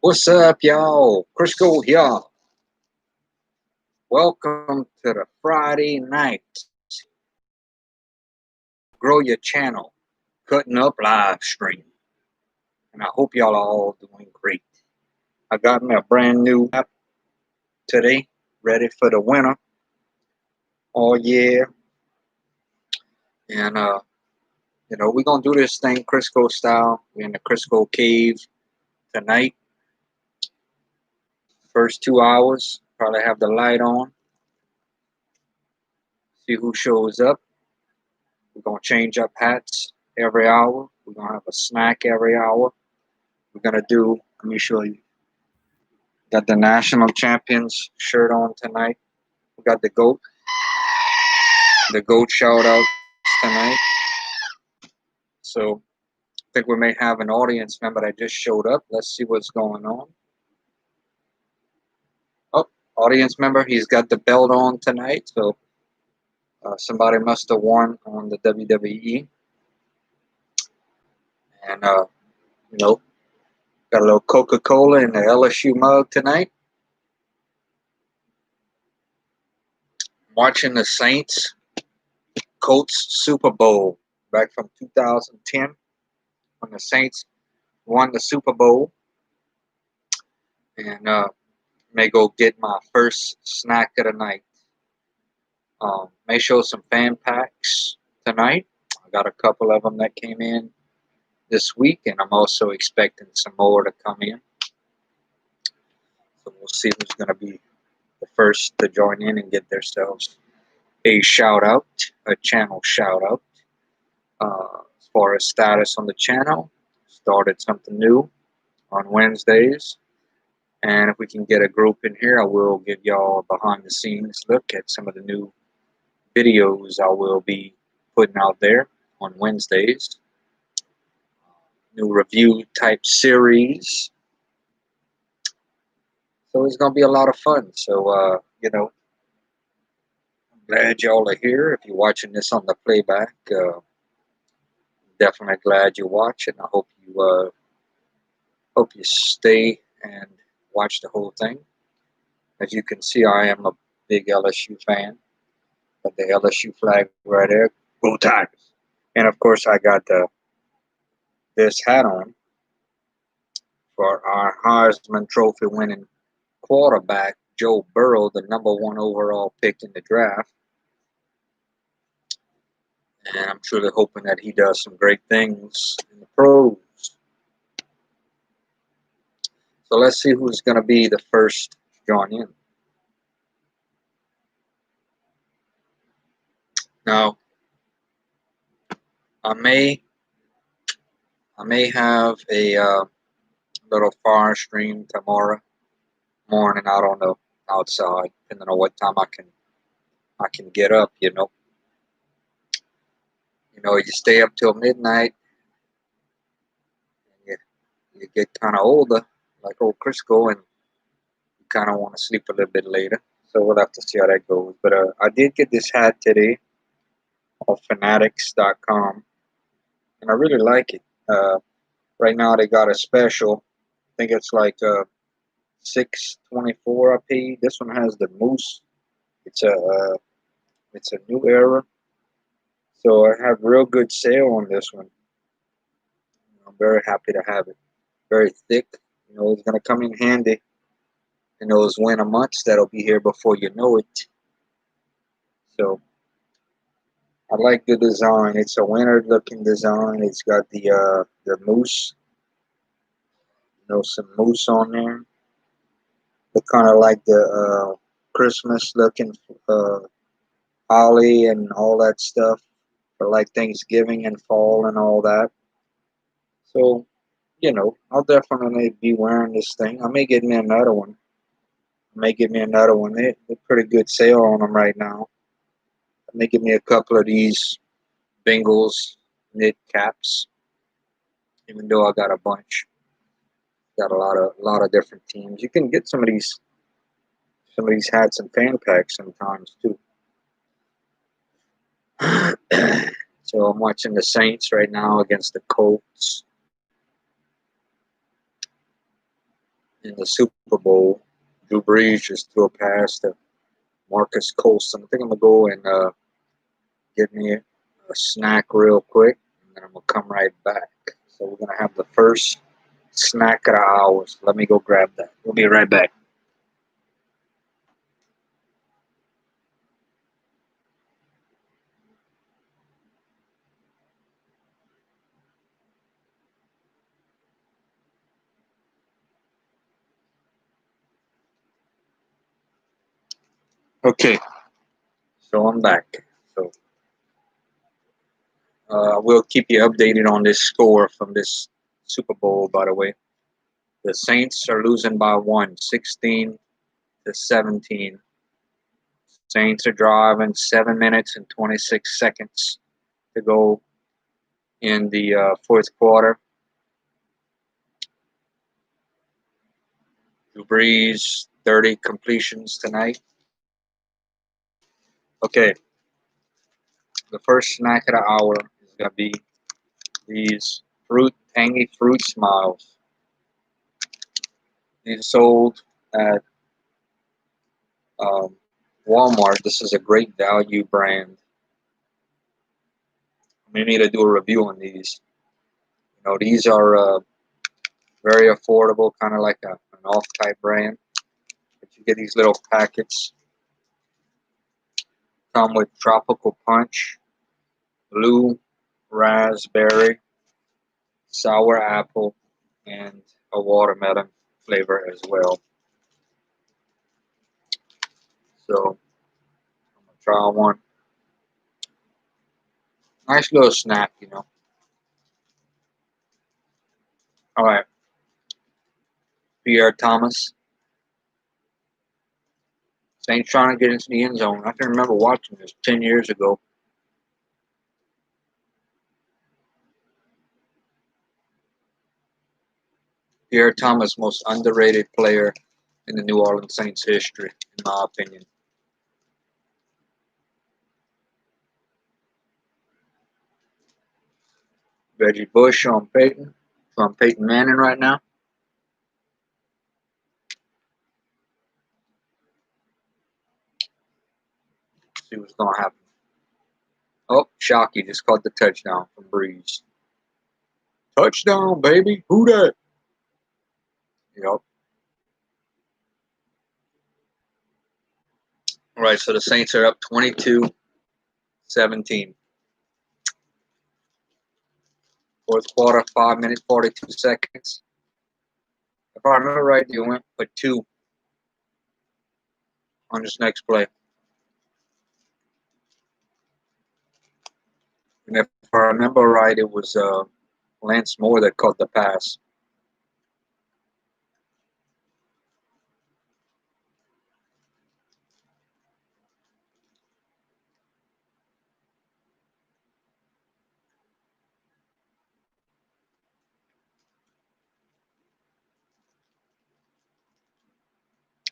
What's up, y'all? Crisco here. Welcome to the Friday night Grow Your Channel Cutting Up live stream. And I hope y'all are all doing great. I got me a brand new app today, ready for the winter. Oh yeah. And we're gonna do this thing Crisco style. We're in the Crisco cave tonight. First 2 hours, probably have the light on. See who shows up. We're going to change up hats every hour. We're going to have a snack every hour. We're going to do, let me show you. Got the national champions shirt on tonight. We got the GOAT shoutouts tonight. So I think we may have an audience member that just showed up. Let's see what's going on. Oh, audience member, he's got the belt on tonight. So somebody must have won on the WWE. And, got a little Coca-Cola in the LSU mug tonight. Watching the Saints Colts Super Bowl back from 2010 when the Saints won the Super Bowl. And may go get my first snack of the night. May show some fan packs tonight. I got a couple of them that came in this week, and I'm also expecting some more to come in. So we'll see who's going to be the first to join in and get themselves a shout out, a channel shout out. As far as status on the channel, started something new on Wednesdays. And if we can get a group in here, I will give y'all a behind the scenes look at some of the new videos I will be putting out there on Wednesdays. New review type series. So it's going to be a lot of fun. So, I'm glad y'all are here. If you're watching this on the playback, definitely glad you're watching. I hope you stay and watch the whole thing. As you can see, I am a big LSU fan. Got the LSU flag right there. Go Tigers! And of course, I got this hat on for our Heisman Trophy winning quarterback, Joe Burrow, the #1 overall pick in the draft. And I'm truly hoping that he does some great things in the pros. So let's see who's going to be the first to join in. Now, I may have a little fire stream tomorrow morning. I don't know, outside, depending on what time I can get up. You stay up till midnight. And you get kind of older, like old Crisco, and you kind of want to sleep a little bit later. So we'll have to see how that goes. But I did get this hat today off fanatics.com, and I really like it. Right now they got a special. I think it's like $6.24 I paid. This one has the moose. It's a new era, so I have real good sale on this one. I'm very happy to have it. Very thick. It's gonna come in handy in those winter months. That'll be here before you know it. So I like the design. It's a winter-looking design. It's got the moose. Some moose on there. Look kind of like the Christmas-looking holly and all that stuff for like Thanksgiving and fall and all that. So, I'll definitely be wearing this thing. I may get me another one. They're pretty good sale on them right now. I may get me a couple of these Bengals knit caps, even though I got a bunch. Got a lot of different teams. You can get some of these hats and fan packs sometimes too. So I'm watching the Saints right now against the Colts. in the Super Bowl. Drew Brees just threw a pass to Marcus Colston. I think I'm gonna go and get me a snack real quick, and then I'm gonna come right back. So we're gonna have the first snack of the hour. So let me go grab that. We'll be right back. Okay, so I'm back. So we'll keep you updated on this score from this Super Bowl. By the way, the Saints are losing by 16-17. Saints are driving 7 minutes and 26 seconds to go in the fourth quarter. Drew Brees, 30 completions tonight. Okay, the first snack of the hour is going to be these tangy fruit smiles. These are sold at um, Walmart. This is a great value brand. We need to do a review on these. You know, these are very affordable, kind of like an off-type brand. But you get these little packets. Come with tropical punch, blue raspberry, sour apple, and a watermelon flavor as well. So I'm gonna try one. Nice little snack, you know. All right, Pierre Thomas. Saints trying to get into the end zone. I can remember watching this 10 years ago. Pierre Thomas, most underrated player in the New Orleans Saints history, in my opinion. Reggie Bush, Sean Peyton Manning right now. See what's gonna happen. Oh, Shockey just caught the touchdown from Breeze. Touchdown, baby. Who that? Yep. All right, so the Saints are up 22-17. Fourth quarter, 5 minutes, 42 seconds. If I remember right, they went for two on this next play. And if I remember right, it was Lance Moore that caught the pass.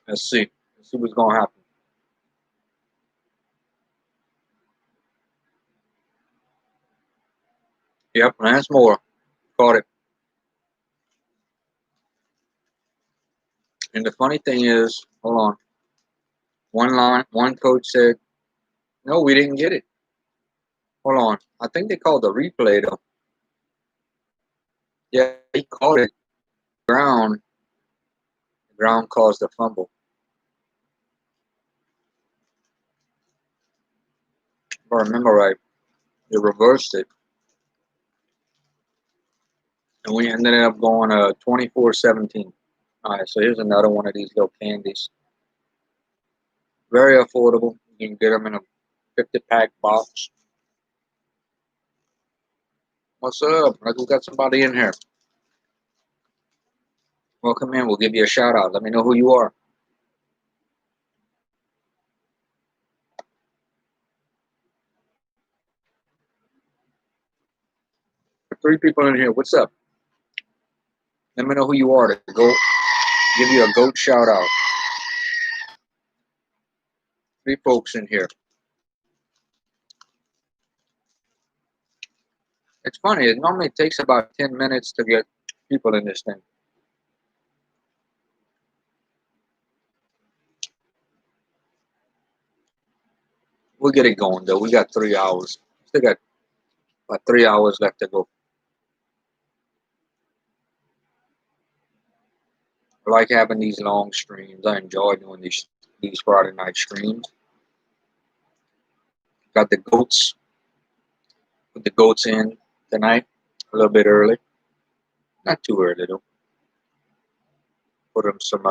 Let's see. Let's see what's going to happen. Yep, Lance Moore caught it. And the funny thing is, hold on. One coach said, no, we didn't get it. Hold on. I think they called the replay, though. Yeah, he called it. Ground. The ground caused the fumble. If I remember right, they reversed it. And we ended up going 24-17. All right, so here's another one of these little candies. Very affordable. You can get them in a 50-pack box. What's up? Like we got somebody in here. Welcome in. We'll give you a shout out. Let me know who you are. Three people in here. What's up? Let me know who you are to go give you a goat shout out. Three folks in here. It's funny. It normally takes about 10 minutes to get people in this thing. We'll get it going though. We got 3 hours. Still got about 3 hours left to go. I like having these long streams. I enjoy doing these Friday night streams. Got the goats. Put the goats in tonight. A little bit early. Not too early though. Put them some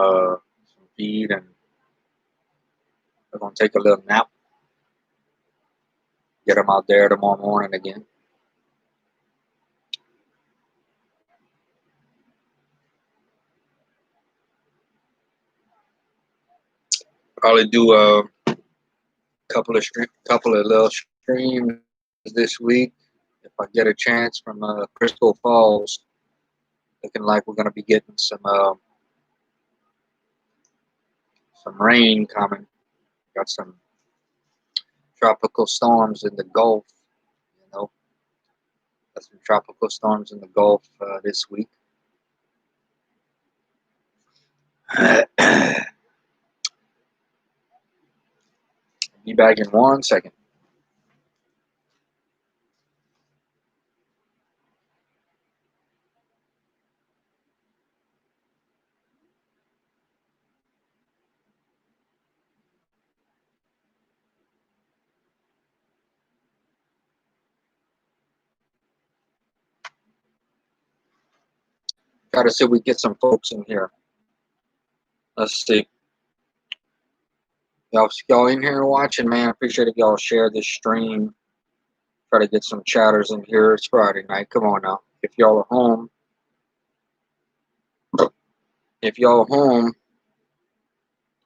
feed, and they're gonna take a little nap. Get them out there tomorrow morning again. Probably do a couple of little streams this week if I get a chance from Crystal Falls. Looking like we're gonna be getting some rain coming. Got some tropical storms in the Gulf. You know, got some tropical storms in the Gulf this week. Be back in 1 second. Try to see if we get some folks in here. Let's see. Y'all in here watching, man. I appreciate if y'all share this stream. Try to get some chatters in here. It's Friday night. Come on now. If y'all are home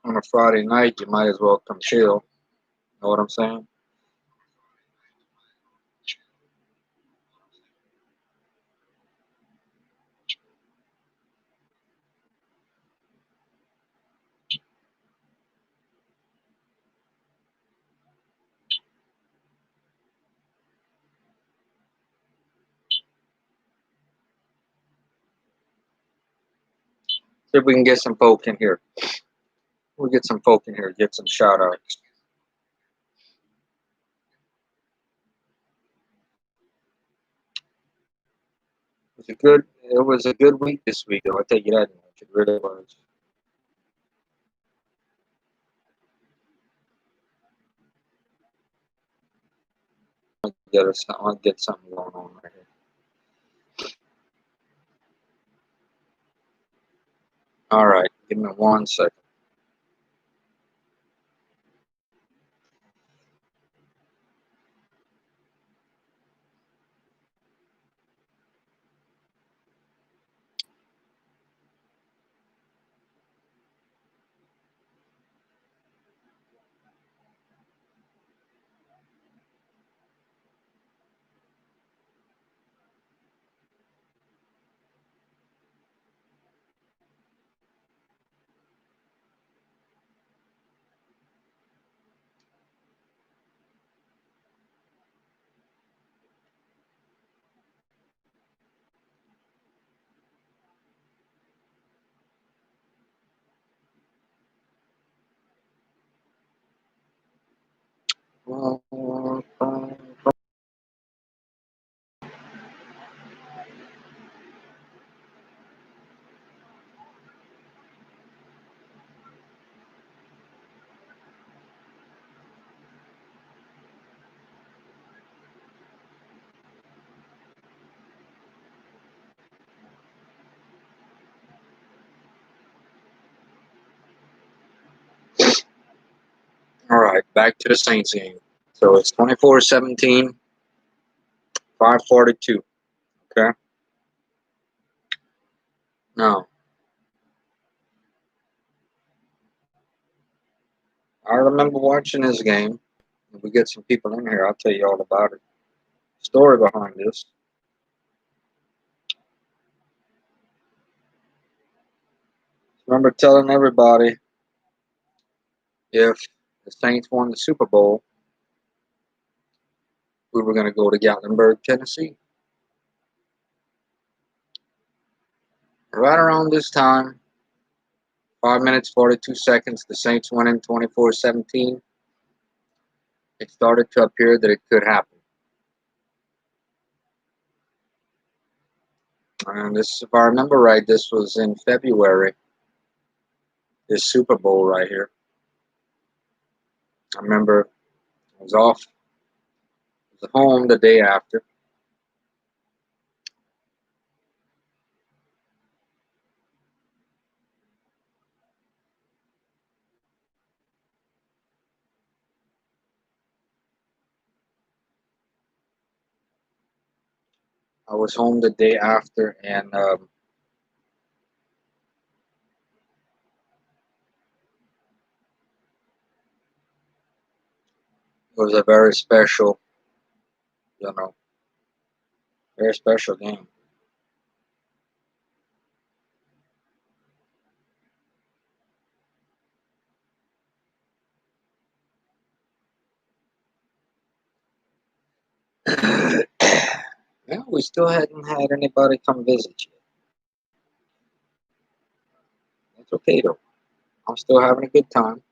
on a Friday night, you might as well come chill. Know what I'm saying? See if we can get some folk in here. We'll get some folk in here. Get some shout outs. It was a good week this week, though. I'll tell you that much. It really was. I'll get something going on right here. All right, give me 1 second. All right, back to the Saints game. So it's 24-17, 5:42. Okay. Now, I remember watching this game. If we get some people in here, I'll tell you all about it. Story behind this. Remember telling everybody if the Saints won the Super Bowl, we were going to go to Gatlinburg, Tennessee. Right around this time, 5 minutes, 42 seconds, the Saints went in 24-17. it started to appear that it could happen. And this, if I remember right, this was in February. This Super Bowl right here. I remember I was off. I was home the day after. I was home the day after, and it was a very special, you know, very special game. Yeah, we still hadn't had anybody come visit yet. That's okay though. I'm still having a good time.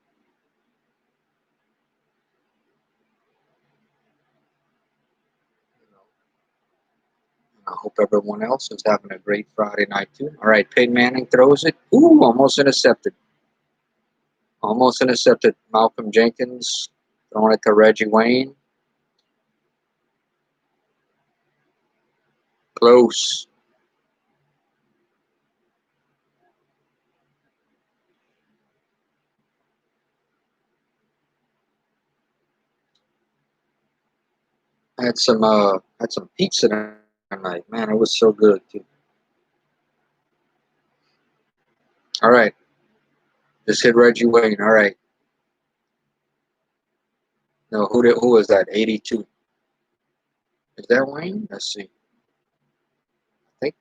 You know, and I hope everyone else is having a great Friday night too. All right, Peyton Manning throws it. Ooh, almost intercepted. Almost intercepted. Malcolm Jenkins throwing it to Reggie Wayne. Close. Had some pizza tonight. Man, it was so good too. All right, just hit Reggie Wayne. All right. No, who was that? 82. Is that Wayne? Let's see. I think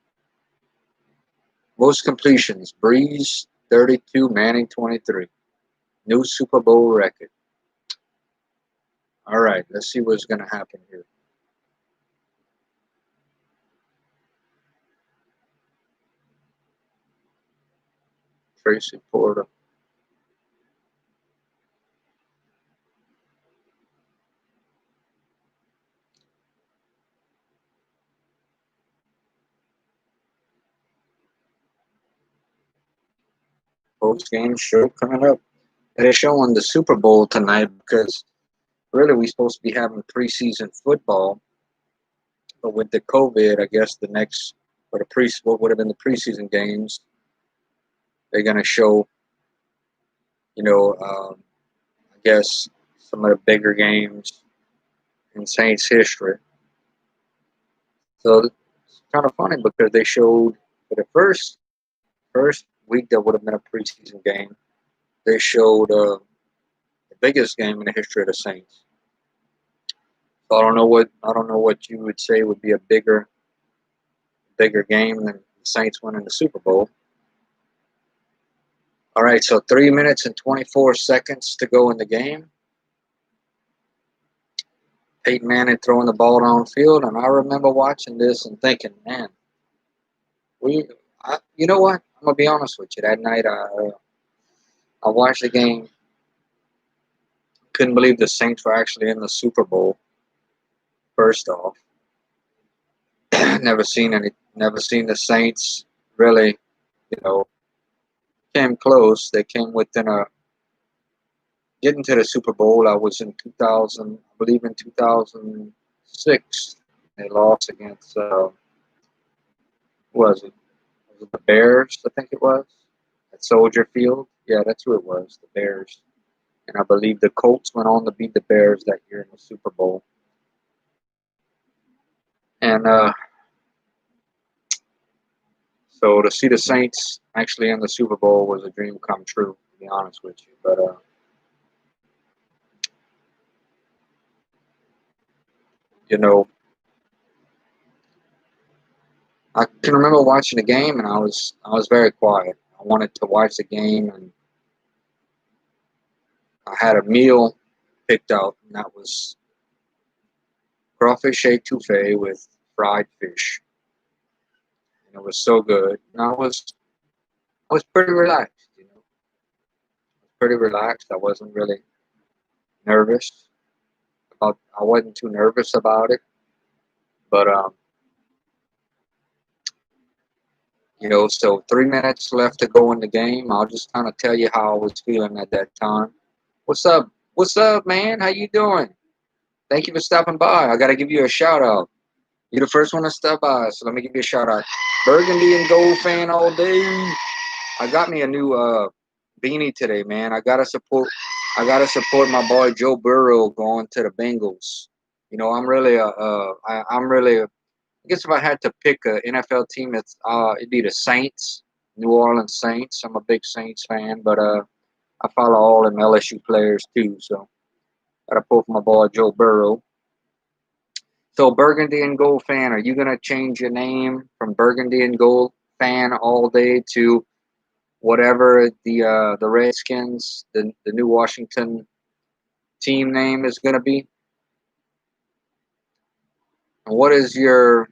most completions. Breeze 32, Manning 23. New Super Bowl record. All right, let's see what's gonna happen here. Tracy Porter. Post game show coming up. They're showing the Super Bowl tonight because really we're supposed to be having preseason football, but with the COVID, I guess the next or the pre what would have been the preseason games, they're gonna show, you know, I guess some of the bigger games in Saints history. So it's kind of funny because they showed for the first week that would have been a preseason game, they showed the biggest game in the history of the Saints. So I don't know what you would say would be a bigger game than the Saints winning the Super Bowl. All right, so 3 minutes and 24 seconds to go in the game. Peyton Manning throwing the ball downfield, and I remember watching this and thinking, man, you know what? I'm gonna be honest with you. That night, I watched the game. Couldn't believe the Saints were actually in the Super Bowl. First off, never seen the Saints really, you know, came close. They came within a getting to the Super Bowl. I was in 2000, I believe in 2006. They lost against who was it? Was it the Bears? I think it was at Soldier Field. Yeah, that's who it was. The Bears. And I believe the Colts went on to beat the Bears that year in the Super Bowl. And so to see the Saints actually in the Super Bowl was a dream come true, to be honest with you. But you know, I can remember watching the game, and I was very quiet. I wanted to watch the game, and I had a meal picked out, and that was crawfish etouffee with fried fish, and it was so good. And I was pretty relaxed, you know, pretty relaxed. I wasn't really nervous. I wasn't too nervous about it, but you know, so 3 minutes left to go in the game. I'll just kind of tell you how I was feeling at that time. What's up? What's up, man? How you doing? Thank you for stopping by. I gotta give you a shout out. You're the first one to stop by, so let me give you a shout out. Burgundy and Gold fan all day. I got me a new beanie today, man. I gotta support my boy Joe Burrow going to the Bengals. You know, I guess if I had to pick an NFL team, it'd be the Saints, New Orleans Saints. I'm a big Saints fan, but I follow all them LSU players too, so gotta pull for my boy Joe Burrow. So Burgundy and Gold fan, are you gonna change your name from Burgundy and Gold fan all day to whatever the Redskins, the new Washington team name is gonna be? And what is your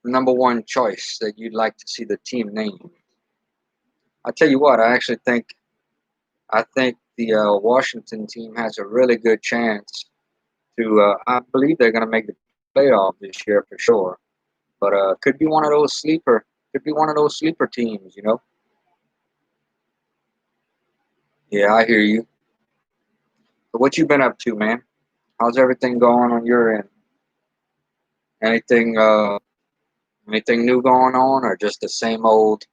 number one choice that you'd like to see the team name? I tell you what, I think the Washington team has a really good chance to. I believe they're going to make the playoff this year for sure. But could be one of those sleeper teams. You know. Yeah, I hear you. So what you been up to, man? How's everything going on your end? Anything anything new going on, or just the same old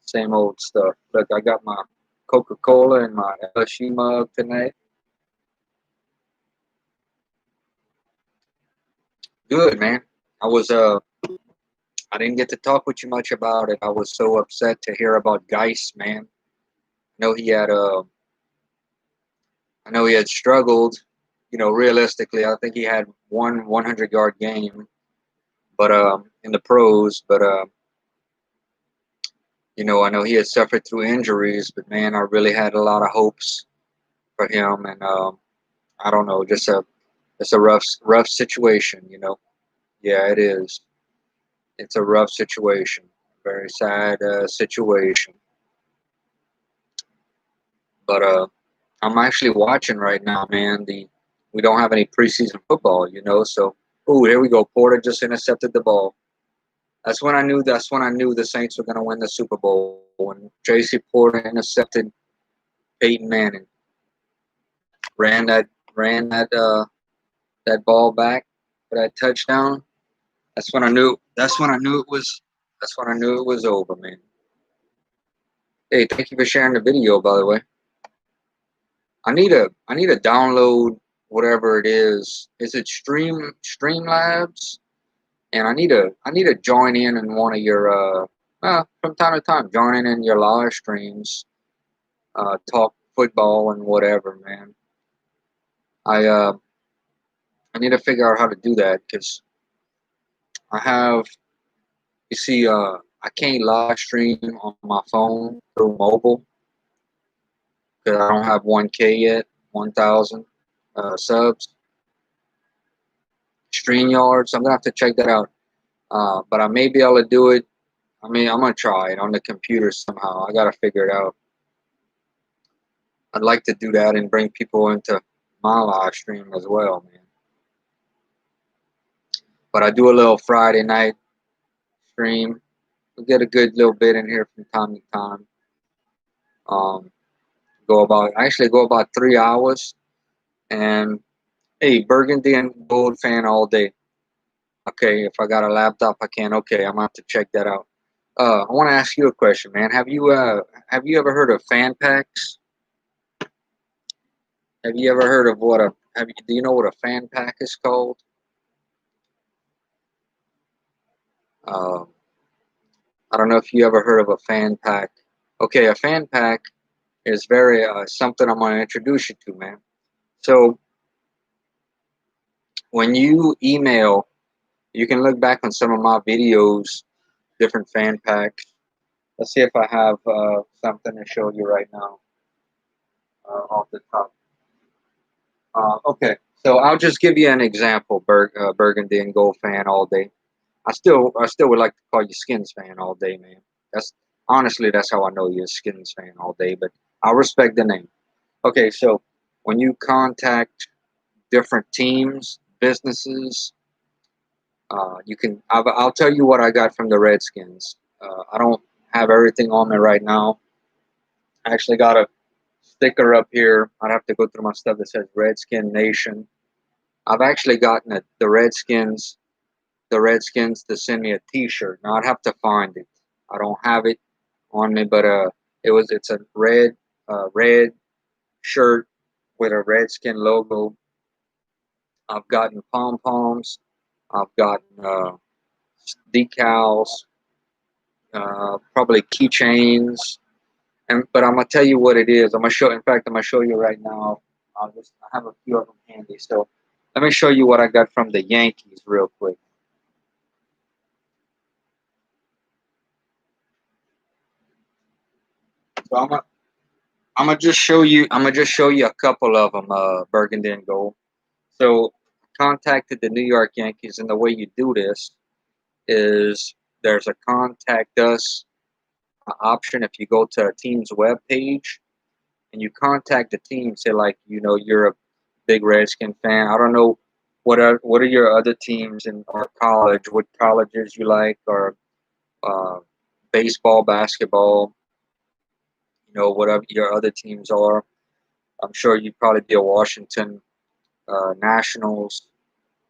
stuff? Look, I got my Coca-Cola and my LSU mug tonight. Good, man. I was I didn't get to talk with you much about it. I was so upset to hear about Geis, man. I know he had I know he had struggled. You know, realistically, I think he had one 100-yard game, but in the pros. But you know, I know he had suffered through injuries. But man, I really had a lot of hopes for him, and I don't know, just a it's a rough situation. You know, yeah, it is. It's a rough situation, very sad situation. But I'm actually watching right now, man. We don't have any preseason football, you know. So, oh, here we go. Porter just intercepted the ball. That's when I knew the Saints were going to win the Super Bowl when J.C. Porter intercepted Peyton Manning, ran that ran that ball back for that touchdown. That's when I knew. That's when I knew it was. That's when I knew it was over, man. Hey, thank you for sharing the video, by the way. I need to download whatever it is. Is it Streamlabs? And I need to join in one of your from time to time join in your live streams, talk football and whatever, man. I uh I need to figure out how to do that because I have you see I can't live stream on my phone through mobile because I don't have 1K yet, 1,000 subs. StreamYard, so I'm gonna have to check that out. But I may be able to do it. I mean, I'm gonna try it on the computer somehow. I gotta figure it out. I'd like to do that and bring people into my live stream as well, man. But I do a little Friday night stream. We get a good little bit in here from time to time. Um, I actually go about 3 hours. And hey, Burgundy and Gold fan all day. Okay, if I got a laptop, I can. Okay, I'm gonna have to check that out. I want to ask you a question, man. Have you ever heard of fan packs? Have you ever heard of do you know what a fan pack is called? Uh, I don't know if you ever heard of a fan pack. Okay, a fan pack is very something I'm going to introduce you to, man. So when you email, you can look back on some of my videos, different fan packs. Let's see if I have something to show you right now off the top. Okay, so I'll just give you an example, Burgundy and Gold fan all day. I still would like to call you Skins fan all day, man. That's honestly that's how I know you're a Skins fan all day. But I respect the name. Okay, so when you contact different teams, businesses. I'll tell you what I got from the Redskins. I don't have everything on me right now. I actually got a sticker up here. I'd have to go through my stuff that says Redskin Nation. I've actually gotten the Redskins to send me a T-shirt. Now I'd have to find it. I don't have it on me, but it's a red shirt with a Redskin logo. I've gotten pom poms. I've gotten decals, probably keychains, but I'm gonna tell you what it is. I'm gonna show. In fact, I'm gonna show you right now. I have a few of them handy. So let me show you what I got from the Yankees real quick. So I'm gonna just show you a couple of them. Burgundy and gold. So I contacted the New York Yankees, and the way you do this is there's a contact us option if you go to a team's web page and you contact the team, say like you're a big Redskin fan. I don't know what are your other teams in or college, what colleges you like, or uh, baseball, basketball, whatever your other teams are. I'm sure you'd probably be a Washington Nationals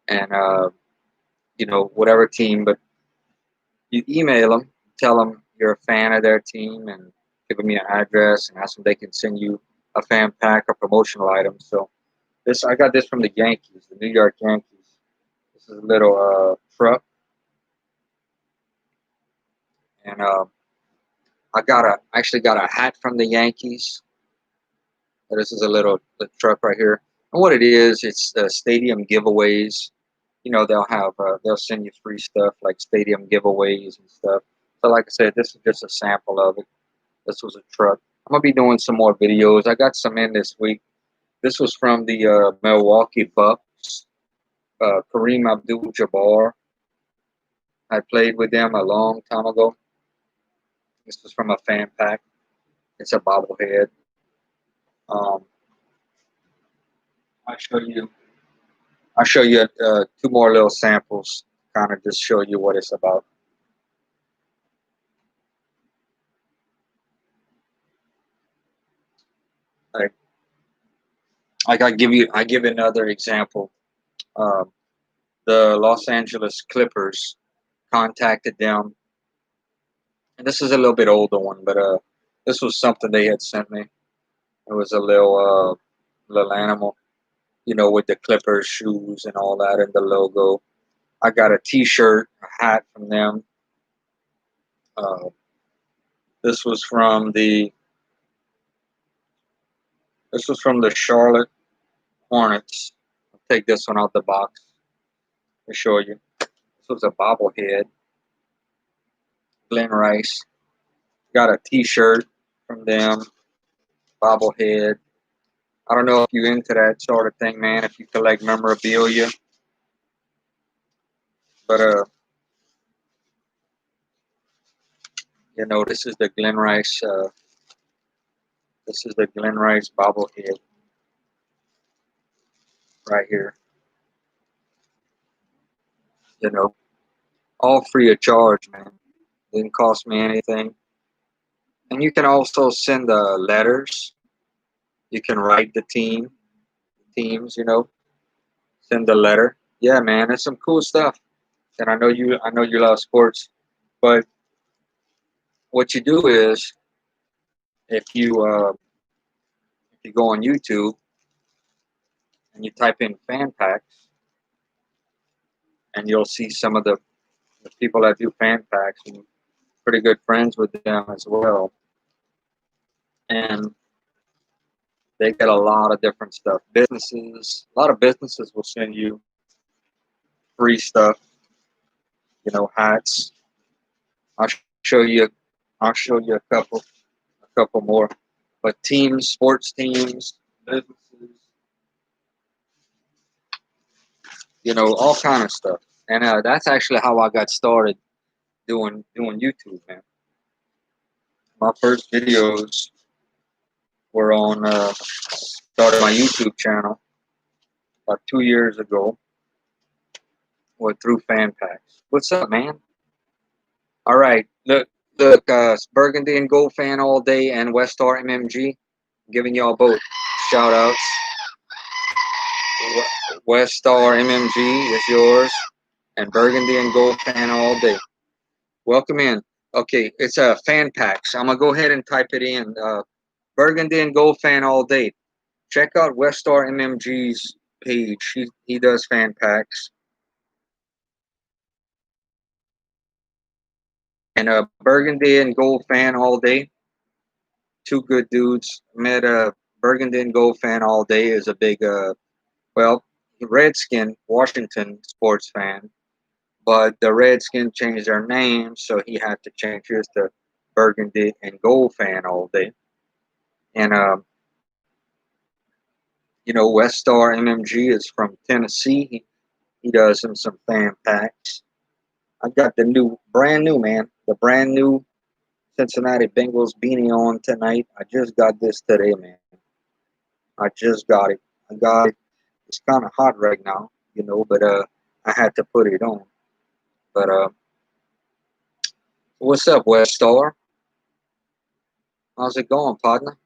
and whatever team, but you email them, tell them you're a fan of their team, and give them your address and ask them if they can send you a fan pack or promotional items. So I got this from the Yankees, the New York Yankees. This is a little truck, and actually got a hat from the Yankees. This is the truck right here, and what it is, it's stadium giveaways. They'll send you free stuff like stadium giveaways and stuff. So like I said, this is just a sample of it. This was a truck. I'm gonna be doing some more videos. I got some in this week. This was from the Milwaukee Bucks. Kareem Abdul-Jabbar. I played with them a long time ago. This was from a fan pack. It's a bobblehead. Um, I'll show you. I'll show you two more little samples. Kind of just show you what it's about. Like, I give another example. Um, the Los Angeles Clippers contacted them, and this is a little bit older one, but this was something they had sent me. It was a little animal, with the Clippers shoes and all that and the logo. I got a T-shirt, a hat from them. Uh, this was from the Charlotte Hornets. I'll take this one out the box to show you. This was a bobblehead. Glenn Rice. Got a T-shirt from them. Bobblehead. I don't know if you're into that sort of thing, man. If you collect memorabilia, but this is the Glenn Rice. This is the Glenn Rice bobblehead right here. All free of charge, man. Didn't cost me anything. And you can also send letters. You can write the teams, send a letter. Yeah, man, it's some cool stuff. And I know you love sports, but what you do is if you go on YouTube and you type in fan packs, and you'll see some of the people that do fan packs, and pretty good friends with them as well. And they get a lot of different stuff. A lot of businesses will send you free stuff, hats. I'll show you. I'll show you a couple more. But teams, sports teams, businesses, all kind of stuff. And that's actually how I got started doing YouTube, man. My first videos were on started my YouTube channel about 2 years ago, or through fan packs. What's up, man? All right, look, Burgundy and Gold fan all day and Westar MMG, giving y'all both shout outs. Westar MMG is yours, and Burgundy and Gold fan all day. Welcome in. Okay, it's a fan packs. I'm gonna go ahead and type it in. Burgundy and Gold fan all day. Check out Westar MMG's page. He does fan packs. And Burgundy and Gold fan all day. Two good dudes. Met a Burgundy and Gold fan all day is a big well, Redskin Washington sports fan. But the Redskins changed their name, so he had to change his to Burgundy and Gold fan all day. And you know, Westar MMG is from Tennessee. He does some fan packs. I got the brand new man, the brand new Cincinnati Bengals beanie on tonight. I just got this today, man. I just got it. I got it. It's kind of hot right now, you know, but I had to put it on. But what's up, Westar? How's it going, partner?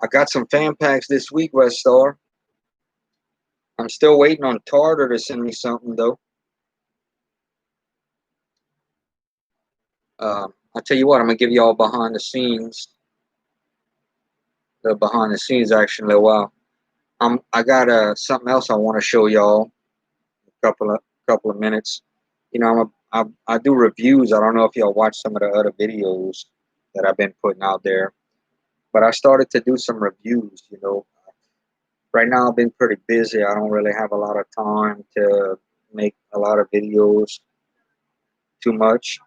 I got some fan packs this week, Westar. I'm still waiting on Tartar to send me something though. I'll tell you what, I'm gonna give y'all behind the scenes. The behind the scenes action a little while. I got something else I want to show y'all. A couple of minutes. You know, I do reviews. I don't know if y'all watch some of the other videos that I've been putting out there, but I started to do some reviews. You know, right now I've been pretty busy. I don't really have a lot of time to make a lot of videos too much.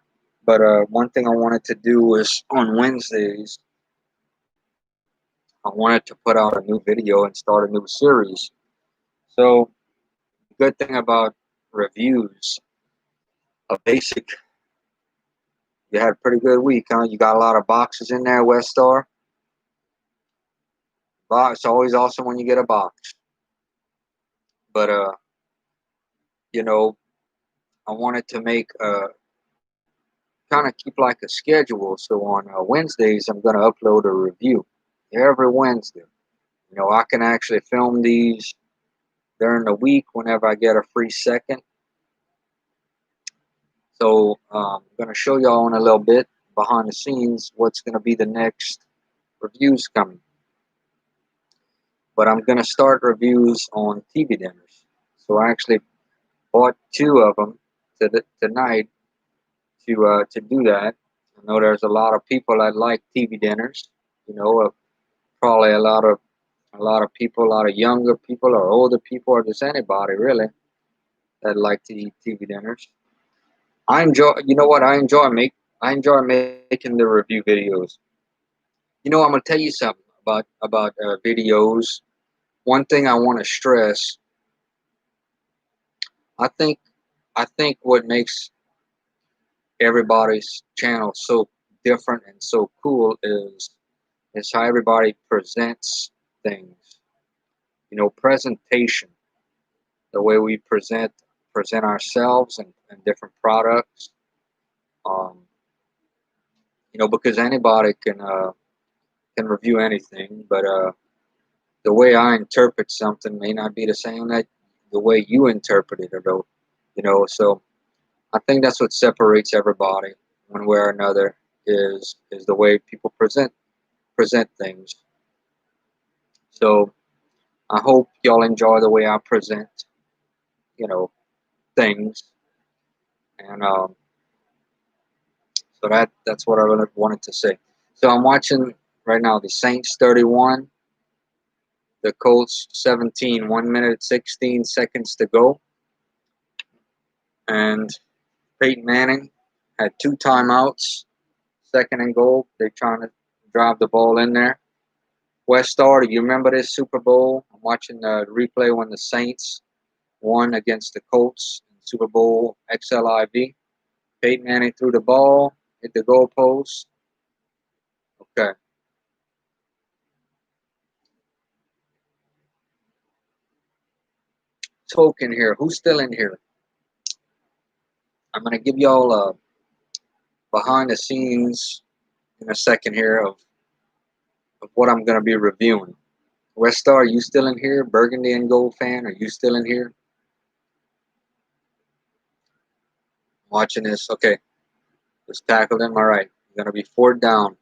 But one thing I wanted to do is on Wednesdays, I wanted to put out a new video and start a new series. So, the good thing about reviews, a basic, you had a pretty good week, huh? You got a lot of boxes in there, Westar. It's always awesome when you get a box. But, you know, I wanted to make kind of keep like a schedule. So on Wednesdays, I'm going to upload a review every Wednesday. You know, I can actually film these during the week whenever I get a free second. So I'm going to show y'all in a little bit behind the scenes what's going to be the next reviews coming. But I'm going to start reviews on TV dinners. So I actually bought two of them tonight to do that. I know there's a lot of people that like TV dinners. You know, probably a lot of people, a lot of younger people or older people, or just anybody really that like to eat TV dinners. I enjoy. You know what? I enjoy making the review videos. You know, I'm gonna tell you something about videos. One thing I want to stress. I think what makes everybody's channel so different and so cool is how everybody presents things. You know, presentation, the way we present ourselves and different products. Um, you know, because anybody can review anything, but the way I interpret something may not be the same that the way you interpret it, or you know. So I think that's what separates everybody one way or another is the way people present things. So I hope y'all enjoy the way I present, you know, things, and so that's what I really wanted to say. So I'm watching right now the Saints 31, the Colts 17, 1 minute 16 seconds to go, and Peyton Manning had two timeouts, second and goal. They're trying to drive the ball in there. Westar, do you remember this Super Bowl? I'm watching the replay when the Saints won against the Colts in Super Bowl XLIV. Peyton Manning threw the ball, hit the goalpost. Okay. Folk in here. Who's still in here? I'm gonna give y'all a behind the scenes in a second here of what I'm gonna be reviewing. West Star, are you still in here? Burgundy and Gold fan, are you still in here? Watching this. Okay, just tackled him. All right, gonna be 4th down.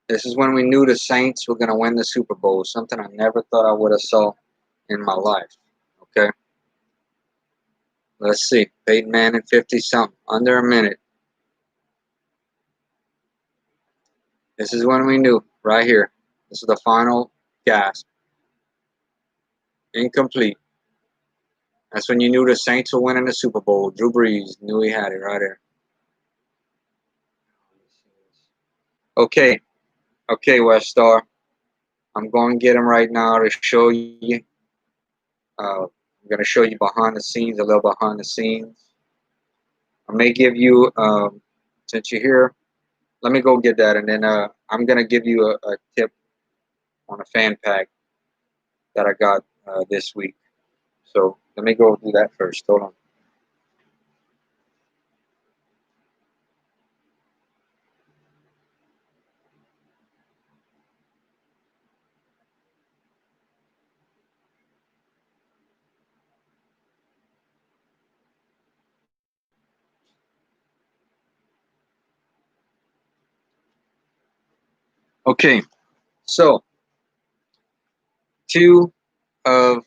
This is when we knew the Saints were gonna win the Super Bowl. Something I never thought I would have saw in my life. Okay, let's see. Peyton Manning 50 something, under a minute. This is when we knew, right here. This is the final gasp. Incomplete. That's when you knew the Saints were winning the Super Bowl. Drew Brees knew he had it right there. Okay, okay, West Star. I'm going to get him right now to show you. I'm going to show you behind the scenes, a little behind the scenes. I may give you, since you're here, let me go get that, and then I'm going to give you a tip on a fan pack that I got this week. So let me go do that first. Hold on. Okay, so 2 of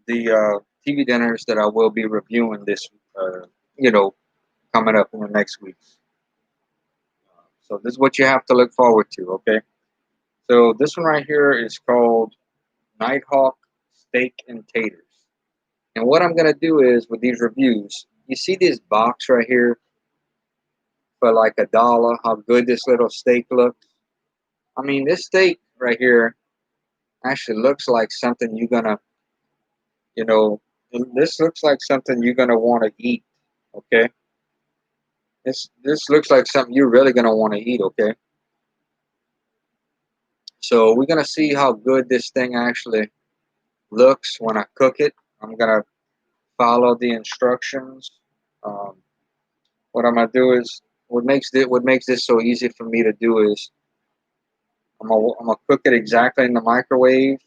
the TV dinners that I will be reviewing this, you know, coming up in the next weeks. So this is what you have to look forward to, okay? So this one right here is called Nighthawk Steak and Taters. And what I'm gonna do is with these reviews, you see this box right here for like $1, how good this little steak looks. I mean, this steak right here actually looks like something you're gonna, you know, this looks like something you're gonna want to eat, okay? This looks like something you're really gonna want to eat, okay? So we're gonna see how good this thing actually looks when I cook it. I'm gonna follow the instructions. Um, what I'm gonna do is what makes this so easy for me to do is I'm gonna cook it exactly in the microwave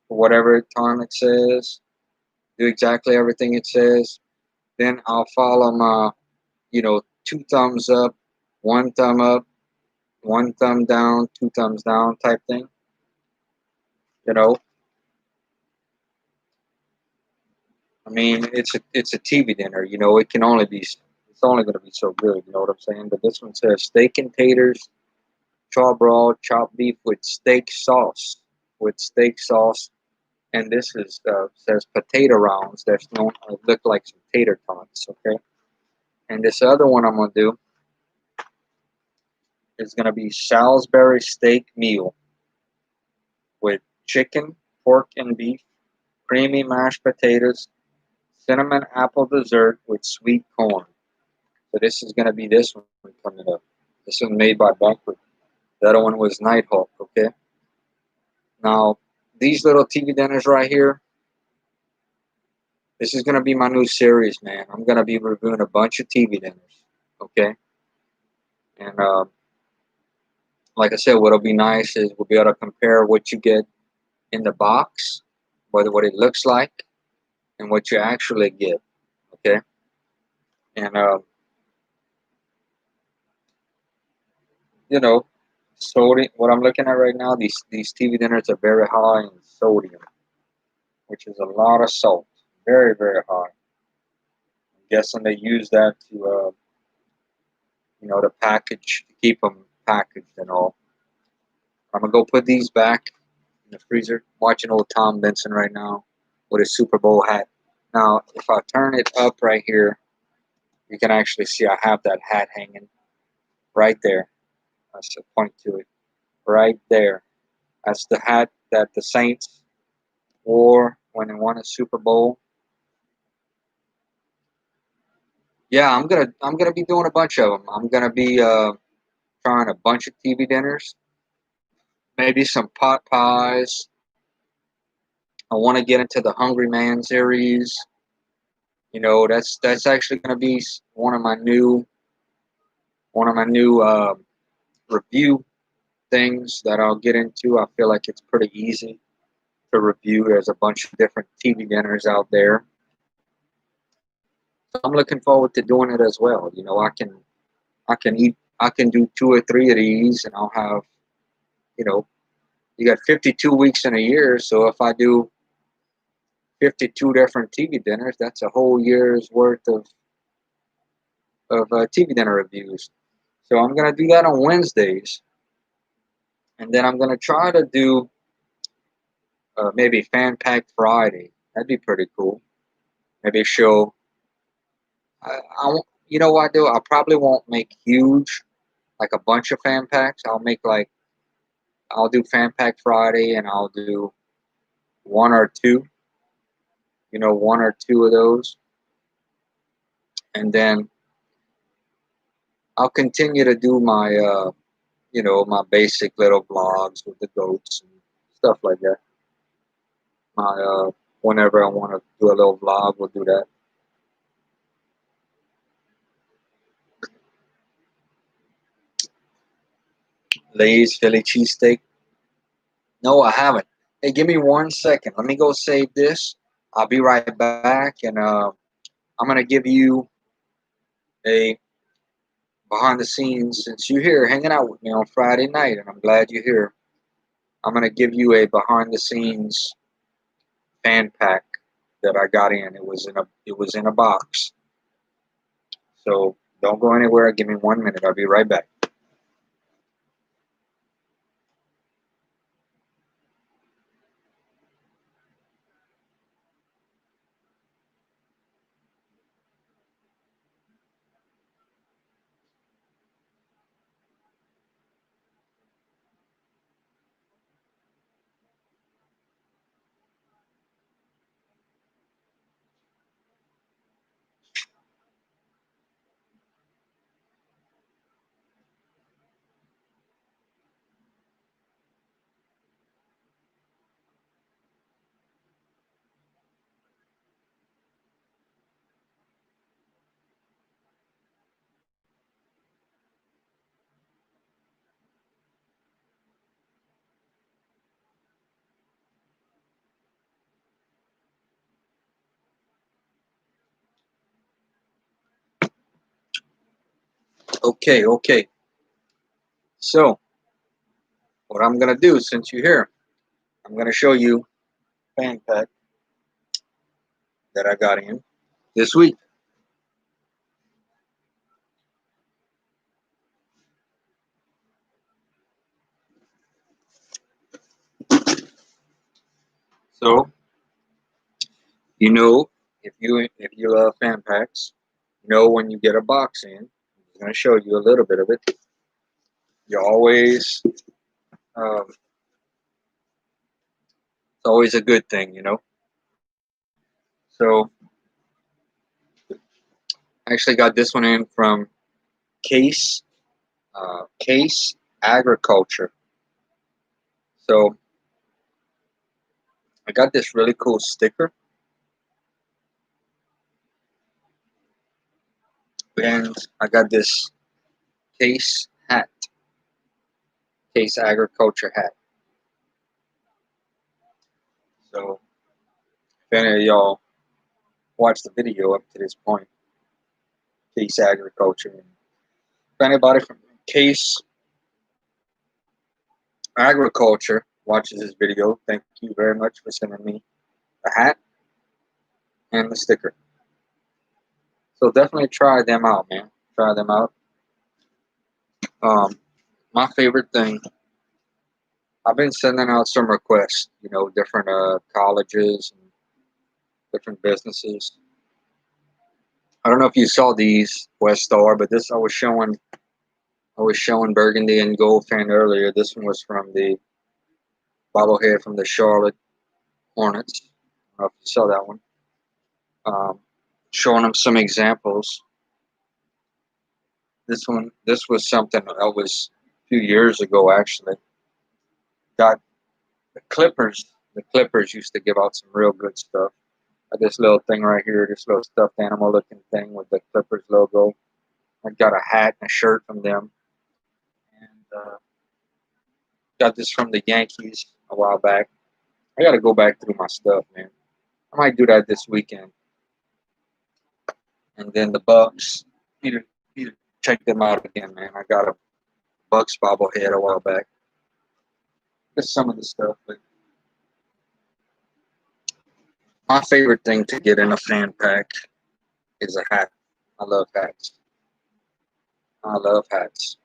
for whatever time it says. Do exactly everything it says. Then I'll follow my 2 thumbs up, 1 thumb up, 1 thumb down, 2 thumbs down type thing. You know, I mean, it's a TV dinner. You know, it's only going to be so good. You know what I'm saying? But this one says steak and taters, charbroiled chopped beef with steak sauce, and this is says potato rounds. That's known look like some tater tots. Okay, and this other one I'm gonna do is gonna be Salisbury steak meal with chicken, pork, and beef, creamy mashed potatoes, cinnamon apple dessert with sweet corn. So this is going to be this one coming up. This one made by Banquet. The other one was Nighthawk, okay? Now, these little TV dinners right here, this is going to be my new series, man. I'm going to be reviewing a bunch of TV dinners, okay? And like I said, what'll be nice is we'll be able to compare what you get in the box, what it looks like, and what you actually get, okay? And, you know, sodium. What I'm looking at right now, these TV dinners are very high in sodium, which is a lot of salt, very very high. I'm guessing they use that to to package, to keep them packaged and all. I'm gonna go put these back in the freezer. I'm watching old Tom Benson right now with his Super Bowl hat. Now, if I turn it up right here, you can actually see I have that hat hanging right there. That's a point to it, right there. That's the hat that the Saints wore when they won a Super Bowl. Yeah, I'm gonna be doing a bunch of them. I'm gonna be trying a bunch of TV dinners, maybe some pot pies. I want to get into the Hungry Man series. You know, that's actually going to be one of my new review things that I'll get into. I feel like it's pretty easy to review. There's a bunch of different TV dinners out there. So I'm looking forward to doing it as well. You know, I can do 2 or 3 of these, and I'll have, you know, you got 52 weeks in a year. So if I do 52 different TV dinners, that's a whole year's worth of TV dinner reviews. So I'm gonna do that on Wednesdays, and then I'm gonna try to do maybe Fan Pack Friday. That'd be pretty cool. Maybe show. You know what I do? I probably won't make huge, like a bunch of fan packs. I'll do Fan Pack Friday, and I'll do one or two. You know, one or two of those, and then I'll continue to do my my basic little vlogs with the goats and stuff like that. My whenever I want to do a little vlog, we'll do that. Lay's Philly cheesesteak. No, I haven't. Hey, give me 1 second. Let me go save this. I'll be right back, and I'm gonna give you a behind the scenes. Since you're here hanging out with me on Friday night, and I'm glad you're here, I'm gonna give you a behind the scenes fan pack that I got in. It was in a box. So don't go anywhere. Give me 1 minute. I'll be right back. Okay, okay. So what I'm gonna do, since you're here, I'm gonna show you fan pack that I got in this week. So you know, if you love fan packs, you know when you get a box in, I'm gonna show you a little bit of it. You always, it's always a good thing, you know. So I actually got this one in from Case Case Agriculture. So I got this really cool sticker, and I got this Case hat, Case Agriculture hat. So if any of y'all watch the video up to this point, Case Agriculture. And if anybody from Case Agriculture watches this video, thank you very much for sending me the hat and the sticker. So definitely try them out, man. Try them out. My favorite thing, I've been sending out some requests, you know, different colleges and different businesses. I don't know if you saw these West Star, but this I was showing Burgundy and Gold fan earlier. This one was from the bobblehead from the Charlotte Hornets. I don't know if you saw that one. Um, Showing them some examples. This was something that was a few years ago actually. Got the Clippers. The Clippers used to give out some real good stuff. This little thing right here, this little stuffed animal looking thing with the Clippers logo. I got a hat and a shirt from them, and got this from the Yankees a while back. I got to go back through my stuff, man. I might do that this weekend. And then the Bucks, need to check them out again, man. I got a Bucks bobblehead a while back. Just some of the stuff, but my favorite thing to get in a fan pack is a hat. I love hats. I love hats.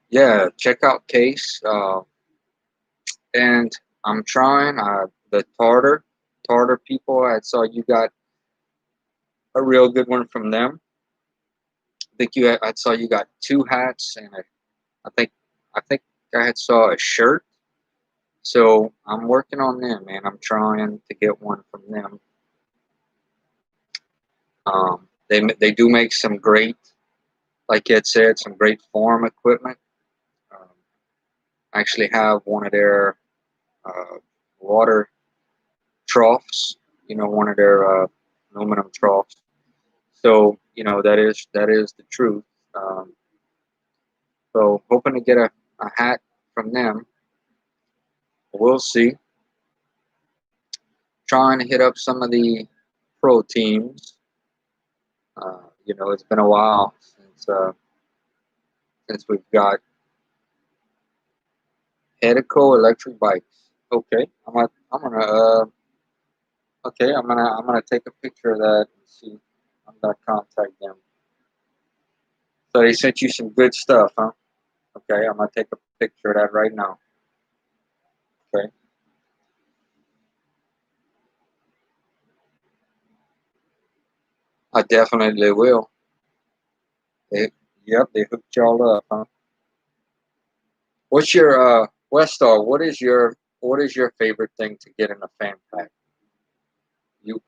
Yeah, check out Case. And I'm trying the Tartar people. I saw you got a real good one from them. I saw you got two hats, and I think I think I had saw a shirt. So I'm working on them, man. I'm trying to get one from them. They do make some great, like Ed said, some great farm equipment. Um, I actually have one of their uh, water troughs. One of their aluminum troughs. So that is the truth. Um, so hoping to get a hat from them. We'll see. Trying to hit up some of the pro teams. It's been a while since we've got Hedico electric bikes. Okay, I'm gonna take a picture of that and see. I'm gonna contact them. So they sent you some good stuff, huh? Okay, I'm gonna take a picture of that right now. Okay, I definitely will. They, yep, they hooked y'all up, huh? What's your Westar? What is your favorite thing to get in a fan pack? You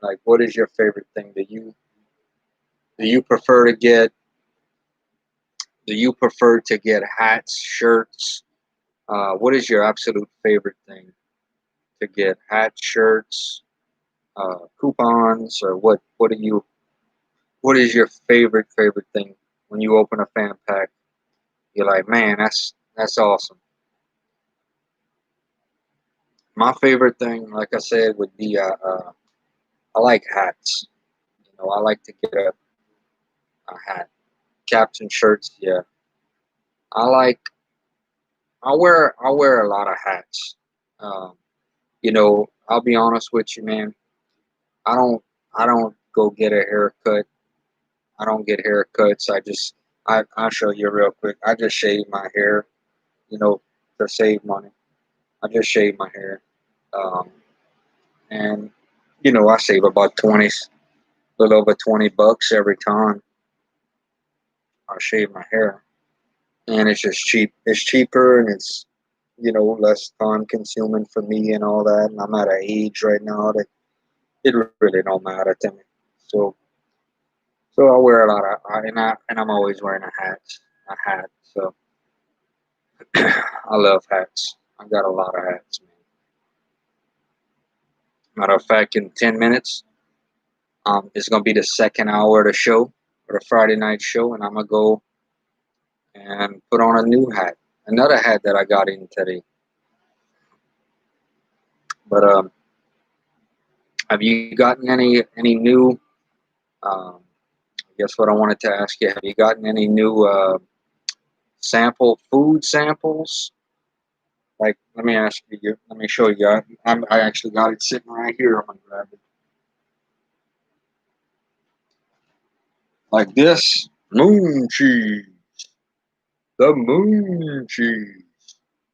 like what is your favorite thing that you prefer to get? Do you prefer to get hats, shirts? What is your absolute favorite thing to get? Hats, shirts, coupons, or what? What do you? What is your favorite thing when you open a fan pack? You're like, man, that's awesome. My favorite thing, like I said, would be I like hats. I like to get a hat, caps and shirts. Yeah, I like. I wear a lot of hats. Um, I'll be honest with you, man. I don't I don't go get a haircut. I don't get haircuts. I'll show you real quick. I just shave my hair, you know, to save money. I just shave my hair, um, and I save about 20, a little over $20 every time I shave my hair, and it's just cheap. It's cheaper and it's less time consuming for me and all that. And I'm at an age right now that it really don't matter to me. So I wear a lot of and I'm always wearing a hat. So I love hats. I got a lot of hats, man. Matter of fact, in 10 minutes, it's gonna be the second hour of the show, or the Friday night show, and I'm gonna go and put on a new hat, another hat that I got in today. But have you gotten any new? I guess what I wanted to ask you: have you gotten any new food samples? Like, let me ask you. Let me show you. I actually got it sitting right here. I'm gonna grab it. Like this moon cheese. The moon cheese.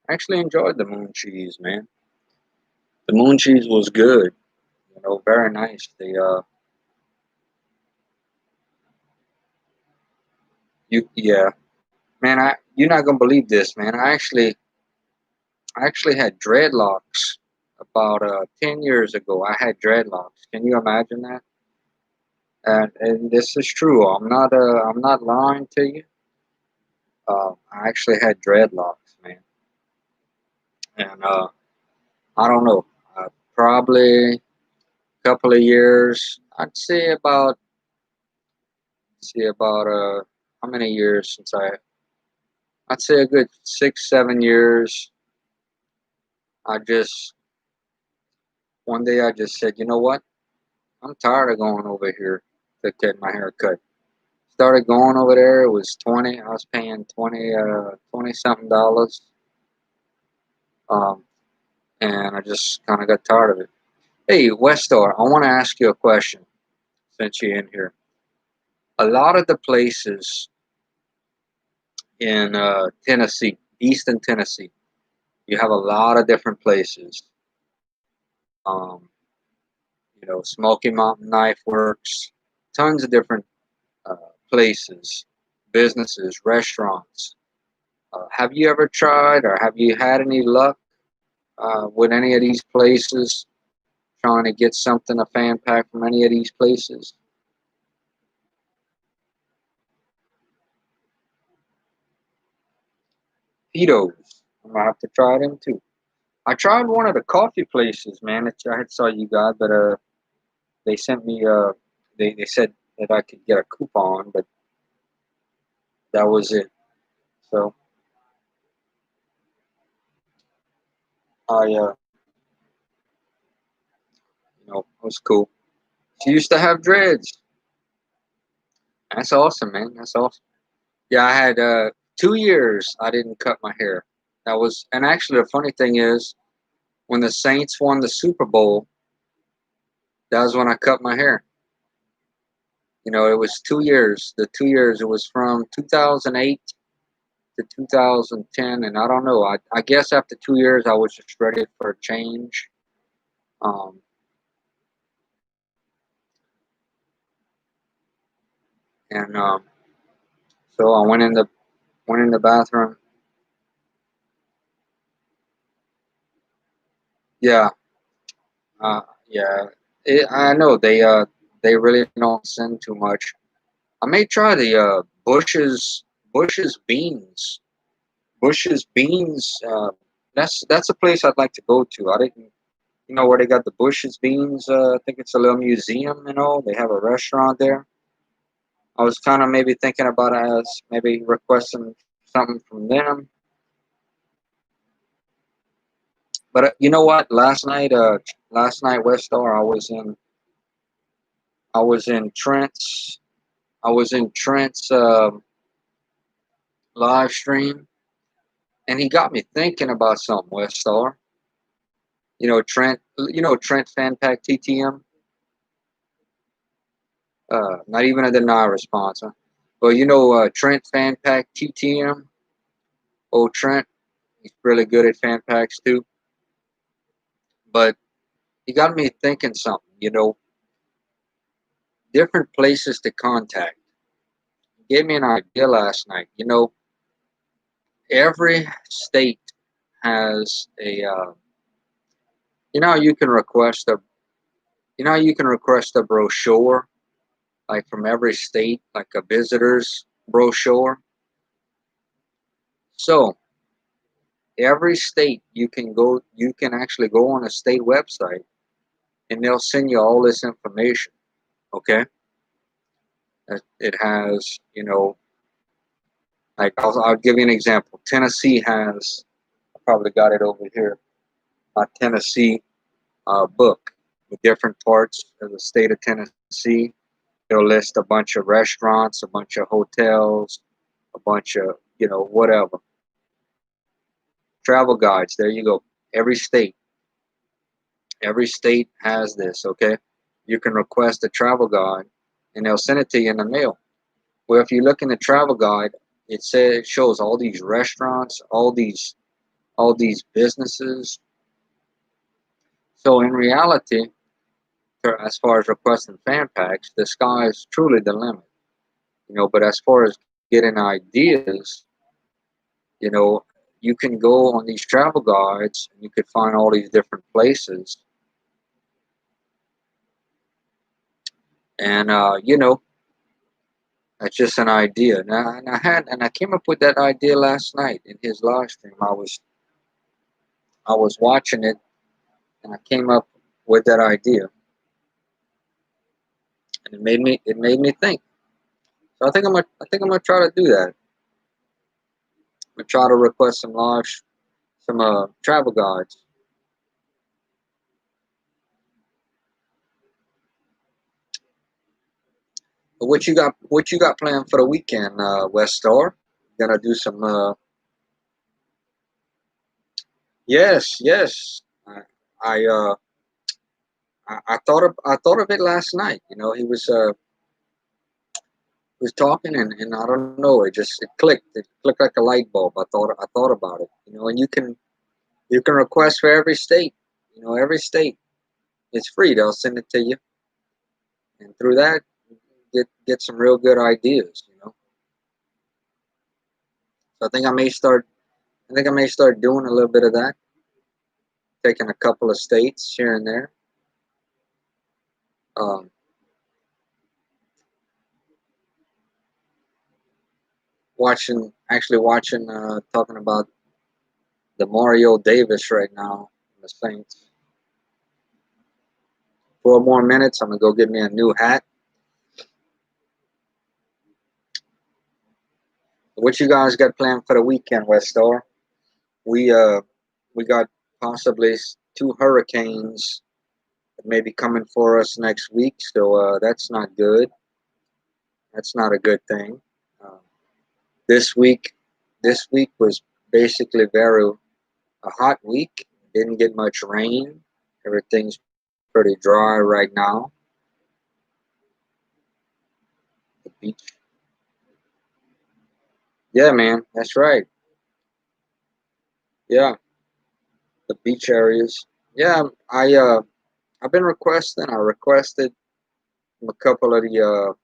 I actually enjoyed the moon cheese, man. The moon cheese was good. Very nice. Yeah, man. You're not gonna believe this, man. I actually had dreadlocks about 10 years ago. I had dreadlocks. Can you imagine that? And this is true. I'm not lying to you. I actually had dreadlocks, man. And I don't know, probably a couple of years. I'd say about how many years since I'd say a good 6, 7 years. I just One day I just said, you know what? I'm tired of going over here to get my hair cut. Started going over there. It was 20. I was paying 20 something dollars. Um, and I just kind of got tired of it. Hey, Westar, I want to ask you a question since you're in here. A lot of the places in Tennessee, Eastern Tennessee, you have a lot of different places. Um, Smoky Mountain Knife Works, tons of different uh, places, businesses, restaurants. Have you ever tried or have you had any luck with any of these places? Trying to get something, a fan pack from any of these places? Tito's. I'm gonna have to try them too. I tried one of the coffee places, man. I had saw you got, but they sent me they said that I could get a coupon, but that was it. So it was cool. She used to have dreads. That's awesome, man. That's awesome. Yeah, I had 2 years I didn't cut my hair. And actually the funny thing is, when the Saints won the Super Bowl, that was when I cut my hair. It was 2 years. The 2 years, it was from 2008 to 2010, and I don't know. I guess after 2 years, I was just ready for a change. Um, and so I went in the bathroom. Yeah, yeah. I know they really don't send too much. I may try the Bush's Beans. Bush's Beans. That's a place I'd like to go to. I didn't, where they got the Bush's Beans. I think it's a little museum. They have a restaurant there. I was kind of maybe thinking about it as maybe requesting something from them. But you know what? Last night, Westar, I was in Trent's, I was in Trent's live stream, and he got me thinking about something, Westar. Trent Fan Pack TTM. Not even a denial response. Huh? But Trent Fan Pack TTM. Oh, Trent, he's really good at fan packs too. But he got me thinking something. Different places to contact. He gave me an idea last night. Every state has a. You know, you can request a. You know, you can request a brochure, like from every state, like a visitor's brochure. So every state you can actually go on a state website, and they'll send you all this information. Okay, it has, like I'll give you an example. Tennessee has, I probably got it over here, a Tennessee book with different parts of the state of Tennessee. They'll list a bunch of restaurants, a bunch of hotels, a bunch of, whatever. Travel guides, there you go. Every state. Every state has this, okay? You can request a travel guide and they'll send it to you in the mail. Well, if you look in the travel guide, it shows all these restaurants, all these businesses. So in reality, as far as requesting fan packs, the sky is truly the limit. But as far as getting ideas, you know, you can go on these travel guides and you could find all these different places. And that's just an idea. Now, and I came up with that idea last night in his live stream. I was watching it, and I came up with that idea, and it made me think. So I think I'm gonna try to do that. I'm gonna try to request some travel guides. But what you got planned for the weekend, West Star? Gonna do some yes. I uh I thought of it last night. You know, he was talking, and I don't know, it clicked. It clicked like a light bulb. I thought about it. You know, and you can request for every state. You know, every state. It's free. They'll send it to you, and through that, get some real good ideas. You know, so I think I may start doing a little bit of that, taking a couple of states here and there. Um, watching, talking about the Mario Davis right now, the Saints. 4 more minutes. I'm gonna go get me a new hat. What you guys got planned for the weekend, West Star? We uh we got possibly two hurricanes that may be coming for us next week, so that's not good. That's not a good thing. Uh, this week this week was basically a hot week. Didn't get much rain. Everything's pretty dry right now. The beach. Yeah, man, that's right. Yeah, the beach areas. Yeah, I've been requesting. I requested from a couple of the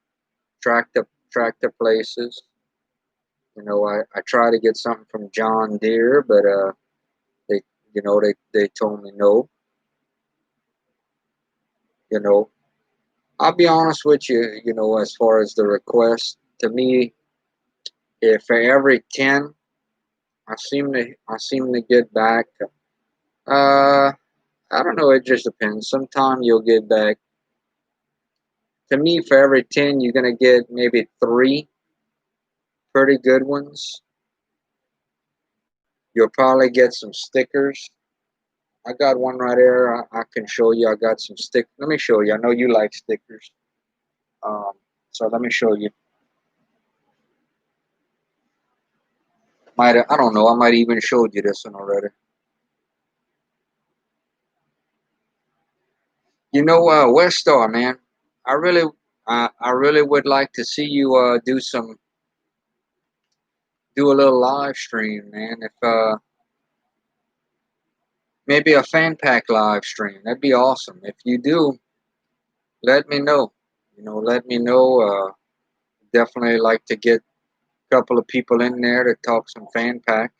tractor places. You know, I try to get something from John Deere, but they they told me no. You know, I'll be honest with you. You know, as far as the request, to me, if for every 10, I seem to get back. Uh, I don't know. It just depends. Sometimes you'll get back. To me, for every 10, you're gonna get maybe three pretty good ones. You'll probably get some stickers. I got one right there. I can show you. I got some stick. Let me show you. I know you like stickers. Um, so let me show you. I don't know. I might even showed you this one already. You know, West Star, man. I really, I really would like to see you do a little live stream, man. If maybe a fan pack live stream, that'd be awesome. If you do, let me know. You know, let me know. Definitely like to get a couple of people in there to talk some fan packs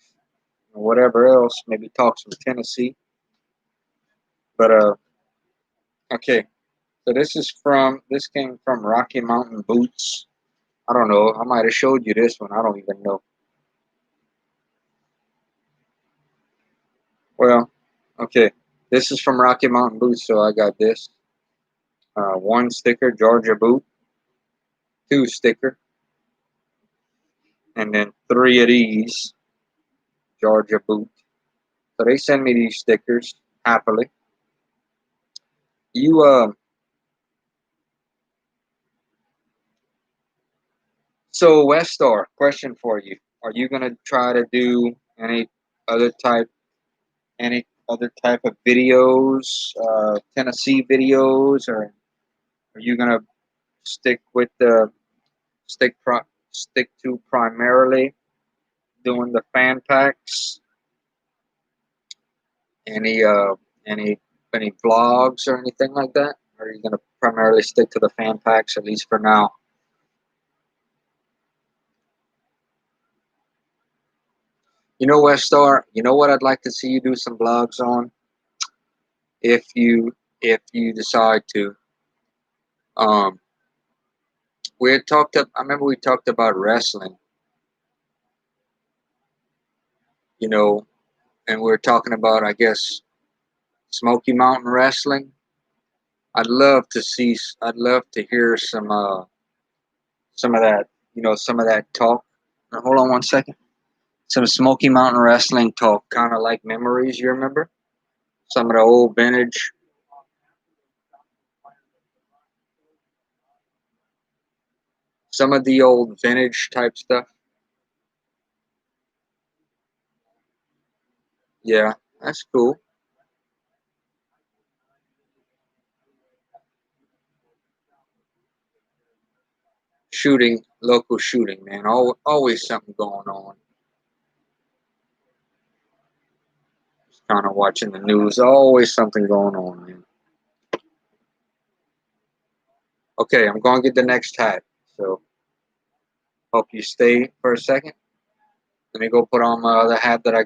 or whatever else. Maybe talk some Tennessee. But okay. So this came from Rocky Mountain Boots. I don't know. I might have showed you this one. I don't even know. Well, okay. This is from Rocky Mountain Boots, so I got this. One sticker, Georgia boot. Two sticker, and then three of these, Georgia boot. So they send me these stickers happily. You So West Star, question for you: are you gonna try to do other type any other type of videos, Tennessee videos, or are you gonna stick with the stick to primarily doing the fan packs? Any any any vlogs or anything like that? Or are you gonna primarily stick to the fan packs at least for now? You know, West Star. You know what I'd like to see you do some vlogs on if you decide to. Um, we had talked. I remember we talked about wrestling. You know, and we're talking about, I guess, Smoky Mountain Wrestling. I'd love to hear some of that, some of that talk. Now, hold on one second. Some Smoky Mountain Wrestling talk, kind of like memories, you remember? Some of the old vintage. Some of the old vintage type stuff. Yeah, that's cool. Shooting, local shooting, man. Always something going on. Kind of watching the news. Always something going on, man. Okay, I'm going to get the next hat. So, hope you stay for a second. Let me go put on my other hat that I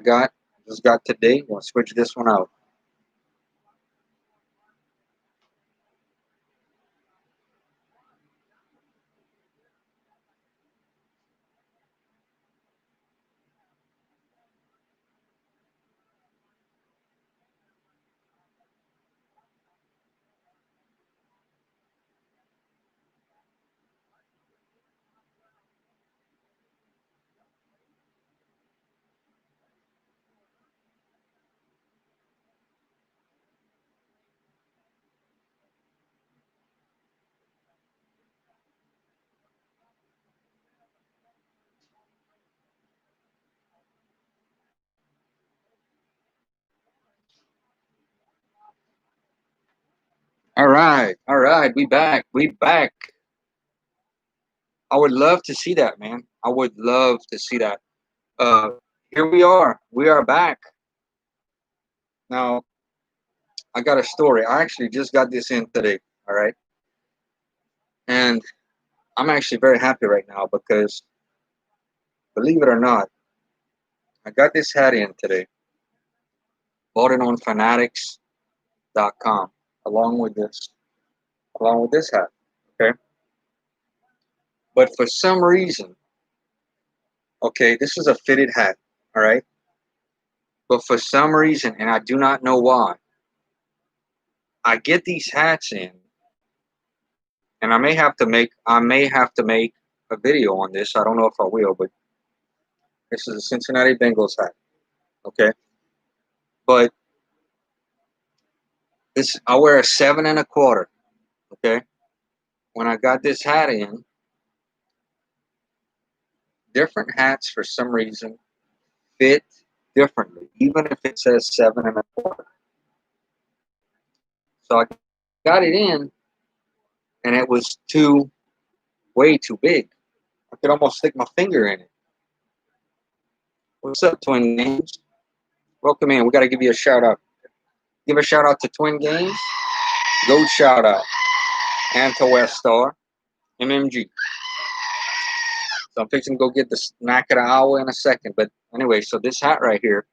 just got today. I'm going to switch this one out. All right, we back. I would love to see that, man. I would love to see that. Uh, Here we are back. Now, I got a story. I actually just got this in today, all right? And I'm actually very happy right now because, believe it or not, I got this hat in today. Bought it on fanatics.com along with this hat, okay? But for some reason, okay, this is a fitted hat, all right? But for some reason, and I do not know why, I get these hats in, and I may have to make a video on this. I don't know if I will, but this is a Cincinnati Bengals hat, okay? But this I wear a 7 1/4, okay? When I got this hat in, different hats for some reason fit differently, even if it says 7 1/4. So I got it in, and it was way too big. I could almost stick my finger in it. What's up, Twin Games? Welcome in. We got to give you a shout out. Give a shout out to Twin Games. Go shout out. And to West Star. MMG. So I'm fixing to go get the snack of the hour in a second. But anyway, so this hat right here,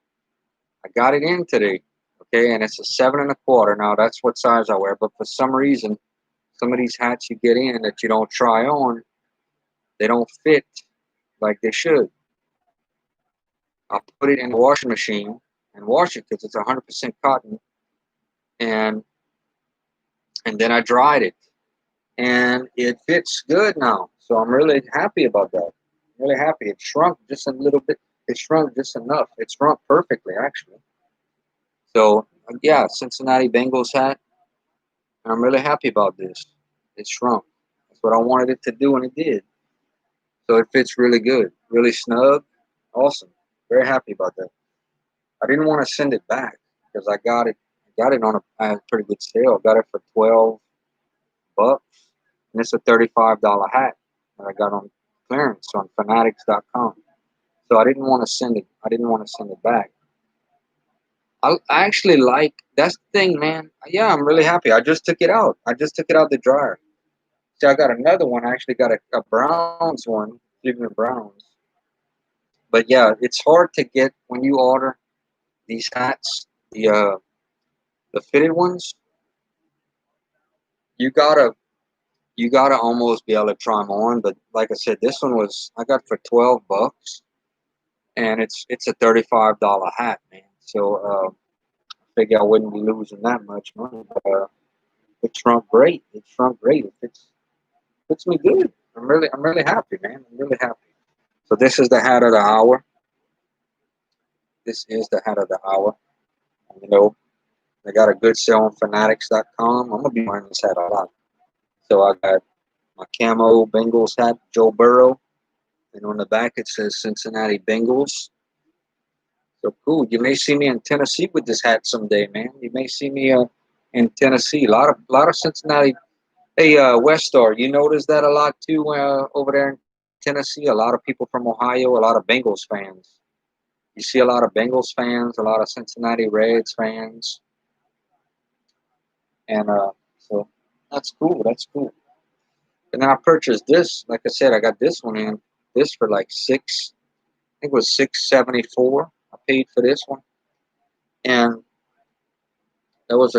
I got it in today. Okay, and it's a 7 1/4. Now that's what size I wear. But for some reason, some of these hats you get in that you don't try on, they don't fit like they should. I'll put it in the washing machine and wash it because it's 100% cotton, and then I dried it, and it fits good now. So I'm really happy about that. I'm really happy. It shrunk just a little bit. It shrunk just enough. It shrunk perfectly, actually. So yeah, Cincinnati Bengals hat. I'm really happy about this. It shrunk. That's what I wanted it to do, and it did. So it fits really good, really snug. Awesome. Very happy about that. I didn't want to send it back because I got it. I got it on a pretty good sale. I got it for $12, and it's a $35 hat that I got on clearance on fanatics.com. So I didn't want to send it. I didn't want to send it back. I actually like that's the thing, man. Yeah, I'm really happy. I just took it out. I just took it out the dryer. See, I got another one. I actually got a Browns one, Cleveland Browns. But yeah, it's hard to get when you order these hats, the fitted ones. You gotta almost be able to try them on. But like I said, this one I got for $12, and it's a $35 hat, man. So I figure I wouldn't be losing that much money, but it shrunk great. It shrunk great. Fits me good. I'm really happy, man. I'm really happy. So this is the hat of the hour. This is the hat of the hour. You know, I got a good sale on fanatics.com. I'm gonna be wearing this hat a lot. So I got my camo Bengals hat, Joe Burrow, and on the back it says Cincinnati Bengals. So cool. You may see me in Tennessee with this hat someday, man. You may see me in Tennessee. A lot of Cincinnati. Hey, Westar, you notice that a lot too over there in Tennessee. A lot of people from Ohio, a lot of Bengals fans. You see a lot of Bengals fans, a lot of Cincinnati Reds fans, and so that's cool. That's cool. And then I purchased this. Like I said, I got this one in. This for like six. I think it was $6.74. I paid for this one, and there was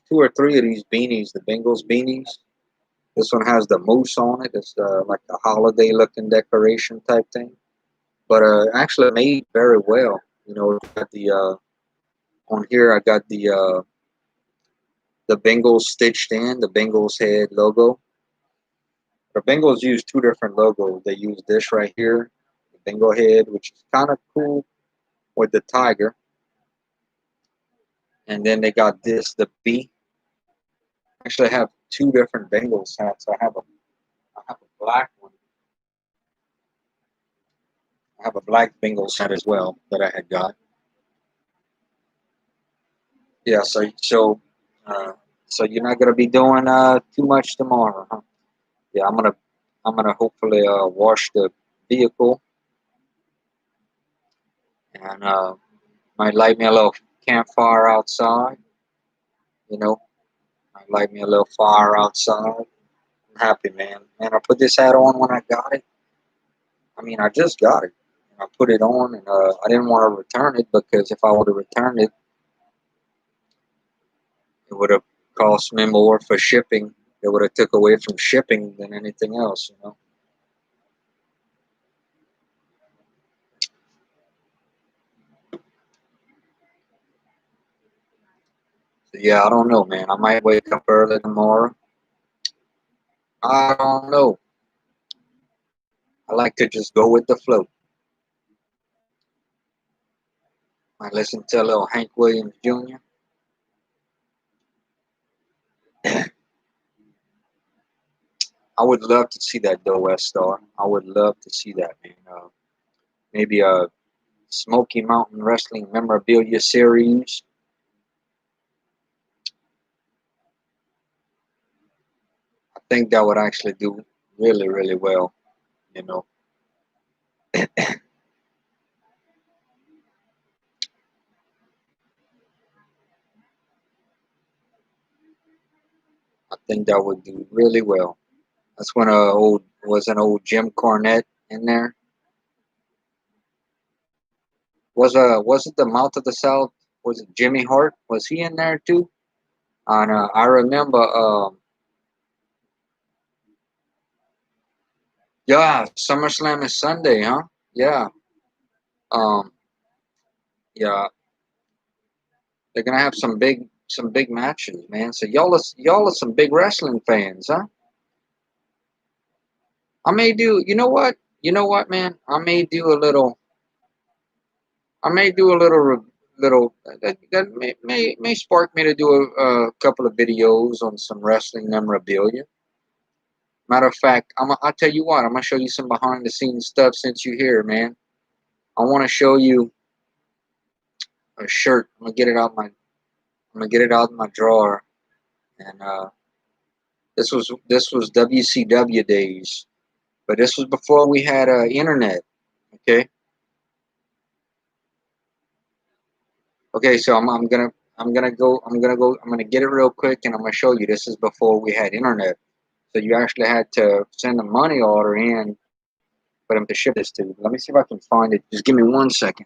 two or three of these beanies, the Bengals beanies. This one has the moose on it. It's like a holiday looking decoration type thing, but actually made very well. You know, got the on here I got the Bengals stitched in, the Bengals head logo. The Bengals use two different logos. They use this right here, the Bengal head, which is kind of cool with the tiger. And then they got this, the B. Actually, I have two different Bengals hats. I have a black one. I have a black Bengals hat as well that I had got. Yeah, uh, so you're not gonna be doing too much tomorrow, huh? Yeah, I'm gonna hopefully wash the vehicle and might light me a little campfire outside. You know, might light me a little fire outside. I'm happy, man. Man, I put this hat on when I got it. I mean, I just got it. And I put it on, and I didn't want to return it because if I would have returned it, it would have cost me more for shipping. It would have took away from shipping than anything else, you know. So, yeah, I don't know, man. I might wake up early tomorrow. I don't know. I like to just go with the flow. I listen to a little Hank Williams Jr. I would love to see that though, West Star. I would love to see that, man. Maybe a Smoky Mountain Wrestling memorabilia series. I think that would actually do really, really well. You know, I think that would do really well. That's when an old Jim Cornette in there. Was it the Mouth of the South? Was it Jimmy Hart? Was he in there too? And I remember, yeah, SummerSlam is Sunday, huh? Yeah, um, yeah, they're gonna have some big matches, man. So y'all are some big wrestling fans, huh? I may do. You know what, man? I may do a little. That may spark me to do a couple of videos on some wrestling memorabilia. Matter of fact, I'll tell you what. I'm gonna show you some behind the scenes stuff since you're here, man. I want to show you a shirt. I'm gonna get it out of my drawer, and this was WCW days, but this was before we had internet. Okay, okay. So I'm gonna get it real quick, and I'm gonna show you. This is before we had internet, so you actually had to send a money order in for them to ship this to you. Let me see if I can find it. Just give me 1 second.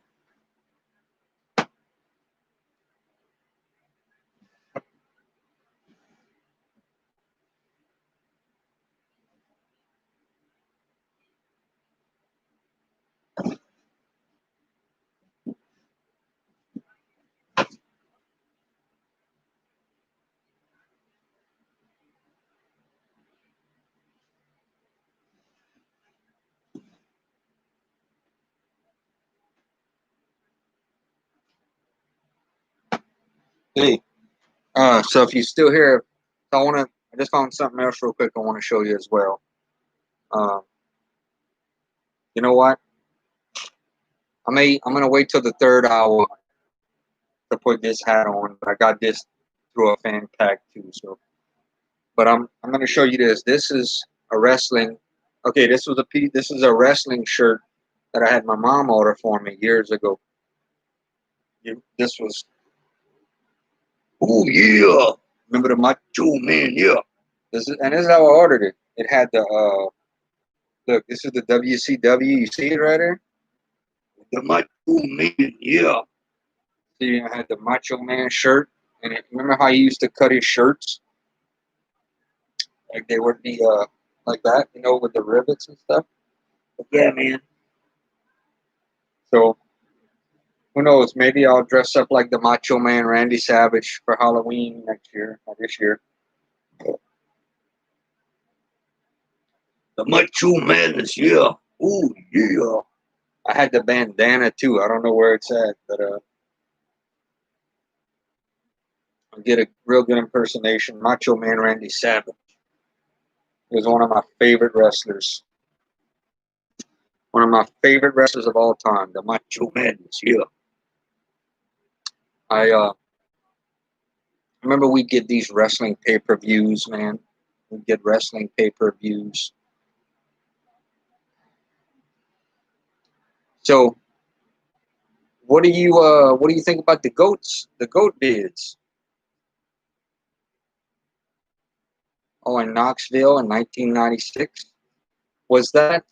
Hey, so if you're still here, I just found something else real quick I want to show you as well. Um, you know what? I'm gonna wait till the third hour to put this hat on. But I got this through a fan pack too. So, but I'm gonna show you this. This is a wrestling. Okay, this is a wrestling shirt that I had my mom order for me years ago. This was, oh yeah, remember the Macho Man? Yeah, this is how I ordered it. It had the look. This is the WCW. You see it right there? The Macho Man. Yeah. See, I had the Macho Man shirt, and remember how he used to cut his shirts? Like they would be like that, with the rivets and stuff. But yeah, man. So who knows? Maybe I'll dress up like the Macho Man Randy Savage for Halloween next year or this year. The Macho Madness, yeah. Oh yeah. I had the bandana too. I don't know where it's at, but I'll get a real good impersonation. Macho Man Randy Savage. He was one of my favorite wrestlers. One of my favorite wrestlers of all time, the Macho Madness, yeah. I remember we'd get these wrestling pay-per-views, man. We'd get wrestling pay-per-views. So what do you think about the goats? The goat bids? Oh, in Knoxville in 1996. Was that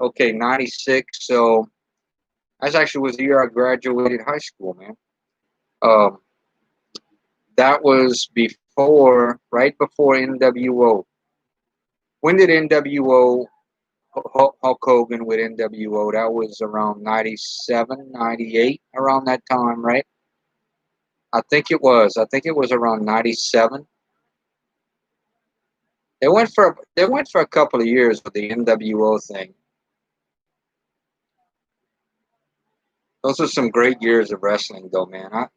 okay? 96. So that actually was the year I graduated high school, man. Um, that was right before NWO. When did NWO Hulk Hogan with NWO? That was around 97, 98, around that time, right? I think it was. I think it was around 97. They went for a couple of years with the NWO thing. Those are some great years of wrestling, though, man.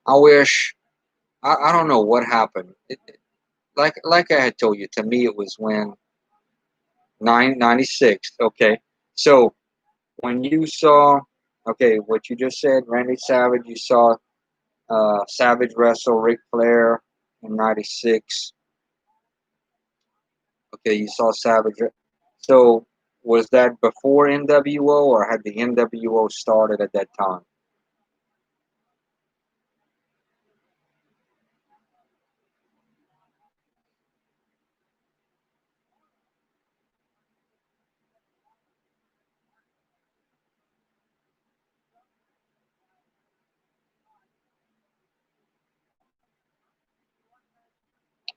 I wish I don't know what happened. Like I had told you, to me it was when 996. Okay, so when you saw, okay, what you just said, Randy Savage, you saw Savage wrestle Ric Flair in '96. Okay, you saw Savage. So was that before NWO or had the NWO started at that time?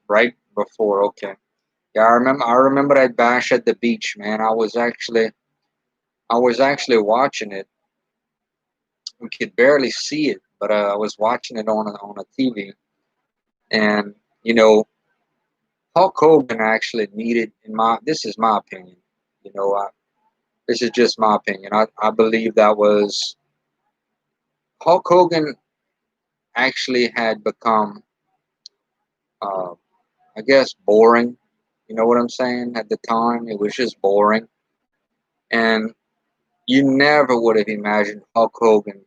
Right before. Okay. Yeah, I remember that bash at the beach, man. I was actually watching it. We could barely see it, but I was watching it on a TV. And you know, Hulk Hogan actually needed, this is my opinion. You know, this is just my opinion. I believe that was Hulk Hogan actually had become, uh, I guess, boring. You know what I'm saying? At the time, it was just boring, and you never would have imagined Hulk Hogan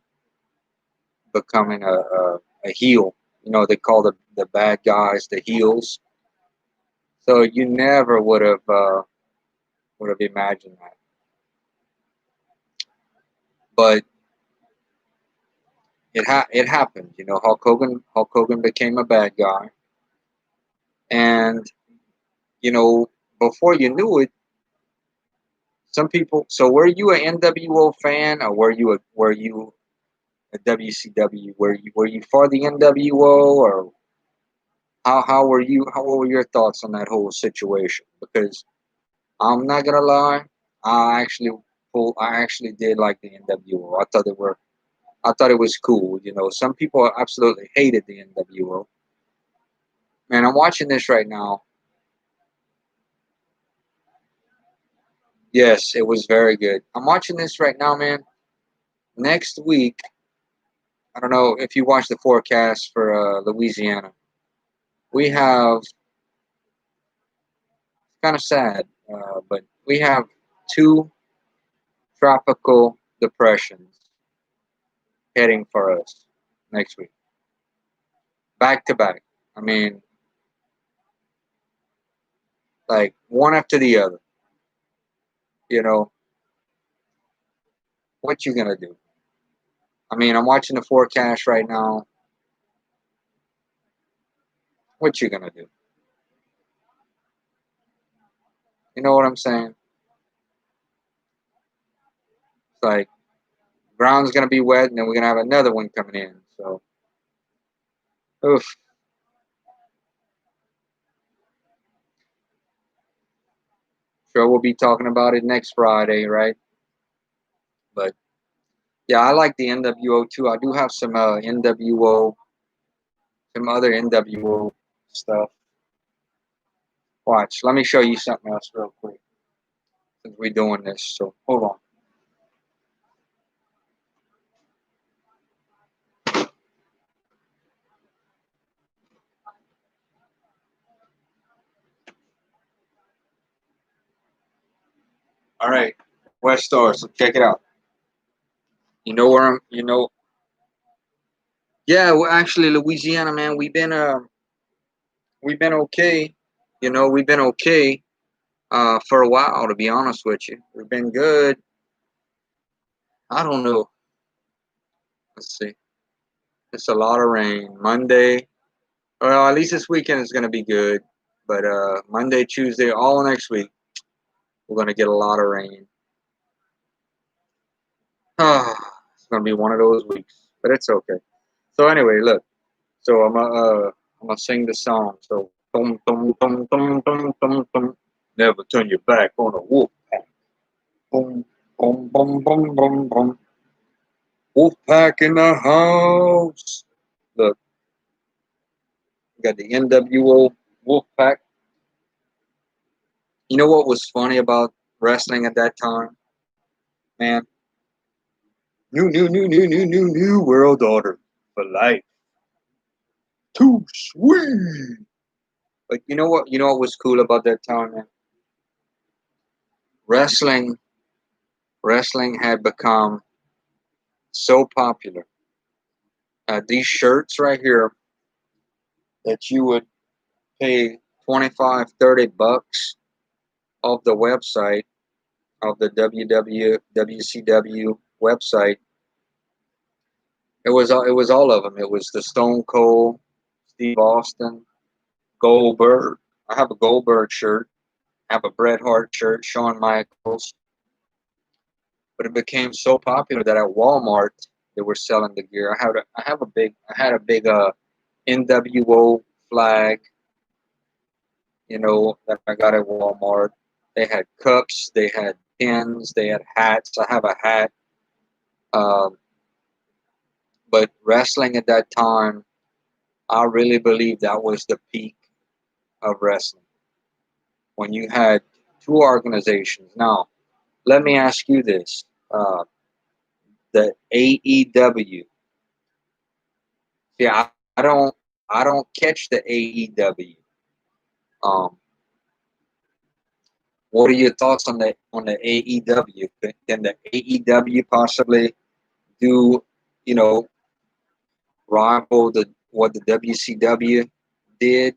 becoming a heel. They call the bad guys the heels. So you never would have imagined that. But it happened. Hulk Hogan became a bad guy, and you know before you knew it, some people. So were you an NWO fan, or were you a WCW? Were you for the NWO, or how were you? How what were your thoughts on that whole situation? Because I'm not gonna lie, I actually did like the NWO. I thought it was cool. Some people absolutely hated the NWO. Man, I'm watching this right now. Yes, it was very good. I'm watching this right now, man. Next week, I don't know if you watch the forecast for Louisiana. We have, kind of sad, but we have two tropical depressions heading for us next week, back to back. I mean, like one after the other. You know, what you gonna do? I mean, I'm watching the forecast right now. What you gonna do? You know what I'm saying? It's like ground's gonna be wet, and then we're gonna have another one coming in. So, oof. Sure, we'll be talking about it next Friday, right? But yeah, I like the NWO too. I do have some NWO, some other NWO stuff. Watch, let me show you something else real quick since we're doing this. So hold on. All right, West Star. So check it out. You know where I'm? You know? Yeah, well, actually, Louisiana, man, we've been okay. You know, we've been okay for a while. To be honest with you, we've been good. I don't know. Let's see. It's a lot of rain. Monday. Well, at least this weekend is going to be good. But Monday, Tuesday, all next week, we're going to get a lot of rain. It's going to be one of those weeks, but it's okay. So anyway, look. So I'm gonna sing the song. So dum dum dum dum dum dum dum. Never turn your back on a wolf pack. Boom boom boom boom boom boom. Wolf pack in the house. Look, we got the NWO wolf pack. You know what was funny about wrestling at that time, man? New world order for life. Too sweet. But you know what? You know what was cool about that time, man? Wrestling, wrestling had become so popular. These shirts right here that you would pay 25, 30 bucks of the website of the WCW website. It was all of them. It was the Stone Cold, Steve Austin, Goldberg. I have a Goldberg shirt. I have a Bret Hart shirt, Shawn Michaels. But it became so popular that at Walmart they were selling the gear. I had a big NWO flag, you know, that I got at Walmart. They had cups, they had pins, they had hats. I have a hat. Um, but wrestling at that time, I really believe that was the peak of wrestling. When you had two organizations. Now, let me ask you this. The AEW. See, I don't catch the AEW. Um, what are your thoughts on the AEW? Can the AEW possibly do, you know, rival the what the WCW did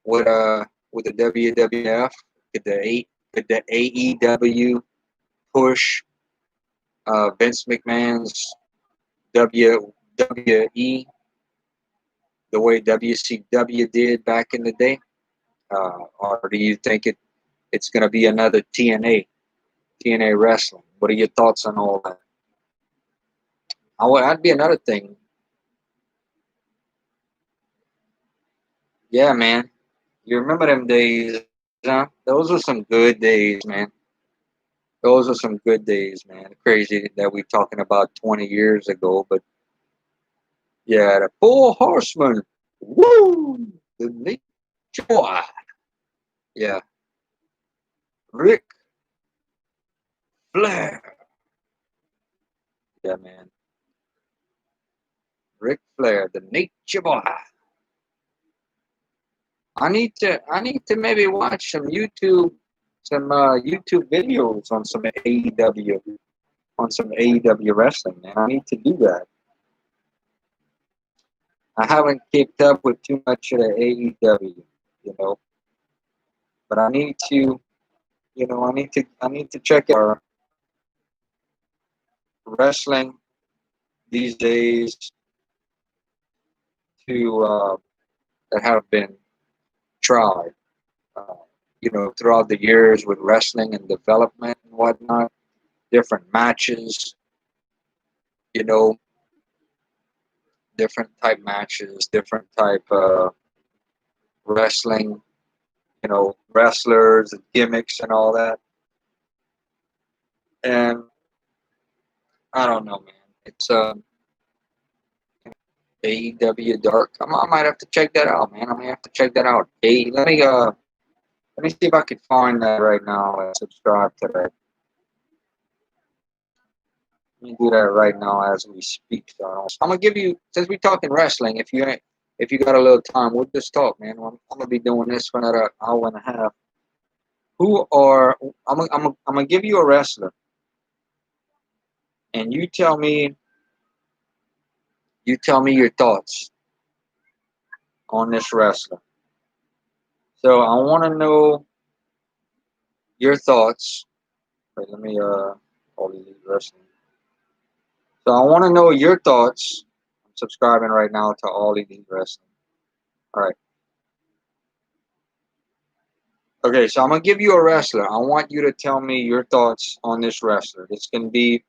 with the WWF? Could the AEW push Vince McMahon's WWE the way WCW did back in the day, or do you think it's going to be another TNA wrestling? What are your thoughts on all that? That'd be another thing. Yeah, man. You remember them days, huh? Those were some good days, man. Those are some good days, man. Crazy that we're talking about 20 years ago, but yeah, the Four Horsemen. Woo! The Nature Boy. Yeah, Rick Flair. Yeah, man. player, the Nature Boy. I need to maybe watch some YouTube videos on some AEW wrestling, man. I need to do that. I haven't kept up with too much of the AEW, but I need to, I need to check out wrestling these days to that have been tried, uh, throughout the years with wrestling and development and whatnot, different matches, you know, different type matches, different type wrestling, wrestlers and gimmicks and all that. And I don't know, man. It's AEW Dark. I might have to check that out, man. I might have to check that out. Hey, let me see if I can find that right now and subscribe to that. Let me do that right now as we speak. So I'm gonna give you, since we're talking wrestling, if you got a little time, we'll just talk, man. I'm gonna be doing this for another hour and a half. I'm gonna give you a wrestler, and you tell me your thoughts on this wrestler. So I want to know your thoughts. Wait, let me all these wrestling. So I want to know your thoughts. I'm subscribing right now to All Elite Wrestling. All right. Okay, so I'm gonna give you a wrestler. I want you to tell me your thoughts on this wrestler. This can be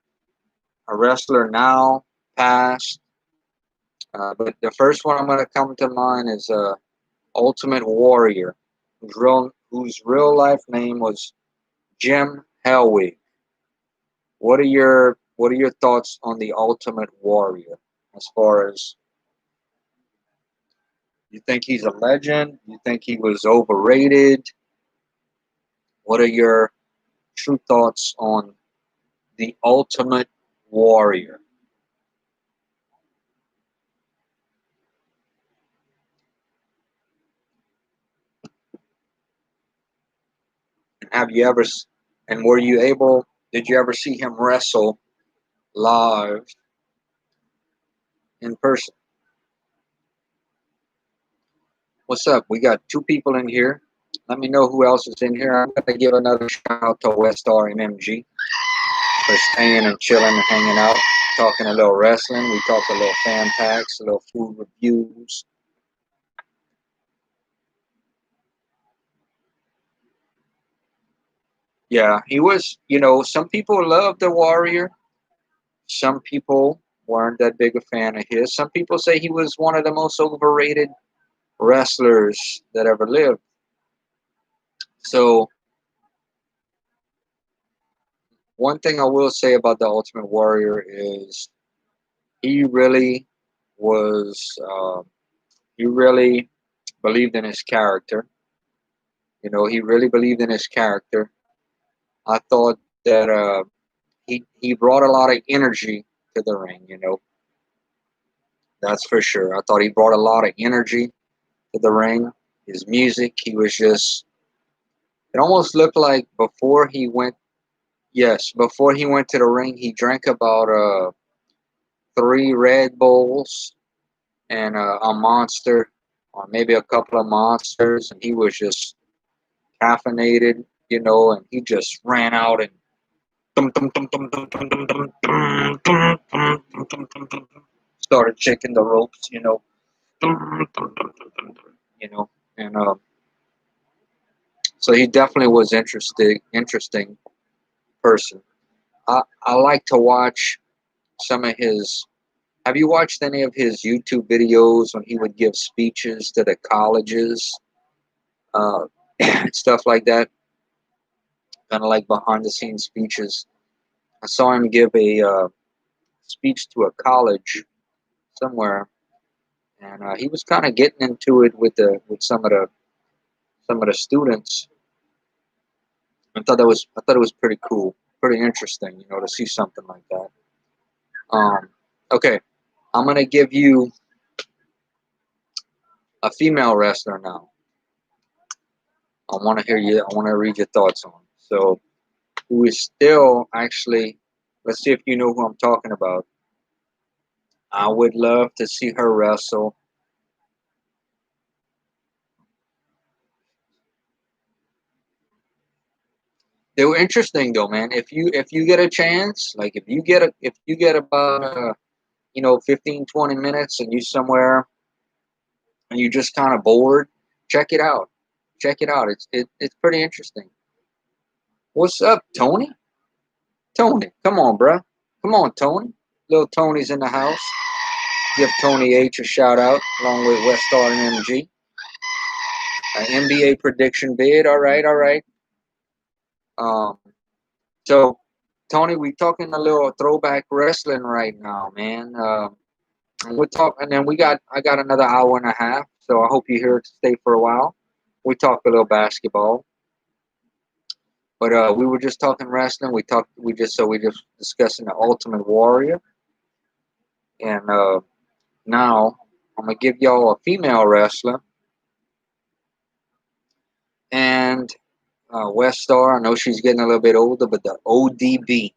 a wrestler now, past, but the first one I'm gonna come to mind is Ultimate Warrior, whose real life name was Jim Hellwig. What are your thoughts on the Ultimate Warrior? As far as, you think he's a legend? You think he was overrated? What are your true thoughts on the Ultimate Warrior? Have you ever, and were you able, did you ever see him wrestle live in person? What's up? We got 2 people in here. Let me know who else is in here. I'm going to give another shout out to Westar MMG for staying and chilling and hanging out, talking a little wrestling. We talked a little fan packs, a little food reviews. Yeah, he was, some people loved the Warrior. Some people weren't that big a fan of his. Some people say he was one of the most overrated wrestlers that ever lived. So, one thing I will say about the Ultimate Warrior is he really was, he really believed in his character. He really believed in his character. I thought that he brought a lot of energy to the ring. That's for sure. I thought he brought a lot of energy to the ring. His music, he was just, it almost looked like before he went to the ring, he drank about 3 Red Bulls and a Monster, or maybe a couple of Monsters, and he was just caffeinated, and he just ran out and started checking the ropes, you know, and so he definitely was interesting person. I like to watch some of his. Have you watched any of his YouTube videos when he would give speeches to the colleges, uh, stuff like that? Kind of like behind the scenes speeches. I saw him give a speech to a college somewhere, and he was kind of getting into it with some of the students. I thought it was pretty cool, pretty interesting, to see something like that. Okay, I'm gonna give you a female wrestler now. I want to hear you. I want to read your thoughts on. So, who is still actually? Let's see if you know who I'm talking about. I would love to see her wrestle. They were interesting though, man. If you get a chance, like if you get about 15, 20 minutes and you somewhere and you just kind of bored, check it out. Check it out. It's pretty interesting. What's up, Tony? Tony, come on, bruh. Come on, Tony. Little Tony's in the house. Give Tony H a shout out along with Westar and MG. NBA prediction bid. All right, all right. Um, so Tony, we talking a little throwback wrestling right now, man. And we're talking, and then I got another hour and a half, so I hope you're here to stay for a while. We talk a little basketball, but we were just talking wrestling. We just discussing the Ultimate Warrior, and now I'm gonna give y'all a female wrestler, and West Star. I know she's getting a little bit older, but the ODB,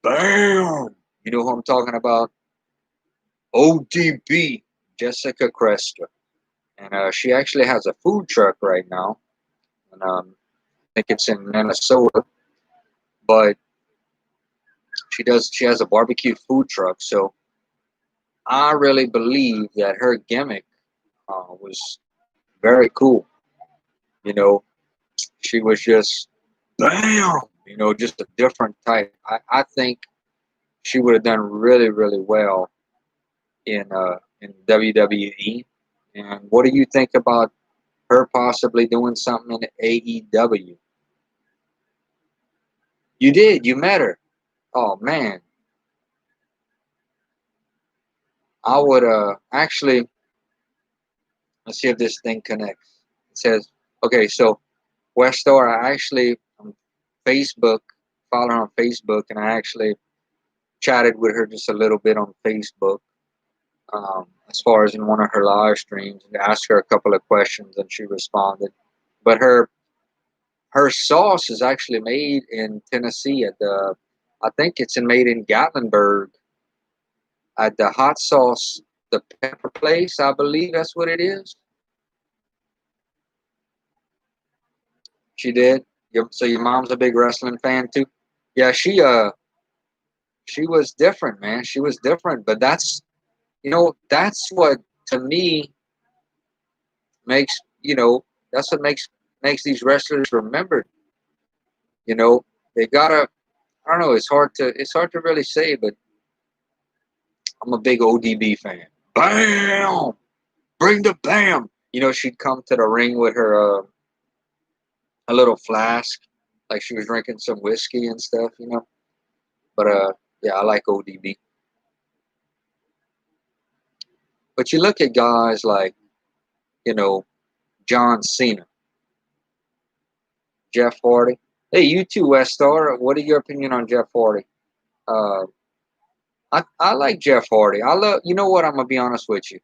bam! You know who I'm talking about? ODB, Jessica Cresta. And she actually has a food truck right now, and I think it's in Minnesota. But she has a barbecue food truck, so I really believe that her gimmick was very cool. You know, she was just bam, just a different type. I think she would have done really, really well in WWE. And what do you think about her possibly doing something in AEW? You did. You met her. Oh man, I would actually let's see if this thing connects. It says okay. So Westar, I actually on Facebook follow her on Facebook, and I actually chatted with her just a little bit on Facebook. As far as in one of her live streams, and asked her a couple of questions, and she responded. But her sauce is actually made in Tennessee at I think it's made in Gatlinburg at the hot sauce, the pepper place, I believe that's what it is. She did. So your mom's a big wrestling fan too. Yeah, she was different, man. She was different, but that's what to me makes that's what makes these wrestlers remembered. You know, they gotta. I don't know. It's hard to really say, but I'm a big ODB fan. Bam! Bring the bam! She'd come to the ring with her a little flask, like she was drinking some whiskey and stuff. But yeah, I like ODB. But you look at guys like you know John Cena, Jeff Hardy. Hey, you too, Westar. What are your opinion on Jeff Hardy? Uh, I like Jeff Hardy. I love. You know what? I'm gonna be honest with you.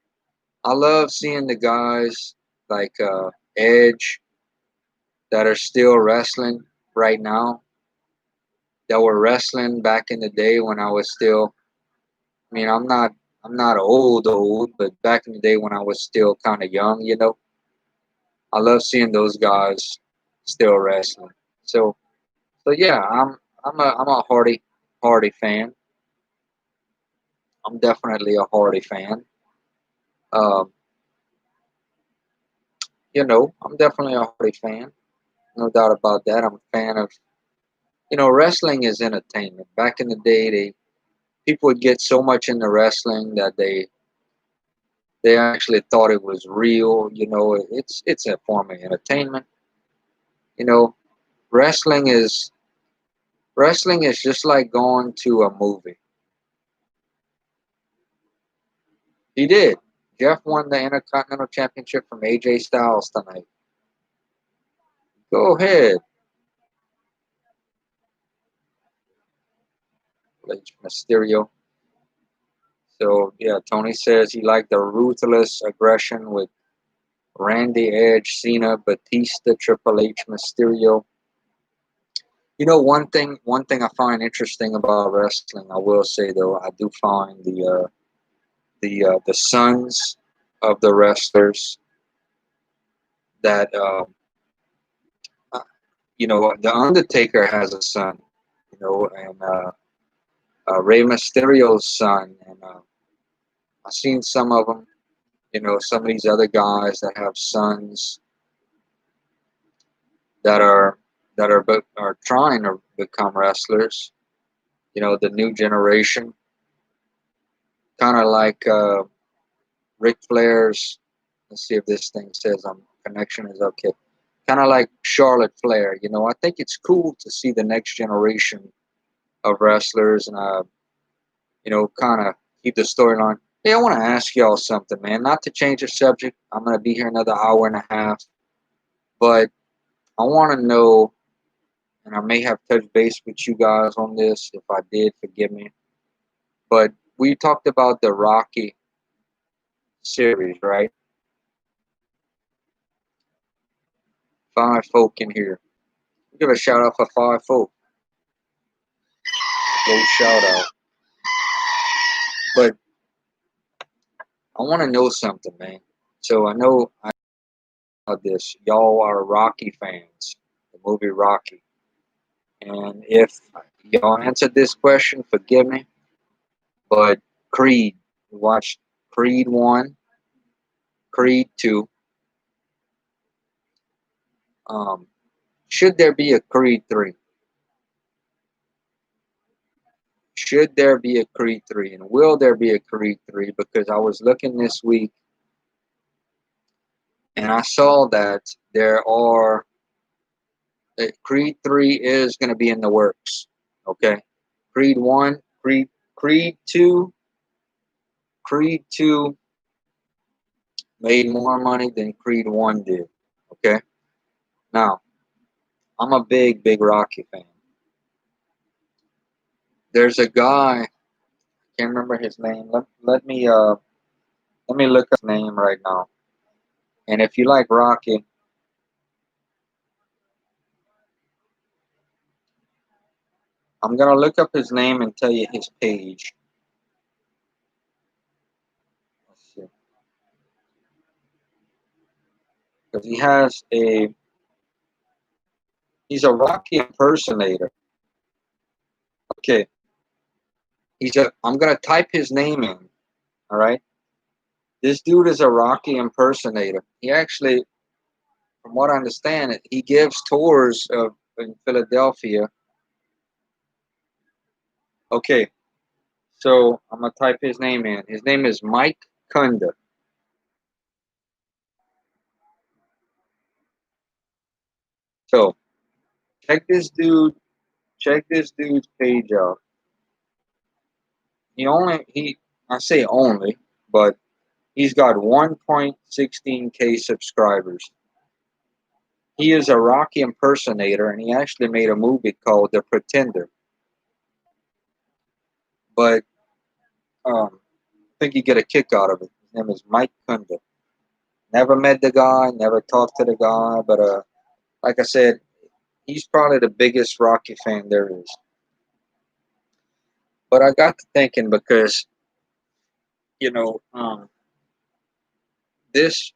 I love seeing the guys like Edge that are still wrestling right now. That were wrestling back in the day when I was still. I mean, I'm not old, but back in the day when I was still kind of young. I love seeing those guys still wrestling. So yeah, I'm a Hardy fan. I'm definitely a Hardy fan. Um, I'm definitely a Hardy fan. No doubt about that. I'm a fan of wrestling is entertainment. Back in the day, people would get so much into wrestling that they actually thought it was real. It's a form of entertainment. You know, wrestling is wrestling is just like going to a movie. He did. Jeff won the Intercontinental Championship from AJ Styles tonight. Go ahead, Mysterio. So yeah, Tony says he liked the ruthless aggression with Randy, Edge, Cena, Batista, Triple H, Mysterio. You know, one thing I find interesting about wrestling, I will say though, I do find the sons of the wrestlers that uh, the Undertaker has a son, and Rey Mysterio's son, and I've seen some of them. Some of these other guys that have sons that are trying to become wrestlers. The new generation, kind of like Ric Flair's. Let's see if this thing says connection is okay. Kind of like Charlotte Flair. I think it's cool to see the next generation of wrestlers, and kind of keep the storyline. Hey, I want to ask y'all something, man. Not to change the subject. I'm gonna be here another hour and a half, but I want to know, and I may have touched base with you guys on this. If I did, forgive me. But we talked about the Rocky series, right? 5 folk in here. Give a shout out for 5 folk. Go shout out. But I want to know something, man. So I know about this. Y'all are Rocky fans, the movie Rocky. And if y'all answered this question, forgive me. But Creed, we watched Creed 1, Creed 2. Um, should there be a Creed 3? Should there be a Creed 3? And will there be a Creed 3? Because I was looking this week and I saw that Creed 3 is going to be in the works. Okay. Creed 1, Creed 2, Creed 2 made more money than Creed 1 did. Okay. Now, I'm a big Rocky fan. There's a guy, I can't remember his name. Let me look up his name right now. And if you like Rocky, I'm gonna look up his name and tell you his page. Let's see. Because he's a Rocky impersonator. Okay. I'm gonna type his name in. All right. This dude is a Rocky impersonator. He actually, from what I understand, he gives tours in Philadelphia. Okay. So I'm gonna type his name in. His name is Mike Kunda. So check this dude. Check this dude's page out. I say only, but he's got 1.16K subscribers. He is a Rocky impersonator, and he actually made a movie called The Pretender. But I think you get a kick out of it. His name is Mike Kunda. Never met the guy, never talked to the guy, but like I said, he's probably the biggest Rocky fan there is. But I got to thinking because this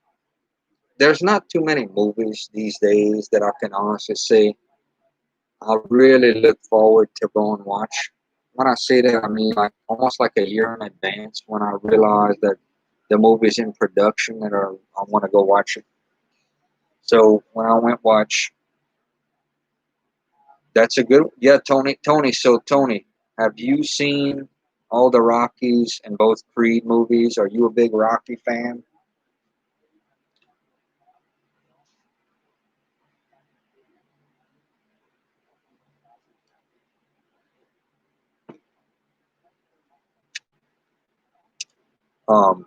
there's not too many movies these days that I can honestly say I really look forward to go and watch. When I say that, I mean like almost like a year in advance when I realize that the movie's in production and I want to go watch it. So when I went watch, that's a good, yeah, Tony. Tony, so Tony, have you seen all the Rockies and both Creed movies? Are you a big Rocky fan? Um,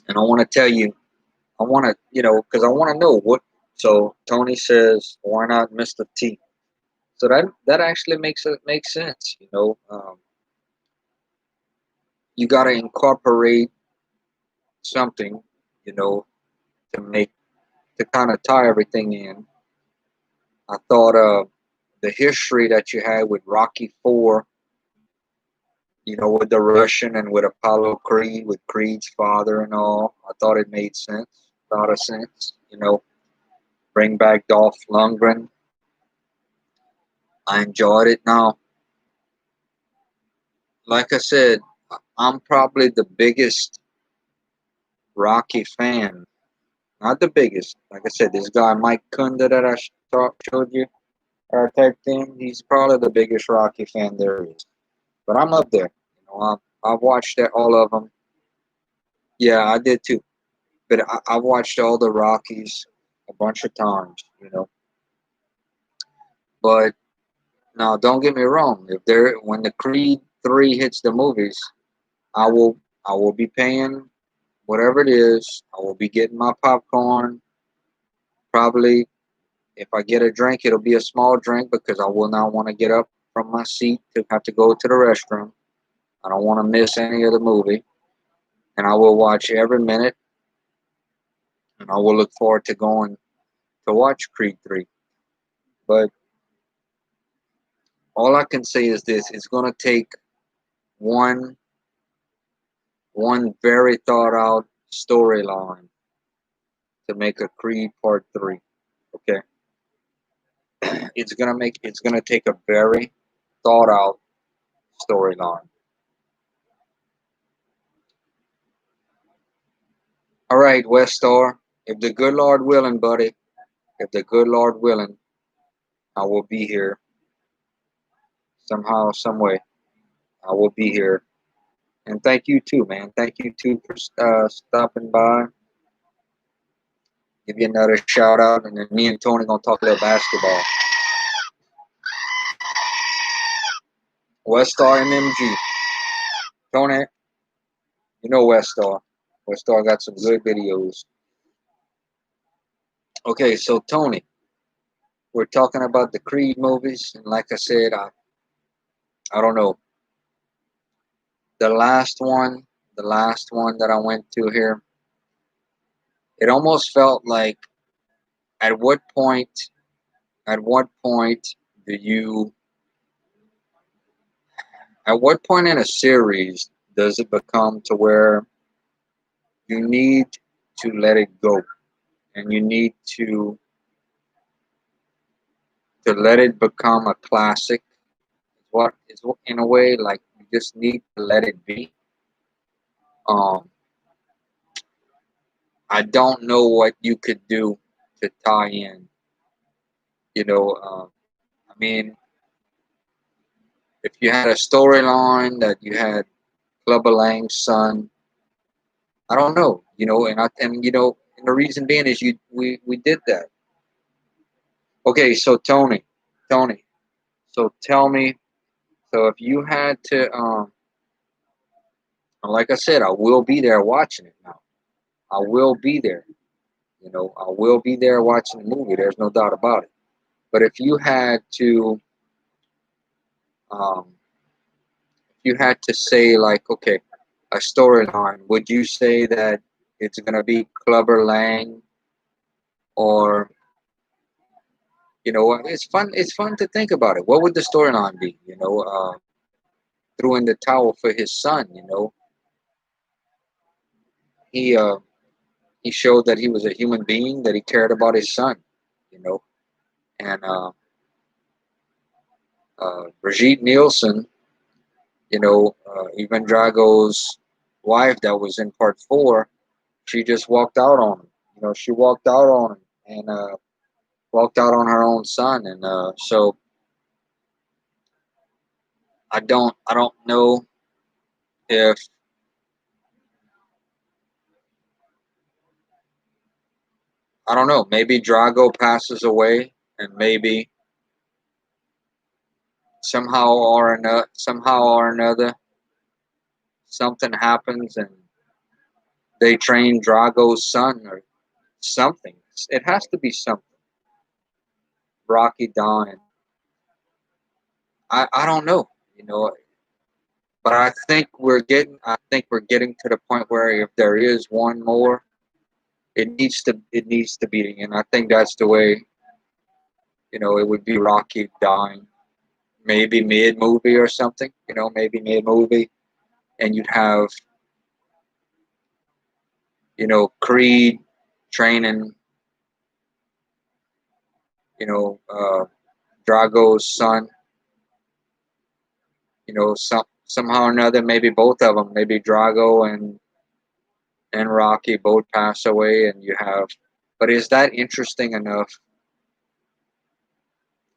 and I want to tell you, I want to, because I want to know what. So Tony says, why not Mr. T? So that actually makes sense. you got to incorporate something, you know, to kind of tie everything in. I thought the history that you had with Rocky Four, you know, with the Russian and with Apollo Creed, with Creed's father and all. I thought it made sense, a lot of sense. You know, bring back Dolph Lundgren. I enjoyed it. Now, like I said, I'm probably the biggest Rocky fan. Not the biggest. Like I said, this guy Mike Kunda that I showed you, or typed in, he's probably the biggest Rocky fan there is. But I'm up there. You know, I've watched all of them. Yeah, I did too. But I've watched all the Rockies a bunch of times. You know, but now don't get me wrong. If there when the Creed 3 hits the movies, I will I will be paying whatever it is. I will be getting my popcorn. Probably if I get a drink, it'll be a small drink because I will not want to get up from my seat to have to go to the restroom. I don't want to miss any of the movie. And I will watch every minute. And I will look forward to going to watch Creed 3. But all I can say is this: it's going to take one one very thought out storyline to make a Creed Part 3. Okay, it's gonna take a very thought out storyline. All right, West Star. If the good Lord willing, buddy, if the good Lord willing, I will be here somehow, some way. I will be here. And thank you too, man. Thank you too for stopping by. Give you another shout out, and then me and Tony gonna talk a little basketball. West Star MMG. Tony, you know West Star. West Star got some good videos. Okay, so Tony, we're talking about the Creed movies, and like I said, I don't know. The last one that I went to here, it almost felt like at what point, at what point do you, at what point in a series does it become to where you need to let it go and you need to let it become a classic? What is in a way like you just need to let it be. Um, I don't know what you could do to tie in. You know, I mean, if you had a storyline that you had Clubber Lang's son, I don't know. You know, and you know, and the reason being is we did that. Okay, so Tony, so tell me, so if you had to, like I said, I will be there watching it now. I will be there. You know, I will be there watching the movie. There's no doubt about it. But um, if you had to say like, okay, a storyline, would you say that it's gonna be Clubber Lang, or you know, it's fun. It's fun to think about it. What would the storyline be? You know, threw in the towel for his son. You know, he uh, he showed that he was a human being, that he cared about his son. You know, and Brigitte Nielsen, you know, even Drago's wife that was in part 4, she just walked out on him. You know, she walked out on him and walked out on her own son, and so I don't know if I don't know. Maybe Drago passes away, and maybe somehow or another, something happens, and they train Drago's son or something. It has to be something. Rocky Don, and I don't know. You know, But I think we're getting to the point where if there is one more, it needs to be, and I think that's the way, it would be Rocky dying, maybe mid movie or something, maybe mid movie, and you'd have, Creed training, Drago's son, somehow or another, maybe both of them, maybe Drago and Rocky both pass away, and you have. But is that interesting enough?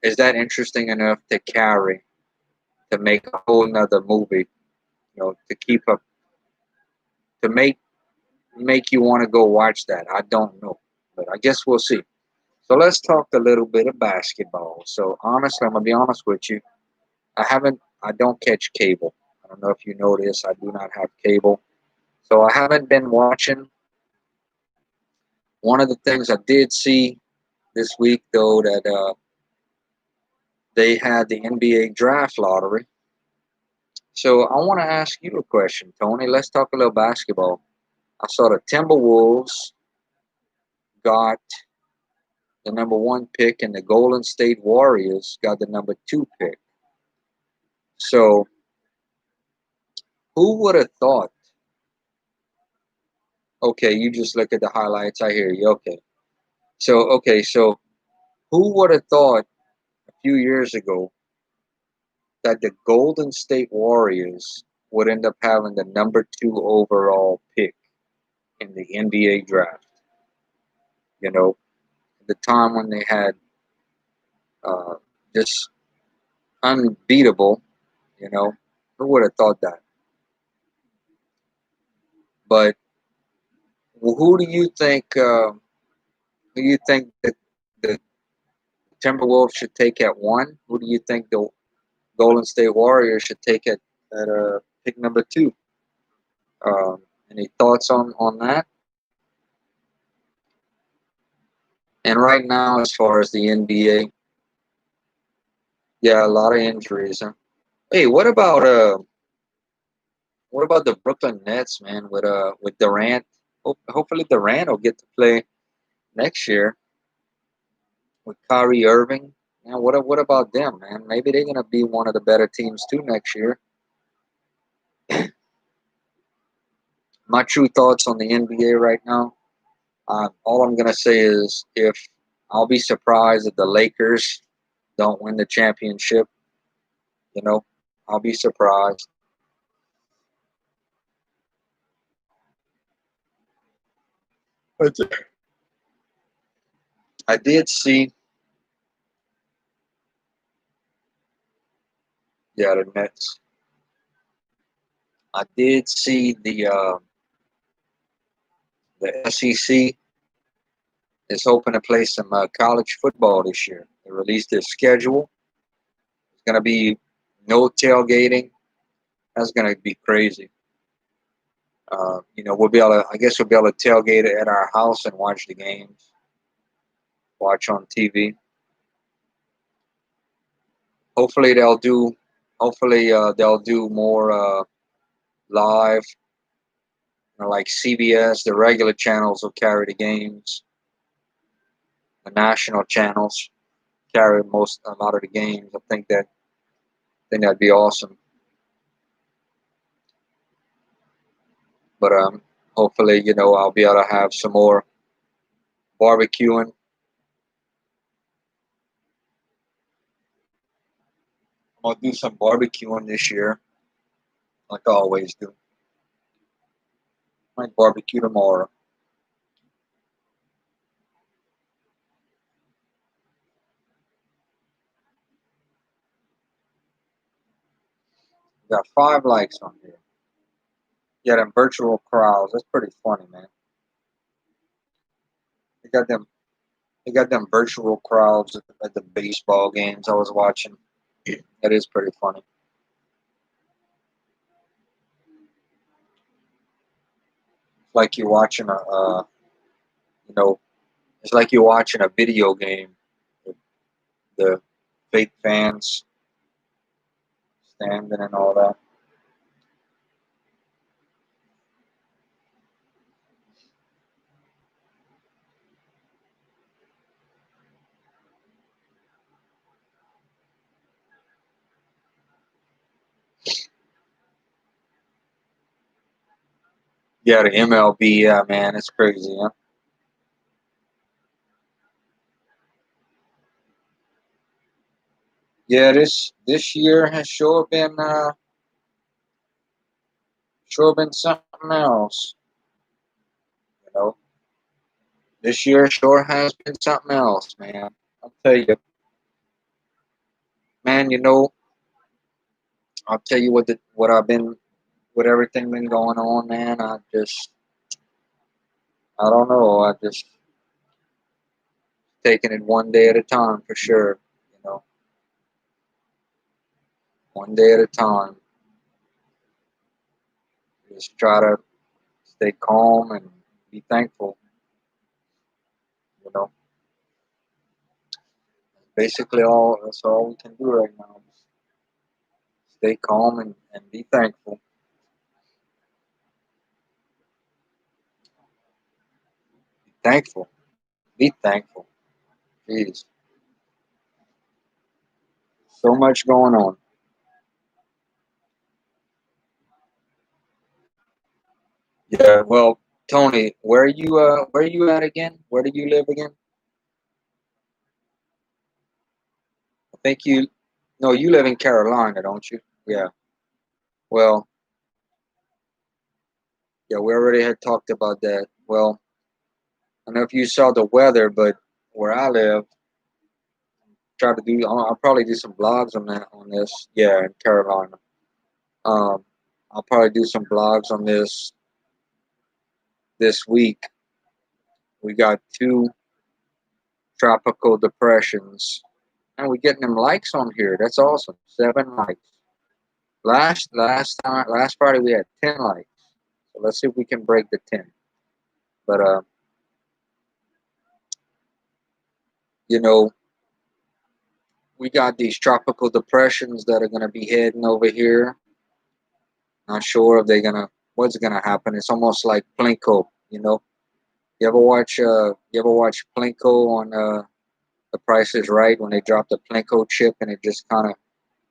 Is that interesting enough to carry to make a whole nother movie? To keep up to make you want to go watch that. I don't know, but I guess we'll see. So let's talk a little bit of basketball. So honestly, I'm gonna be honest with you. I don't catch cable. I don't know if you know this. I do not have cable, so I haven't been watching. One of the things I did see this week, though, that they had the NBA draft lottery. So I want to ask you a question, Tony. Let's talk a little basketball. I saw the Timberwolves got the number one pick, and the Golden State Warriors got the number two pick. So who would have thought? Okay, you just look at the highlights. I hear you. So who would have thought a few years ago that the Golden State Warriors would end up having the number two overall pick in the NBA draft? The time when they had uh, just unbeatable. You know, who would have thought that? But who do you think? Who do you think that the Timberwolves should take at one? Who do you think the Golden State Warriors should take at pick number two? Any thoughts on that? And right now, as far as the NBA, yeah, a lot of injuries. Huh? Hey, what about the Brooklyn Nets, man? With Durant. Hopefully Durant will get to play next year with Kyrie Irving. Man, what about them, man? Maybe they're gonna be one of the better teams too next year. My true thoughts on the NBA right now. All I'm gonna say is if I'll be surprised if the Lakers don't win the championship. You know, I'll be surprised. But I did see, yeah, the Nets. I did see the SEC is hoping to play some college football this year. They released their schedule. It's gonna be no tailgating. That's gonna be crazy. We'll be able to. I guess we'll be able to tailgate at our house and watch the games. Watch on TV. Hopefully they'll do. Hopefully they'll do more live. Like CBS, the regular channels will carry the games. The national channels carry a lot of the games. I think that'd be awesome. But hopefully, I'll be able to have some more barbecuing. I'm gonna do some barbecuing this year, like I always do. Might barbecue tomorrow. Got 5 likes on here. Yeah, them virtual crowds. That's pretty funny, man. They got them. They got them virtual crowds at the baseball games I was watching. That is pretty funny. It's like you're watching you know, it's like you're watching a video game. With the fake fans standing and all that. Yeah, the MLB. Yeah, man, it's crazy. Huh? Yeah, this year has sure been something else. You know, this year sure has been something else, man. I'll tell you, man. I'll tell you what I've been, what everything been going on, man. I don't know. I just taking it one day at a time for sure. You know, one day at a time. Just try to stay calm and be thankful. You know, basically all that's all we can do right now. Just stay calm and be thankful. Be thankful. Be thankful. Jeez, so much going on. Yeah. Well, Tony, where are you at again? Where do you live again? I think you. No, you live in Carolina, don't you? Yeah. Well, yeah, we already had talked about that. Well, I don't know if you saw the weather, but where I live, try to do. I'll probably do some blogs on that on this. Yeah, in Carolina. Um, I'll probably do some blogs on this week. We got two tropical depressions, and we're getting them likes on here. That's awesome. 7 likes. Last Friday we had 10 likes. So let's see if we can break the 10. But you know, we got these tropical depressions that are gonna be heading over here. Not sure if they're gonna what's gonna happen. It's almost like Plinko, you know. You ever watch Plinko on The Price is Right when they drop the Plinko chip and it just kind of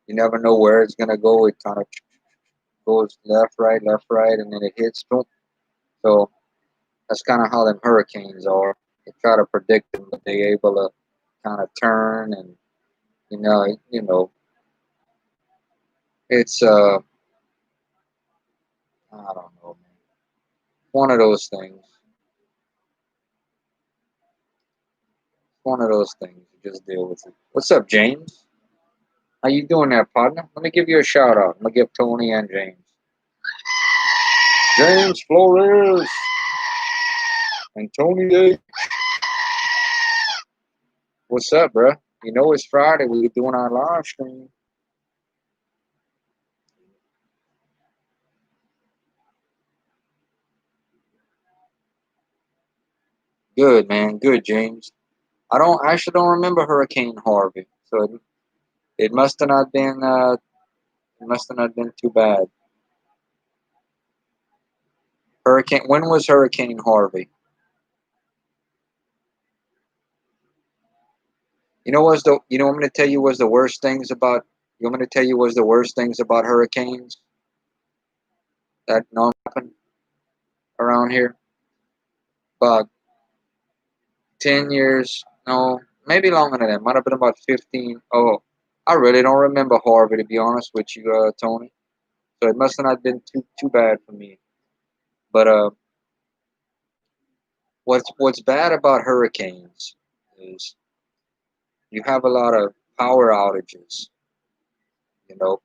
you never know where it's gonna go. It kind of goes left, right, and then it hits. Boom. So that's kind of how them hurricanes are. They try to predict them, but they able to kind of turn and you know, it's I don't know, man. One of those things. One of those things. You just deal with it. What's up, James? How you doing there, partner? Let me give you a shout out. I'm gonna give Tony and James. James Flores and Tony A. What's up, bro? You know it's Friday. We're doing our live stream. Good, man. Good, James. I actually don't remember Hurricane Harvey, so it must have not been it must have not been too bad. Hurricane. When was Hurricane Harvey? You know I'm going to tell you was the worst things about you want me to tell you was the worst things about hurricanes that normally happen around here? About 10 years, no, maybe longer than that. Might have been about 15. Oh, I really don't remember Harvey to be honest with you, Tony. So it must have not been too bad for me. But what's bad about hurricanes is you have a lot of power outages. You know,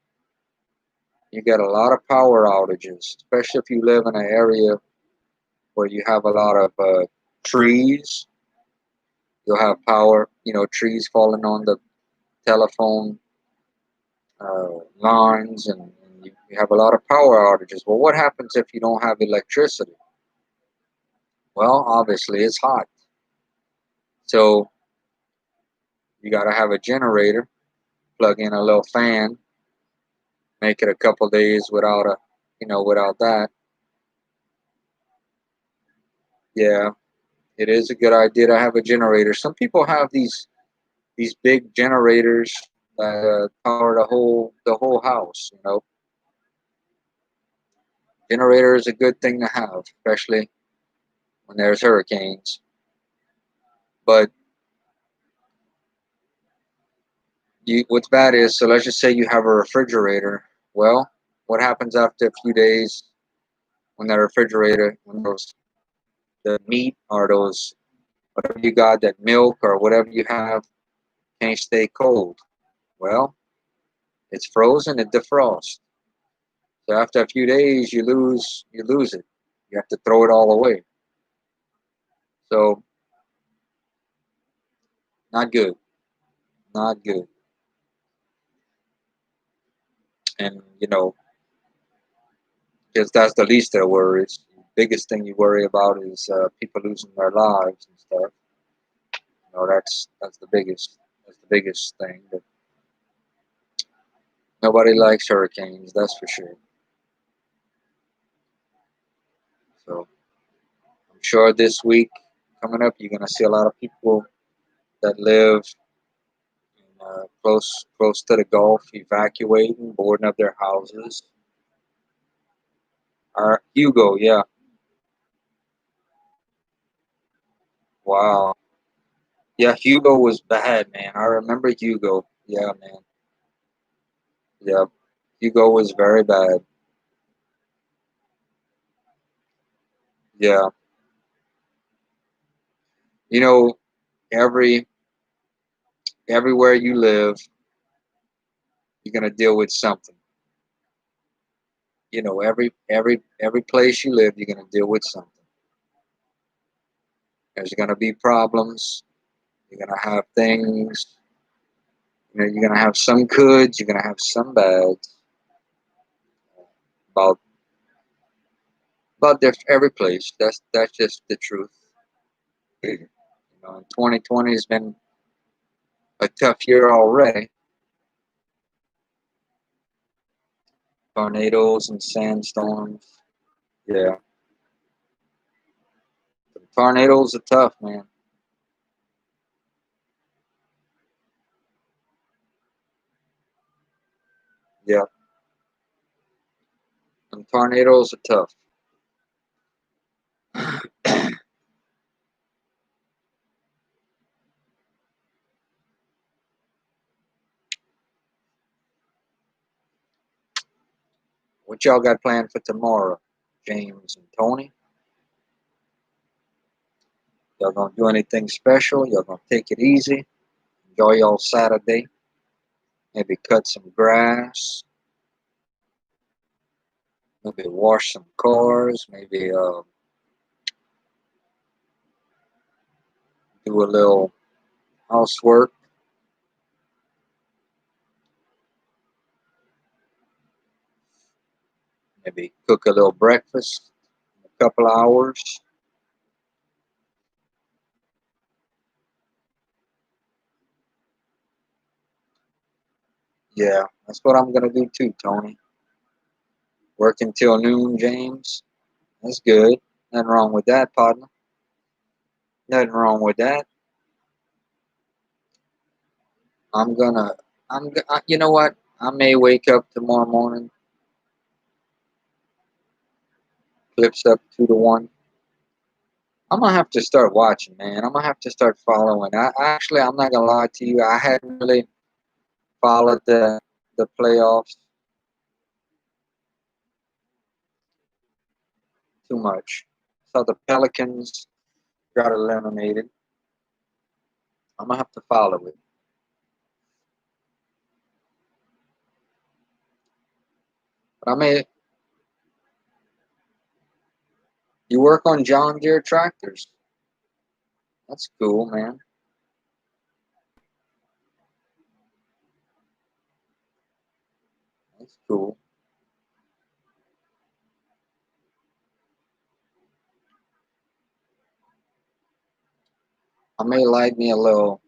you get a lot of power outages, especially if you live in an area where you have a lot of trees. You'll have power, trees falling on the telephone lines, and you have a lot of power outages. Well, what happens if you don't have electricity? Well, obviously it's hot, so you got to have a generator, plug in a little fan, make it a couple days without that. Yeah, it is a good idea to have a generator. Some people have these big generators that power the whole house. Generator is a good thing to have, especially when there's hurricanes. But what's bad is, so let's just say you have a refrigerator. Well, what happens after a few days when that refrigerator, when the meat or those, whatever you got, that milk or whatever you have, can't stay cold? Well, it's frozen, it defrosts. So after a few days, you lose it. You have to throw it all away. So not good, not good. And because that's the least of the worries. The biggest thing you worry about is people losing their lives and stuff. That's the biggest thing. But nobody likes hurricanes, that's for sure. So I'm sure this week coming up, you're gonna see a lot of people that live close to the Gulf evacuating, boarding up their houses. Hugo, yeah, wow, yeah, Hugo was bad, man. I remember Hugo. Yeah, man. Yeah, Hugo was very bad. Yeah, you know, every everywhere you live, you're gonna deal with something. Every place you live, you're gonna deal with something. There's gonna be problems. You're gonna have things. You're gonna have some goods. You're gonna have some bads. About every place. That's just the truth. 2020 has been a tough year already. Tornadoes and sandstorms. Yeah, tornadoes are tough, man. Yeah, and tornadoes are tough. What y'all got planned for tomorrow, James and Tony? Y'all gonna do anything special? Y'all gonna take it easy? Enjoy y'all Saturday? Maybe cut some grass? Maybe wash some cars? Maybe do a little housework? Maybe cook a little breakfast in a couple hours? Yeah, that's what I'm gonna do too, Tony. Work until noon, James. That's good. Nothing wrong with that, partner. Nothing wrong with that. I'm gonna. You know what? I may wake up tomorrow morning, clips up 2-1. I'm gonna have to start watching, man. I'm gonna have to start following. I'm not gonna lie to you. I hadn't really followed the playoffs too much. So the Pelicans got eliminated. I'm gonna have to follow it. But I may. You work on John Deere tractors. That's cool, man. That's cool. I may light me a little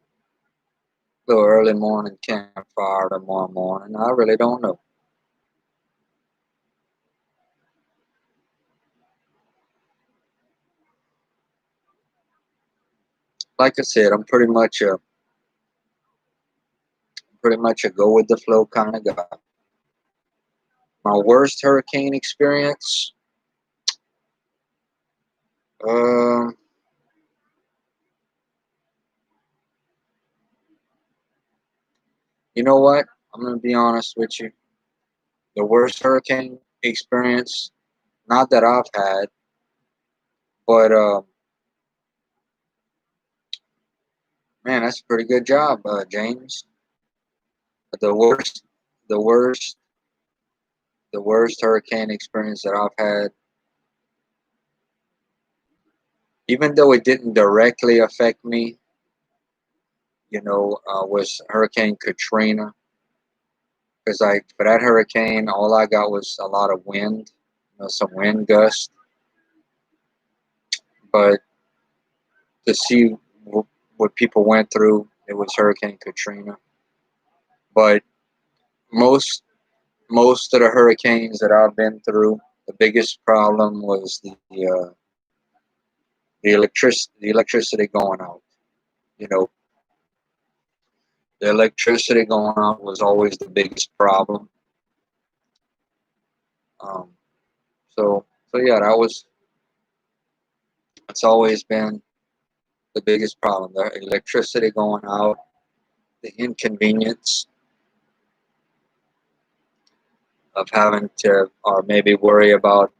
early morning campfire tomorrow morning. I really don't know. Like I said, I'm pretty much a go with the flow kind of guy. My worst hurricane experience, Um, you know what? I'm gonna be honest with you. The worst hurricane experience, not that I've had, but man, that's a pretty good job, James. The worst, the worst, the worst hurricane experience that I've had, even though it didn't directly affect me, was Hurricane Katrina. Because for that hurricane, all I got was a lot of wind, some wind gusts. But to see what people went through, it was Hurricane Katrina. But most most of the hurricanes that I've been through, the biggest problem was the electricity going out. You know, the electricity going out was always the biggest problem. Um, so yeah, it's always been the biggest problem. The electricity going out, the inconvenience of having to, or maybe worry about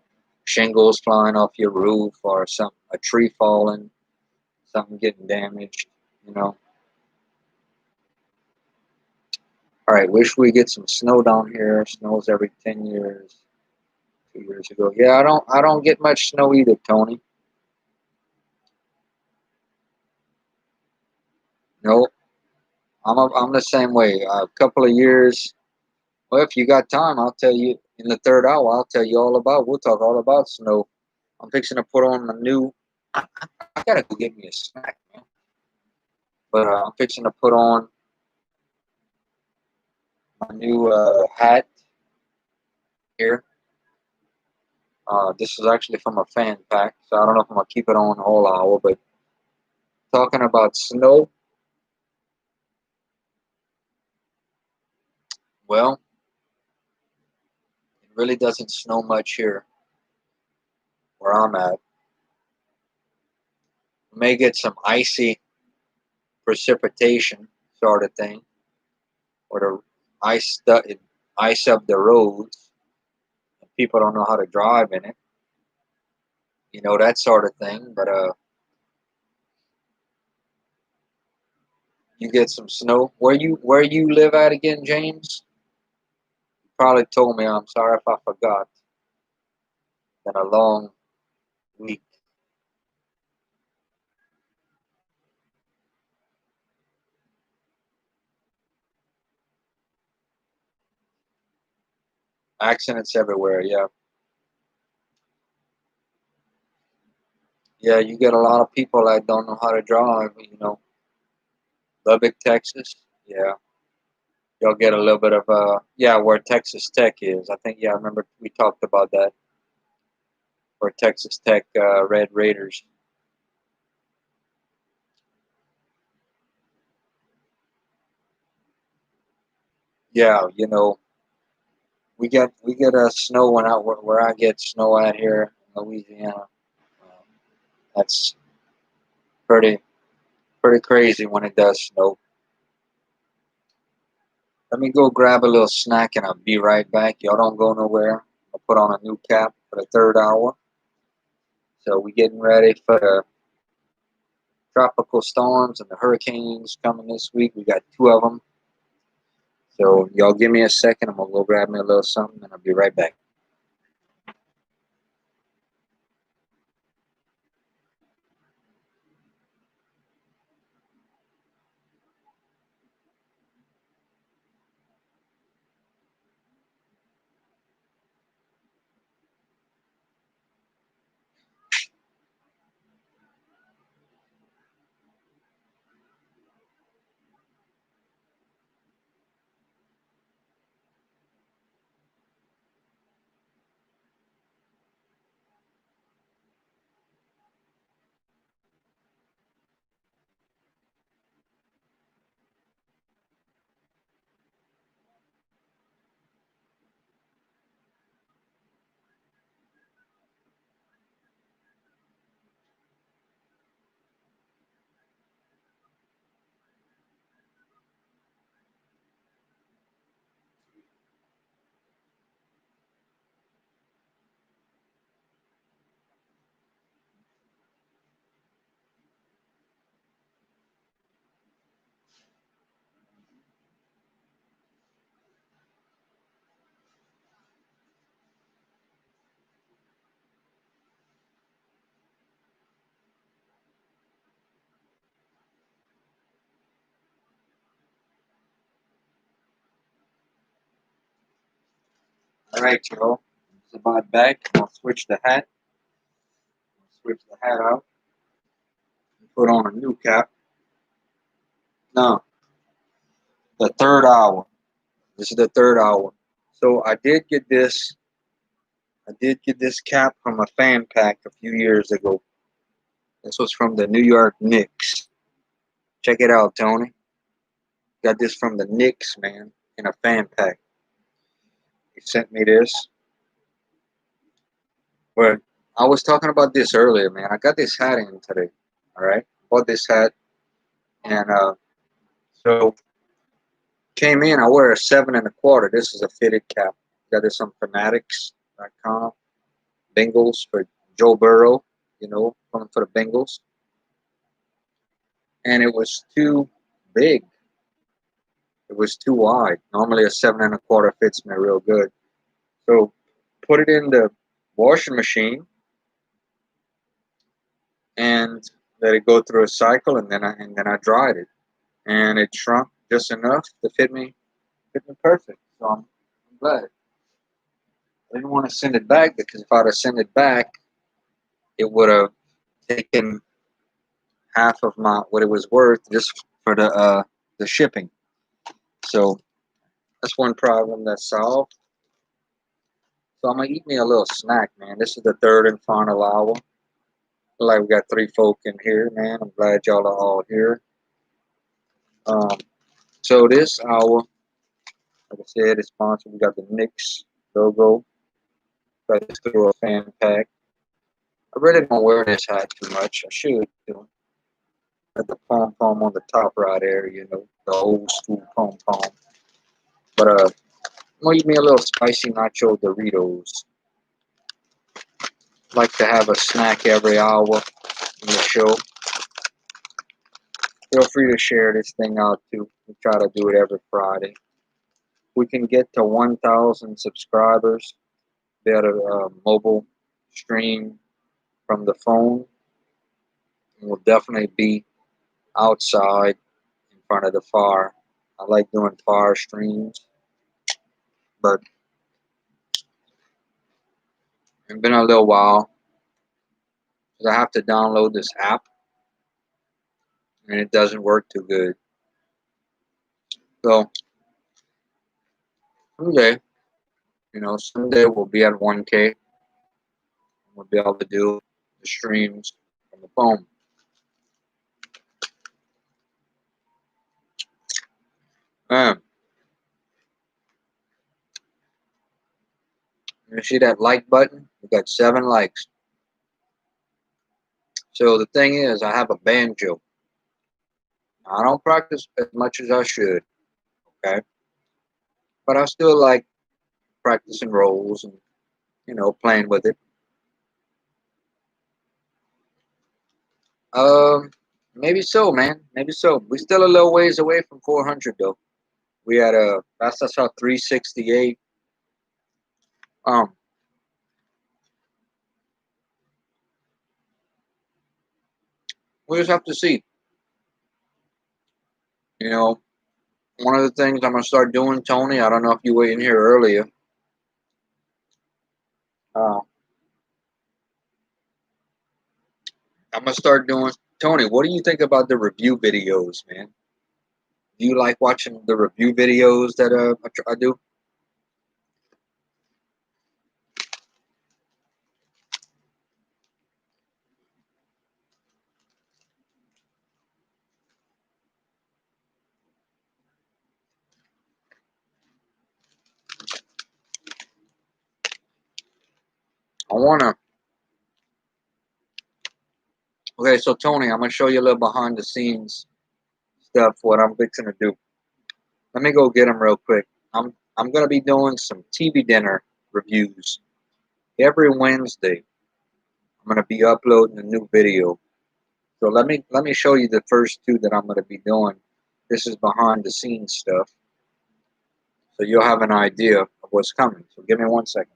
shingles flying off your roof or a tree falling, something getting damaged. You know. All right, wish we get some snow down here. Snows every 10 years. 2 years ago. Yeah, I don't get much snow either, Tony. No, I'm the same way. A couple of years. Well, if you got time, I'll tell you in the third hour. I'll tell you all about. We'll talk all about snow. I'm fixing to put on my new. I gotta go get me a snack, man. But I'm fixing to put on my new hat here. This is actually from a fan pack, so I don't know if I'm gonna keep it on the whole hour. But talking about snow, well, it really doesn't snow much here where I'm at. We may get some icy precipitation sort of thing, or the ice up the roads, and people don't know how to drive in it. That sort of thing. But you get some snow. Where you live at again, James? You probably told me. I'm sorry if I forgot. Been a long week. Accidents everywhere. Yeah, yeah. You get a lot of people that don't know how to drive. Lubbock, Texas. Yeah, you'll get a little bit of yeah, where Texas Tech is. I think, yeah, I remember we talked about that. Where Texas Tech Red Raiders. Yeah, we get a snow when where I get snow out here in Louisiana. That's pretty pretty crazy when it does snow. Let me go grab a little snack and I'll be right back. Y'all don't go nowhere. I'll put on a new cap for the third hour. So we getting ready for the tropical storms and the hurricanes coming this week. We got two of them. So y'all give me a second. I'm gonna go grab me a little something and I'll be right back. Alright, y'all. It's about back. I'll switch the hat. Switch the hat out. Put on a new cap. Now, the third hour. This is the third hour. So I did get this. I did get this cap from a fan pack a few years ago. This was from the New York Knicks. Check it out, Tony. Got this from the Knicks, man, in a fan pack. He sent me this. But I was talking about this earlier, man. I got this hat in today. All right, bought this hat, and so came in. I wear a 7 1/4. This is a fitted cap. Got this on Fanatics.com. Bengals for Joe Burrow. You know, coming for the Bengals. And it was too big. It was too wide. Normally a 7 1/4 fits me real good. So put it in the washing machine and let it go through a cycle, and then I dried it, and it shrunk just enough to fit me perfect. So I'm glad. I didn't want to send it back because if I'd have sent it back, it would have taken half of my what it was worth just for the shipping. So that's one problem that's solved. So I'm gonna eat me a little snack, man. This is the third and final hour. Like we got 3 folk in here, man. I'm glad y'all are all here. Um, so this hour, like I said, is sponsored. We got the Knicks logo. Got this through a fan pack. I really don't wear this hat too much. I should, you know. Got the pom pom on the top right there, you know, the old school pom pom. But I'm gonna eat me a little spicy nacho Doritos. Like to have a snack every hour in the show. Feel free to share this thing out too. We try to do it every Friday. We can get to 1,000 subscribers. Be able to mobile stream from the phone. And we'll definitely be outside in front of the fire. I like doing fire streams, but it's been a little while because I have to download this app and it doesn't work too good. So someday, someday we'll be at 1K. We'll be able to do the streams from the phone. Man, you see that like button? We got 7 likes. So the thing is, I have a banjo. I don't practice as much as I should, okay? But I still like practicing rolls and, playing with it. Um, Maybe so, man. Maybe so. We're still a little ways away from 400, though. We had that's our 368. Um, we just have to see. You know, one of the things I'm gonna start doing, Tony. I don't know if you were in here earlier. Uh, I'm gonna start doing. Tony, what do you think about the review videos, man? Do you like watching the review videos that I do? I wanna. Okay, so Tony, I'm gonna show you a little behind the scenes stuff. What I'm fixing to do. Let me go get them real quick. I'm gonna be doing some TV dinner reviews every Wednesday. I'm gonna be uploading a new video. So let me show you the first 2 that I'm gonna be doing. This is behind the scenes stuff, so you'll have an idea of what's coming. So give me 1 second.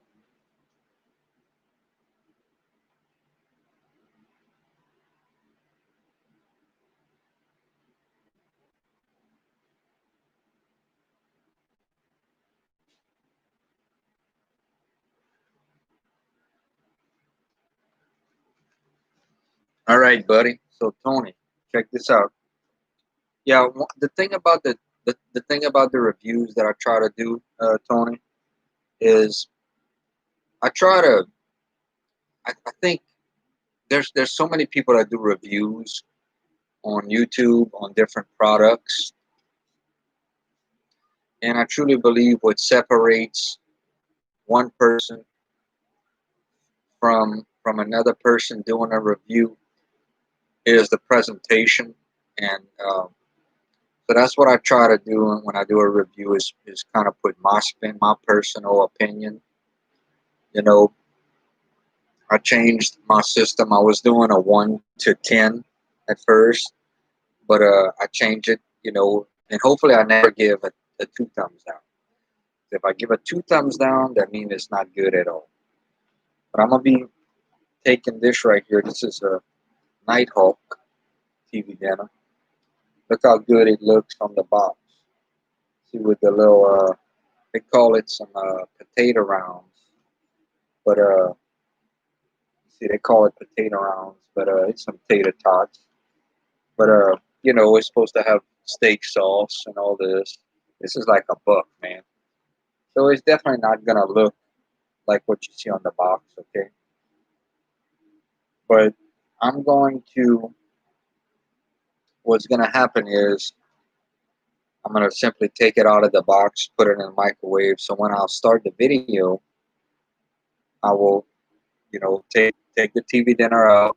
All right, buddy. So Tony, check this out. Yeah, the thing about the thing about the reviews that I try to do, Tony, is I try to. I think there's so many people that do reviews on YouTube on different products, and I truly believe what separates one person from another person doing a review is the presentation, and so that's what I try to do when I do a review is kind of put my spin, my personal opinion. You know, I changed my system. I was doing a 1 to 10 at first, but I changed it. And hopefully I never give a two thumbs down. If I give a two thumbs down, that means it's not good at all. But I'm gonna be taking this right here. This is a Nighthawk TV dinner. Look how good it looks from the box. See with the little they call it some potato rounds, but see they call it potato rounds, but it's some tater tots. But it's supposed to have steak sauce and all this. This is like a buck, man. So it's definitely not gonna look like what you see on the box, okay? But I'm going to. What's gonna happen is I'm gonna simply take it out of the box, put it in the microwave. So when I'll start the video, I will, take the TV dinner out,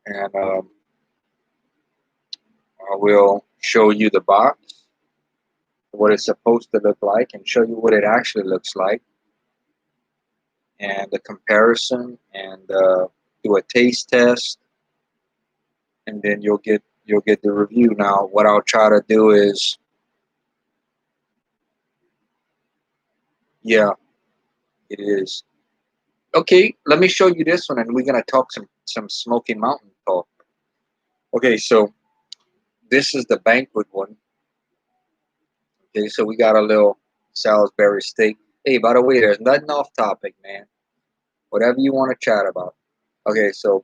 and I will show you the box, what it's supposed to look like, and show you what it actually looks like, and the comparison, and do a taste test, and then you'll get the review. Now, what I'll try to do is, yeah, it is okay. Let me show you this one, and we're gonna talk some Smoky Mountain talk. Okay, so this is the banquet one. Okay, so we got a little Salisbury steak. Hey, by the way, there's nothing off topic, man. Whatever you want to chat about. Okay, so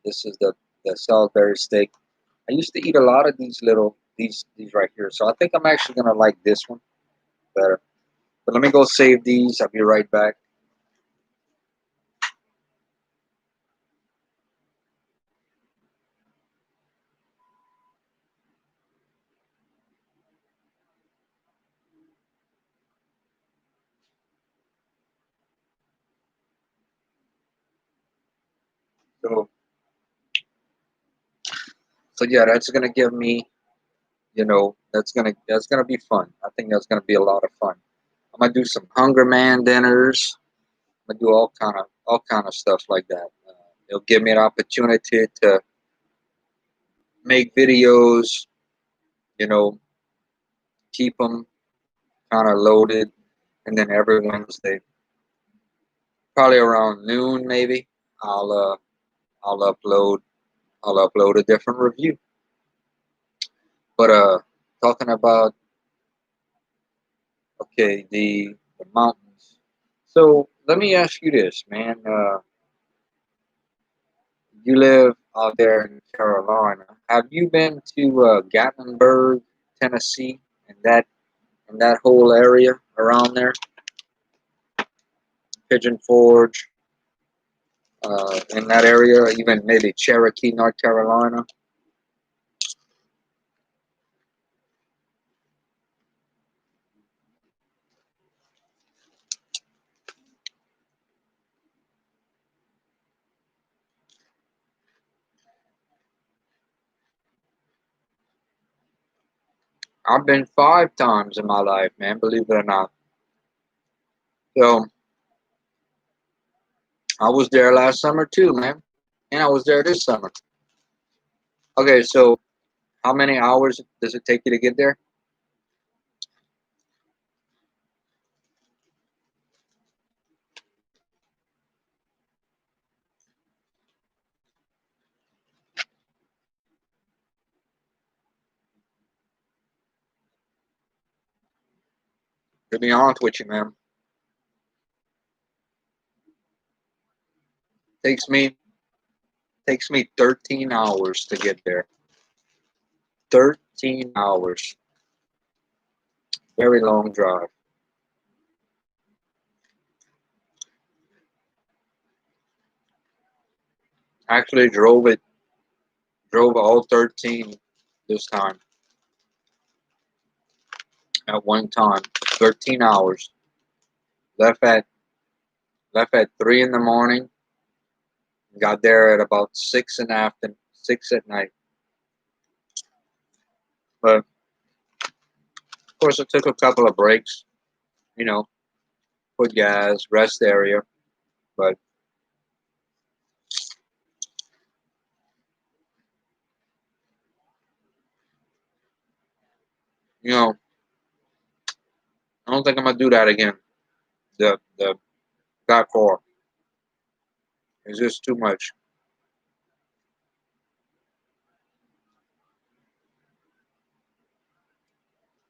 this is the Salisbury steak. I used to eat a lot of these right here, so I think I'm actually gonna like this one better. But let me go save these. I'll be right back. So so yeah, that's gonna give me, that's gonna be fun. I think that's gonna be a lot of fun. I'm gonna do some Hunger Man dinners. I'm gonna do all kind of stuff like that. It'll give me an opportunity to make videos. You know, keep them kind of loaded, and then every Wednesday, probably around noon, maybe, I'll uh, I'll upload I'll upload a different review. But talking about, okay, the mountains. So let me ask you this, man. You live out there in Carolina. Have you been to Gatlinburg, Tennessee, and that whole area around there? Pigeon Forge, in that area, even maybe Cherokee, North Carolina. I've been 5 times in my life, man. Believe it or not. So I was there last summer too, man, and I was there this summer. Okay, so how many hours does it take you to get there? To be honest with you, man, takes me Takes me 13 hours to get there. 13 hours. Very long drive. Actually drove all 13 this time. At one time. 13 hours. Left at 3 in the morning. Got there at about 6 in the afternoon, 6 at night. But of course, I took a couple of breaks, you know, put gas, rest area. But you know, I don't think I'm gonna do that again. That far. It's just too much.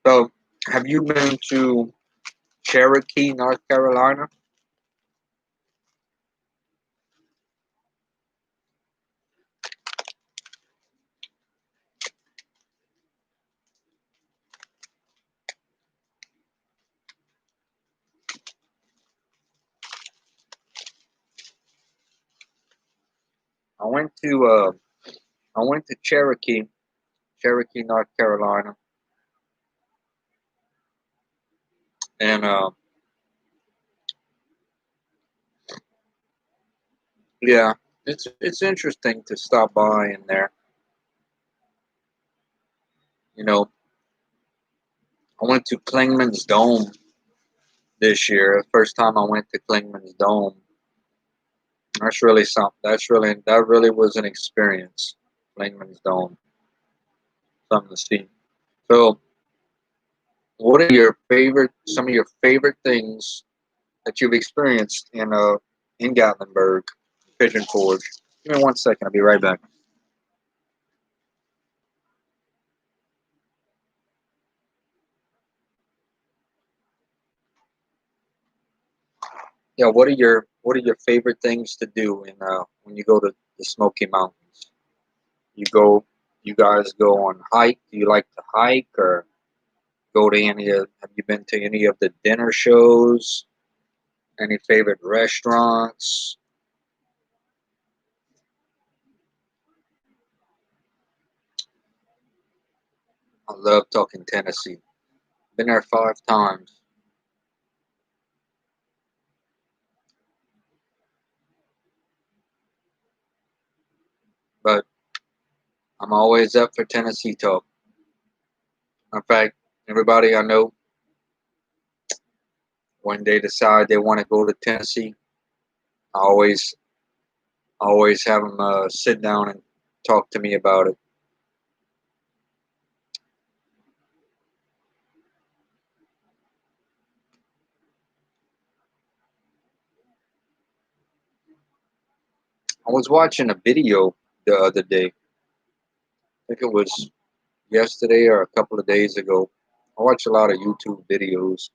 So, have you been to Cherokee, North Carolina? I went to Cherokee, North Carolina, and yeah, it's interesting to stop by in there. You know, I went to Klingman's Dome this year. The first time I went to Klingman's Dome. That's really something. That really was an experience. Klingman's Dome, something to see. So, what are some of your favorite things that you've experienced in Gatlinburg, Pigeon Forge? Give me 1 second. I'll be right back. Yeah, what are your favorite things to do in when you go to the Smoky Mountains? You go, you guys go on hike? Do you like to hike or go to have you been to any of the dinner shows? Any favorite restaurants? I love talking Tennessee. Been there 5 times. But I'm always up for Tennessee talk. In fact, everybody I know, when they decide they want to go to Tennessee, I always have them sit down and talk to me about it. I was watching a video the other day. I think it was yesterday or a couple of days ago. I watch a lot of YouTube videos.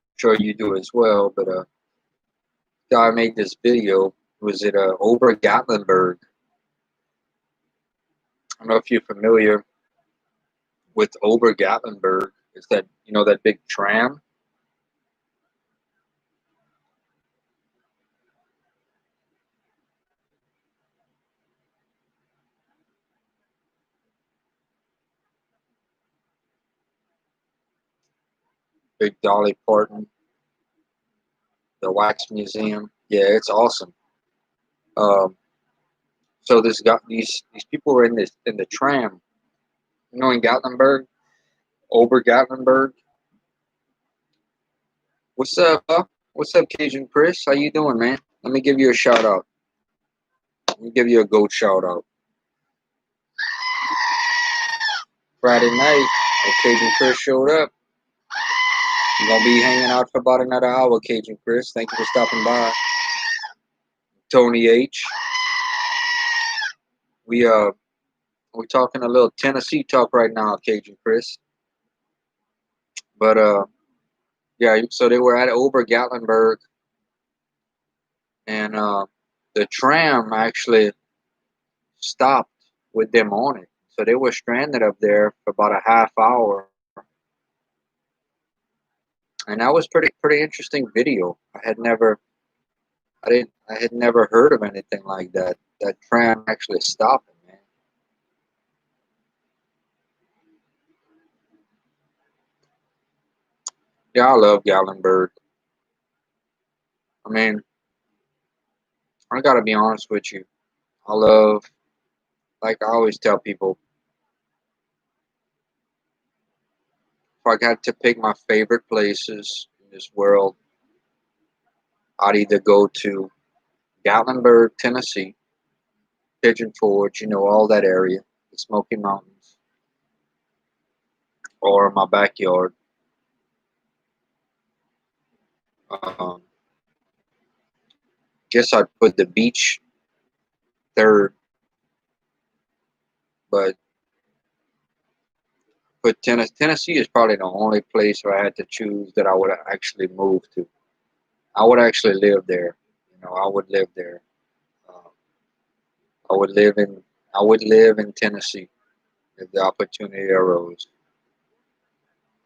I'm sure you do as well. But guy made this video. Was it over Gatlinburg? I don't know if you're familiar with Ober Gatlinburg. Is that that big tram, big Dolly Parton, the Wax Museum? Yeah, it's awesome. Um, so these people were in the tram, in Gatlinburg, Ober Gatlinburg. What's up? What's up, Cajun Chris? How you doing, man? Let me give you a shout out. Let me give you a goat shout out. Friday night, Cajun Chris showed up. You're gonna be hanging out for about another hour, Cajun Chris. Thank you for stopping by. Tony H. We're talking a little Tennessee talk right now, Cajun Chris. But yeah. So they were at Ober Gatlinburg, and the tram actually stopped with them on it. So they were stranded up there for about a half hour. And that was pretty interesting video. I had never heard of anything like that. That tram actually stopping, man. Yeah, I love Gatlinburg. I mean, I gotta be honest with you. I love, like I always tell people, if I had to pick my favorite places in this world, I'd either go to Gatlinburg, Tennessee, Pigeon Forge, all that area, the Smoky Mountains, or my backyard. Um, guess I'd put the beach third, but Tennessee is probably the only place where I had to choose that I would actually move to. I would actually live there. I would live there. Uh, I would live in I would live in Tennessee if the opportunity arose.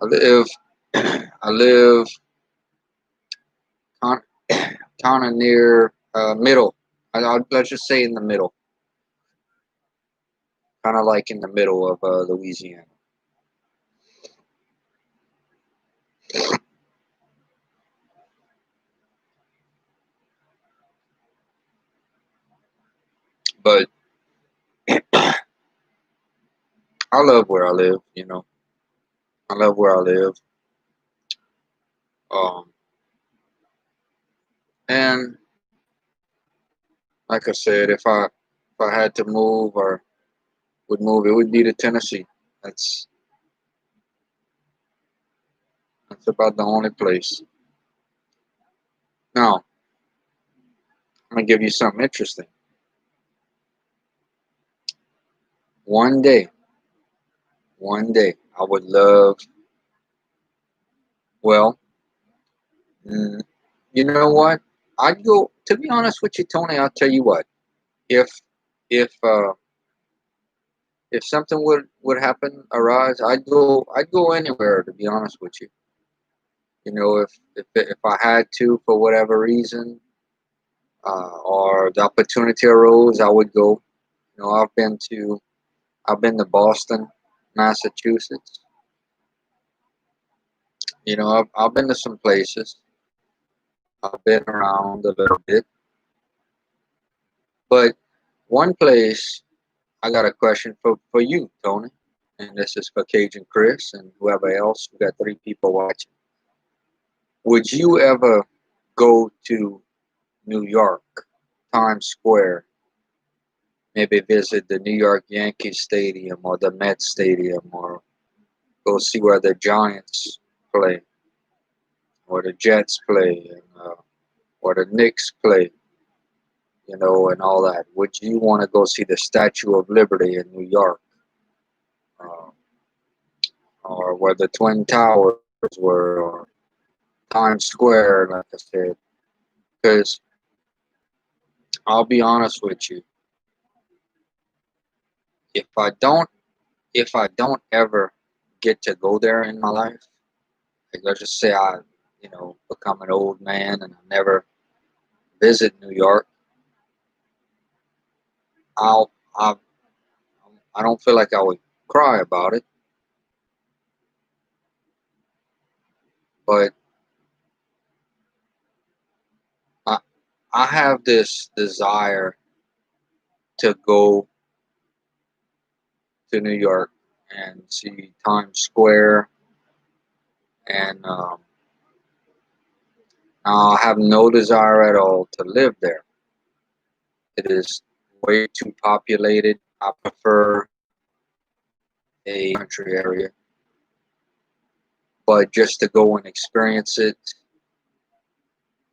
I live I live kind of near middle. Let's just say in the middle, kind of like in the middle of Louisiana. But I love where I live. I love where I live. Um, and like I said, if I had to move or would move, it would be to Tennessee. That's that's about the only place. Now, I'm gonna give you something interesting. One day, one day, I would love. Well, mm, you know what? I'd go. To be honest with you, Tony, I'll tell you what. If if uh, if something would happen, arise, I'd go anywhere. To be honest with you, if I had to for whatever reason, or the opportunity arose, I would go. I've been to Boston, Massachusetts. I've been to some places. I've been around a little bit, but one place I got a question for you, Tony, and this is for Cajun Chris and whoever else. We got 3 people watching. Would you ever go to New York, Times Square, maybe visit the New York Yankees Stadium or the Mets Stadium, or go see where the Giants play, or the Jets play, or the Knicks play, and all that? Would you want to go see the Statue of Liberty in New York, uh, or where the Twin Towers were, or Times Square, like I said? Because I'll be honest with you, if I don't, if I don't ever get to go there in my life, like let's just say I, become an old man and I never visit New York, I'll, I, I don't feel like I would cry about it, but I, I have this desire to go to New York and see Times Square, and I have no desire at all to live there. It is way too populated. I prefer a country area, but just to go and experience it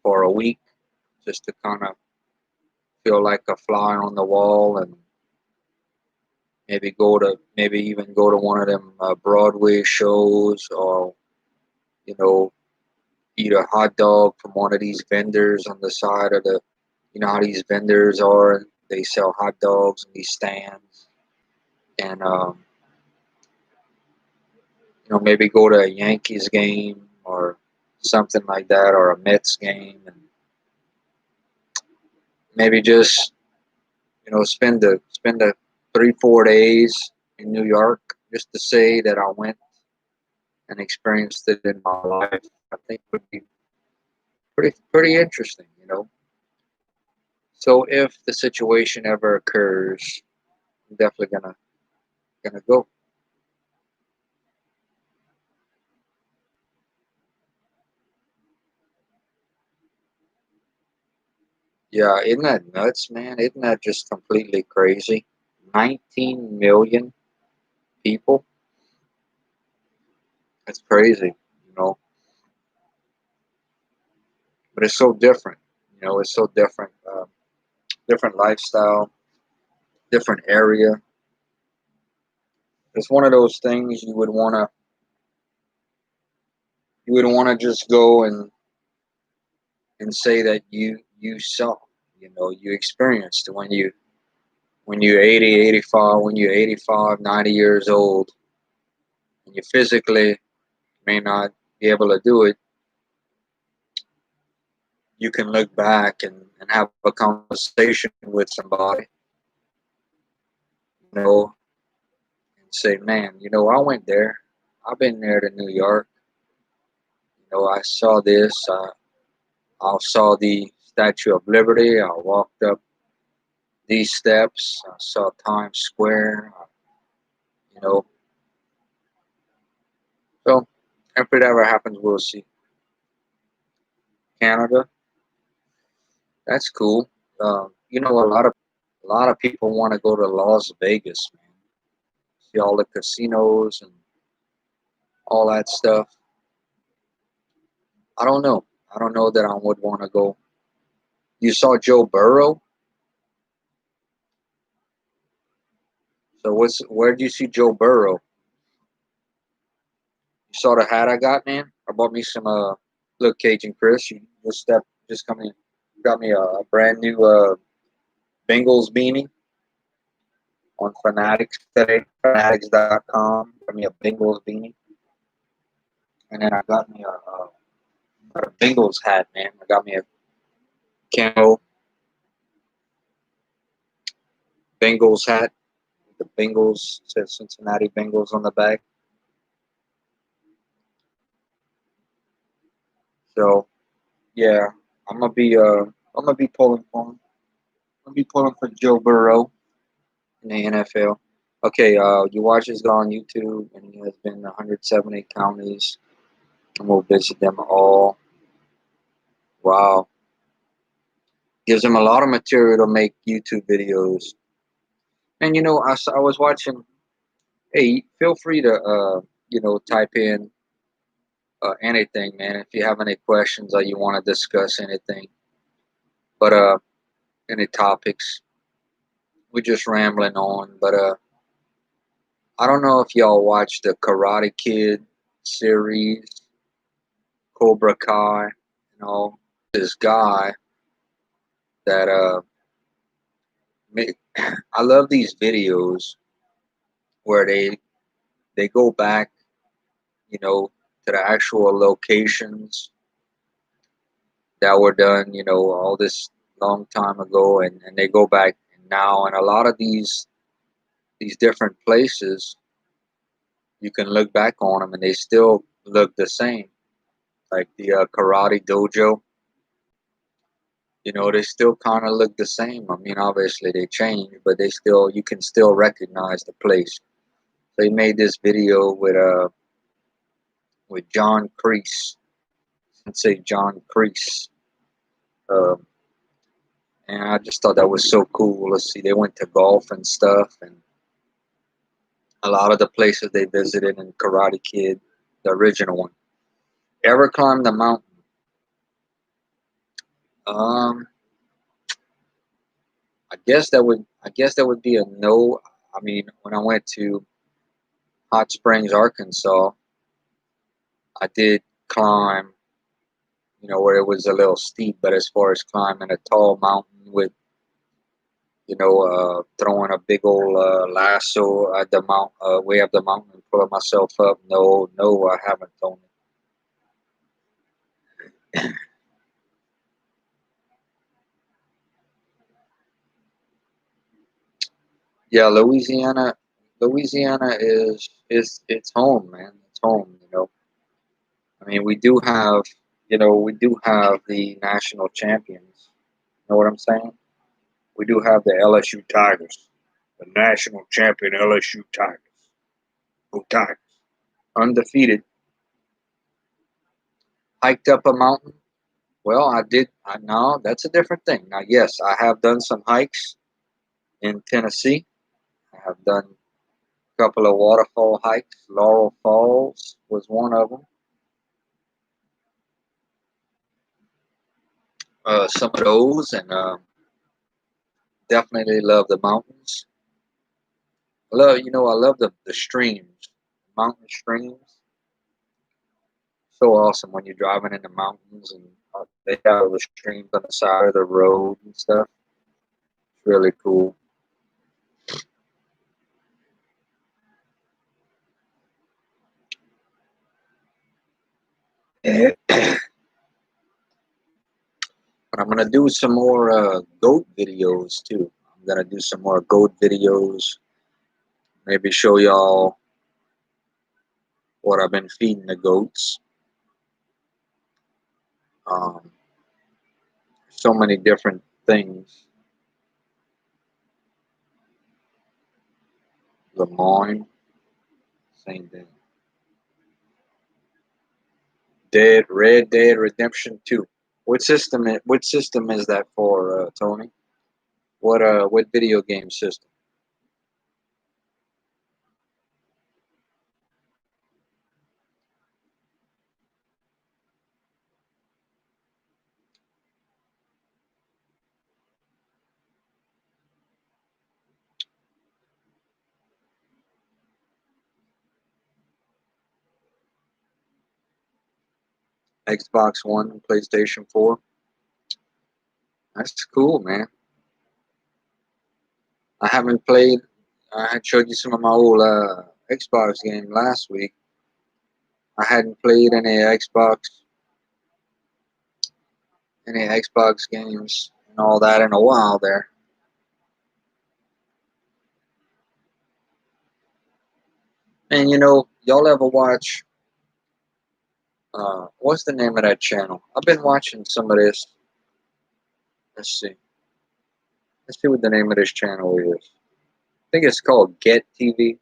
for a week, just to kind of feel like a fly on the wall, and maybe even go to one of them Broadway shows, or you know eat a hot dog from one of these vendors on the side of the You know how these vendors are. They sell hot dogs in these stands, and maybe go to a Yankees game or something like that, or a Mets game, and maybe just spend the 3-4 days in New York just to say that I went and experienced it in my life. I think would be pretty interesting. So if the situation ever occurs, I'm definitely gonna go. Yeah, isn't that nuts, man? Isn't that just completely crazy? 19 million people. That's crazy, you know. But it's so different. It's so different. Different lifestyle, different area. It's one of those things you would wanna just go and say that you saw. You experienced when you're 80, 85, when you're 85, 90 years old, and you physically may not be able to do it. You can look back and have a conversation with somebody, you know, and say, man, I went there. I've been there to New York. I saw this. I saw the Statue of Liberty. I walked up these steps. I saw Times Square. You know, so if it ever happens, we'll see. Canada, that's cool. A lot of people want to go to Las Vegas, man. See all the casinos and all that stuff. I don't know. I don't know that I would want to go. You saw Joe Burrow. So where did you see Joe Burrow? You saw the hat I got, man. I bought me some. Look, Cajun Chris, you just come in, got me a brand new Bengals beanie on Fanatics today. Fanatics.com. Got me a Bengals beanie, and then I got a Bengals hat, man. I got me a camo Bengals hat. The Bengals says Cincinnati Bengals on the back. So yeah, I'm gonna be pulling for him. I'm gonna be pulling for Joe Burrow in the NFL. Okay, your watch has gone on YouTube, and he has been in 170 counties, and we'll visit them all. Wow, gives him a lot of material to make YouTube videos. And I was watching. Hey, feel free to type in anything, man. If you have any questions or you want to discuss anything, but any topics, we're just rambling on. But I don't know if y'all watch the Karate Kid series, Cobra Kai, this guy that I love these videos where they go back, to the actual locations that were done, all this long time ago, and they go back now, and a lot of these different places, you can look back on them and they still look the same, like the karate dojo. They still kind of look the same. I mean, obviously they changed, but you can still recognize the place. So he made this video with John Kreese, Sensei John Kreese, um, and I just thought that was so cool. Let's see, they went to golf and stuff, and a lot of the places they visited in Karate Kid, the original one. Ever climbed the mountain? Um, I guess that would be a no. I mean, when I went to Hot Springs, Arkansas, I did climb, you know, where it was a little steep, but as far as climbing a tall mountain with, you know, throwing a big old lasso at the mount, way up the mountain and pulling myself up, no, no, I haven't done it. Yeah, Louisiana is it's home, man. It's home, you know. I mean, we do have, you know, we do have the national champions. You know what I'm saying? We do have the LSU Tigers, the national champion LSU Tigers. Go Tigers. Undefeated. Hiked up a mountain. Well, I did. No, that's a different thing. Now, yes, I have done some hikes in Tennessee. I have done a couple of waterfall hikes. Laurel Falls was one of them. Some of those, and definitely love the mountains. I love the streams, mountain streams. So awesome when you're driving in the mountains and they have the streams on the side of the road and stuff. It's really cool. But I'm gonna do some more goat videos too. I'm gonna do some more goat videos. Maybe show y'all what I've been feeding the goats. Um, so many different things. Lemoyne, same thing. Red Dead Redemption 2. What system is that for, Tony? What video game system? Xbox One, PlayStation 4. That's cool, man. I haven't played. I had showed you some of my old Xbox game last week. I hadn't played any Xbox games and all that in a while there. And you know, y'all ever watch? What's the name of that channel? I've been watching some of this. Let's see. Let's see what the name of this channel is. I think it's called Get TV.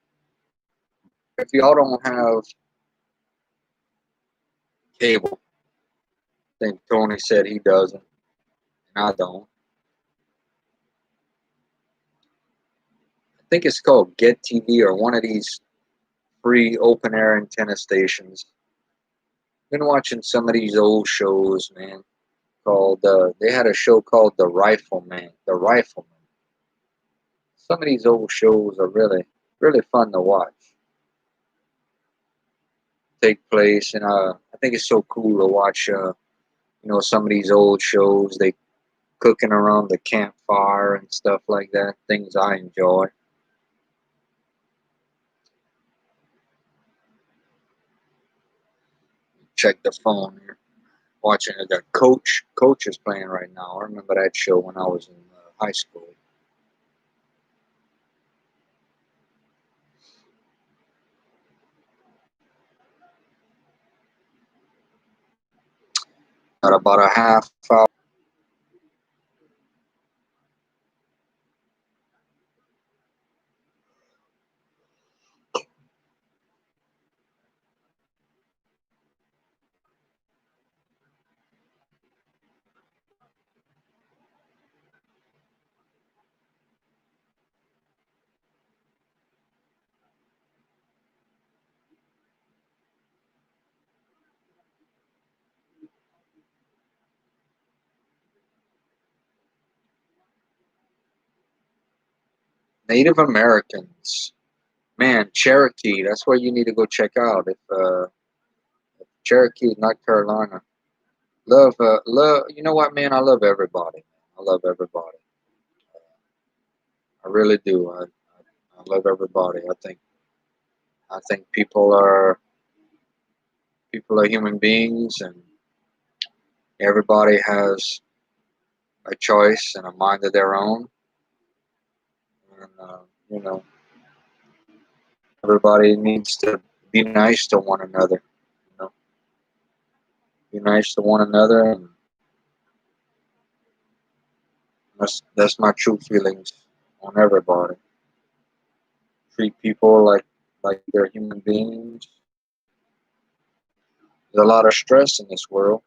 If y'all don't have cable, I think Tony said he doesn't, and I don't. I think it's called Get TV or one of these free open air antenna stations. Been watching some of these old shows, man. Called they had a show called The Rifleman. The Rifleman. Some of these old shows are really fun to watch. Take place, and I think it's so cool to watch. Some of these old shows. They cooking around the campfire and stuff like that. Things I enjoy. Check the phone here. Watching the coach. Coach is playing right now. I remember that show when I was in high school. Got about a half hour. Native Americans. Man, Cherokee. That's where you need to go check out. If Cherokee, North Carolina. love. You know what, man? I love everybody. I love everybody. I really do. I love everybody. I think people are human beings, and everybody has a choice and a mind of their own. And you know, everybody needs to be nice to one another. You know, be nice to one another, and that's my true feelings on everybody. Treat people like they're human beings. There's a lot of stress in this world,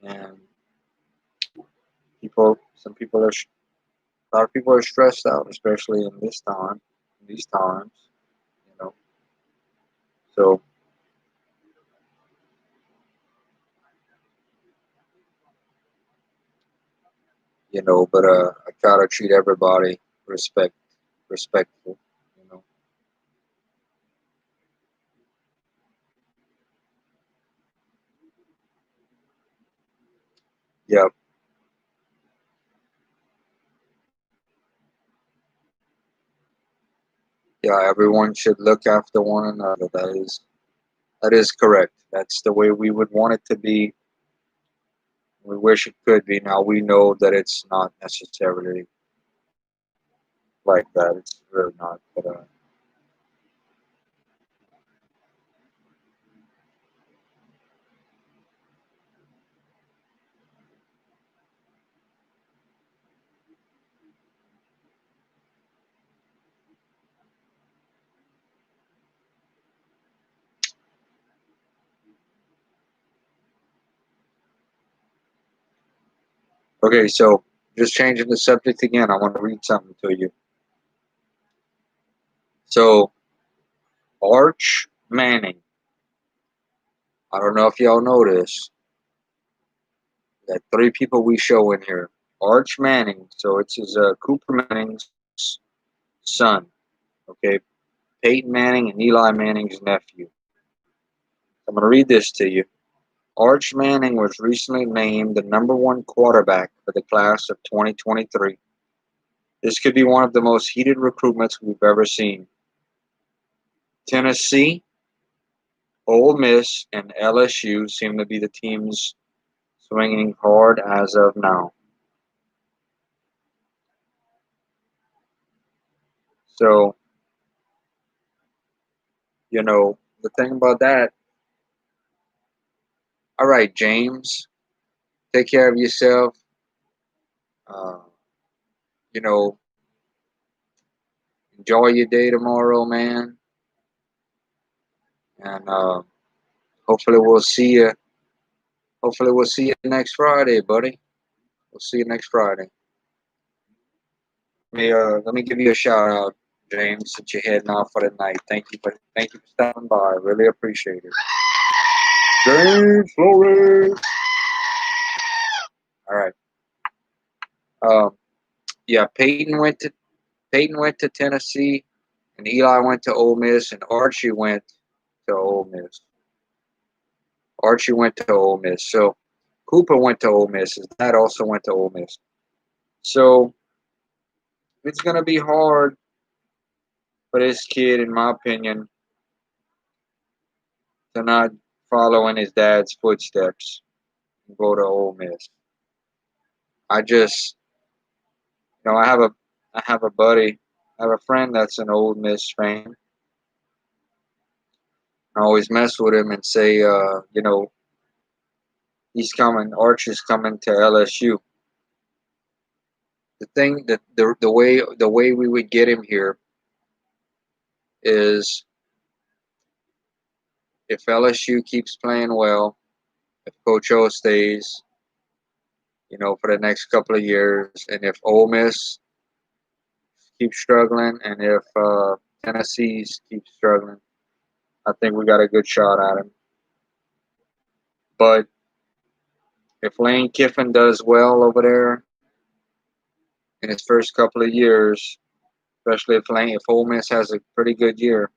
and some people a lot of people are stressed out, especially in these times. You know, so but I try to treat everybody respectful. You know, yeah, yeah. Everyone should look after one another. That is correct. That's the way we would want it to be. We wish it could be. Now we know that it's not necessarily like that. It's really not. But okay, so just changing the subject again. I want to read something to you. So Arch Manning. I don't know if y'all know this. Got three people we show in here. Arch Manning. So it's his Cooper Manning's son. Okay, Peyton Manning and Eli Manning's nephew. I'm going to read this to you. Arch Manning was recently named the number one quarterback for the class of 2023. This could be one of the most heated recruitments we've ever seen. Tennessee, Ole Miss, and LSU seem to be the teams swinging hard as of now. So, the thing about that, all right, James, take care of yourself. Uh, you know, enjoy your day tomorrow, man. And hopefully we'll see you. Hopefully we'll see you next Friday, buddy. We'll see you next Friday. Let me give you a shout out, James, since you're heading off for the night. Thank you for stopping by. I really appreciate it. James Flores. All right. Um, yeah, Peyton went to Tennessee, and Eli went to Ole Miss, and Archie went to Ole Miss. Archie went to Ole Miss. So Cooper went to Ole Miss. His dad also went to Ole Miss. So it's gonna be hard for this kid, in my opinion, to not follow in his dad's footsteps and go to Ole Miss. I just, I have a buddy, I have a friend that's an Ole Miss fan. I always mess with him and say, he's coming. Archer's coming to LSU. The thing that the way we would get him here is if LSU keeps playing well, if Coach O stays, for the next couple of years, and if Ole Miss keeps struggling, and if Tennessee's keeps struggling, I think we got a good shot at him. But if Lane Kiffin does well over there in his first couple of years, especially if Ole Miss has a pretty good year,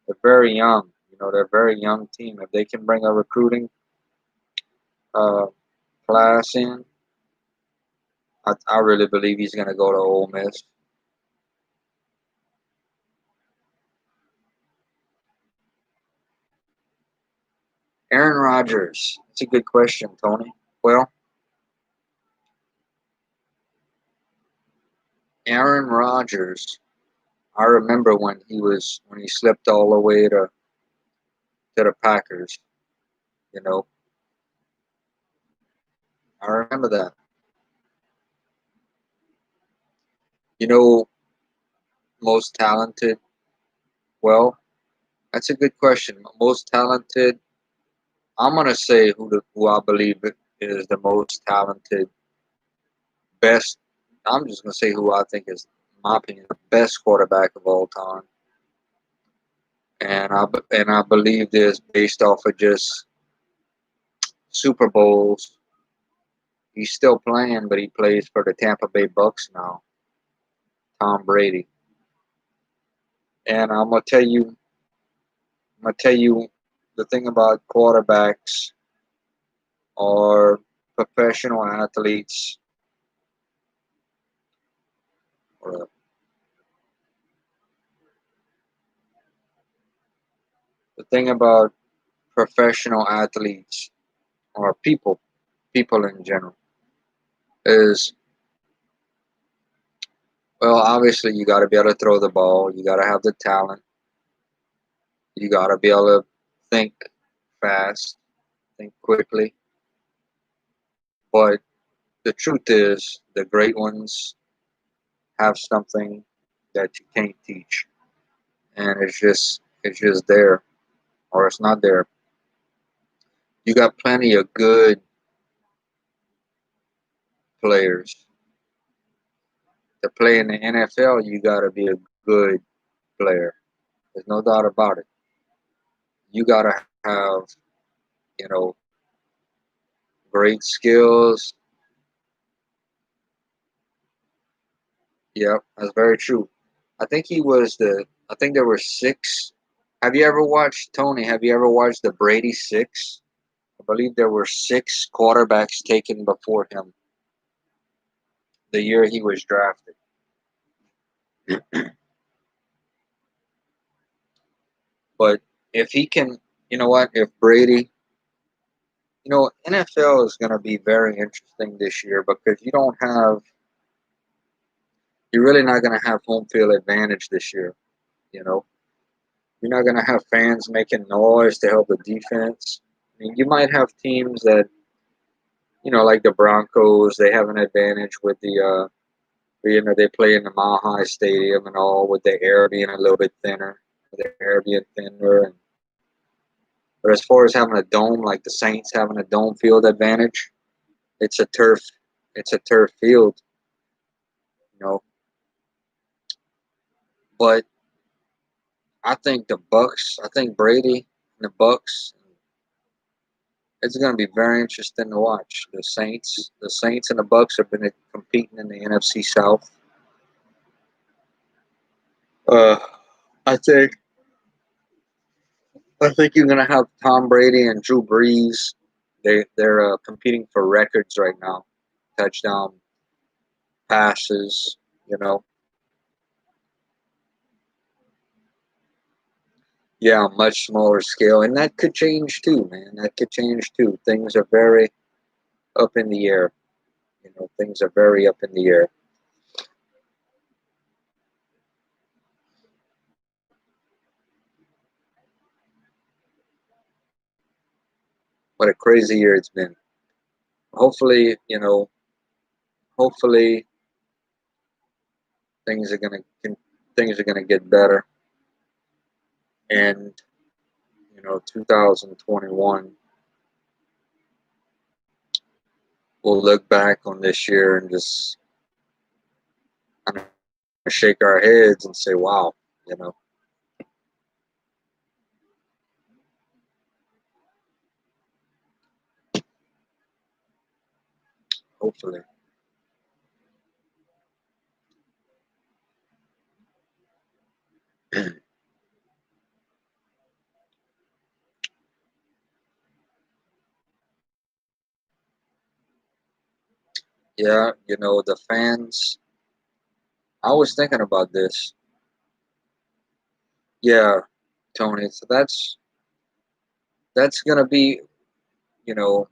they're very young. You know, they're a very young team. If they can bring a recruiting uh, class in, I really believe he's going to go to Ole Miss. Aaron Rodgers. That's a good question, Tony. Well, Aaron Rodgers. I remember when he slipped all the way to the Packers. You know, I remember that. You know, most talented. Well, that's a good question. Most talented. I'm gonna say who I believe is the most talented, best. I'm just gonna say who I think is, in my opinion, the best quarterback of all time, and I believe this based off of just Super Bowls. He's still playing, but he plays for the Tampa Bay Bucks now. Tom Brady. And I'm gonna tell you the thing about quarterbacks or professional athletes, or the thing about professional athletes or people in general is, well, obviously you got to be able to throw the ball, you got to have the talent, you got to be able to think fast, think quickly. But the truth is, the great ones have something that you can't teach, and it's just there, or it's not there. You got plenty of good players. To play in the NFL, you got to be a good player. There's no doubt about it. You got to have, you know, great skills. Yep, that's very true. I think there were six. Have you ever watched, Tony, have you ever watched the Brady Six? I believe there were six quarterbacks taken before him the year he was drafted. But if he can, you know what, if Brady, NFL is going to be very interesting this year because you're really not going to have home field advantage this year. You know, you're not going to have fans making noise to help the defense. I mean, you might have teams that, like the Broncos, they have an advantage with they play in the Mile High Stadium and all, with the air being a little bit thinner, but as far as having a dome, like the Saints having a dome field advantage, it's a turf, it's a turf field, you know. But I think Brady and the Bucks, it's going to be very interesting to watch. The Saints and the Bucks have been competing in the NFC South. Uh, I think I think you're going to have Tom Brady and Drew Brees. They're competing for records right now, touchdown passes. You know, yeah, on much smaller scale, and that could change too, man. That could change too. Things are very up in the air. Things are very up in the air. What a crazy year it's been. Hopefully, hopefully things are gonna things are gonna get better, and 2021, we'll look back on this year and just kind of shake our heads and say, "Wow," you know. Hopefully, Yeah, you know, the fans. I was thinking about this. Yeah, Tony. So that's gonna be, you know,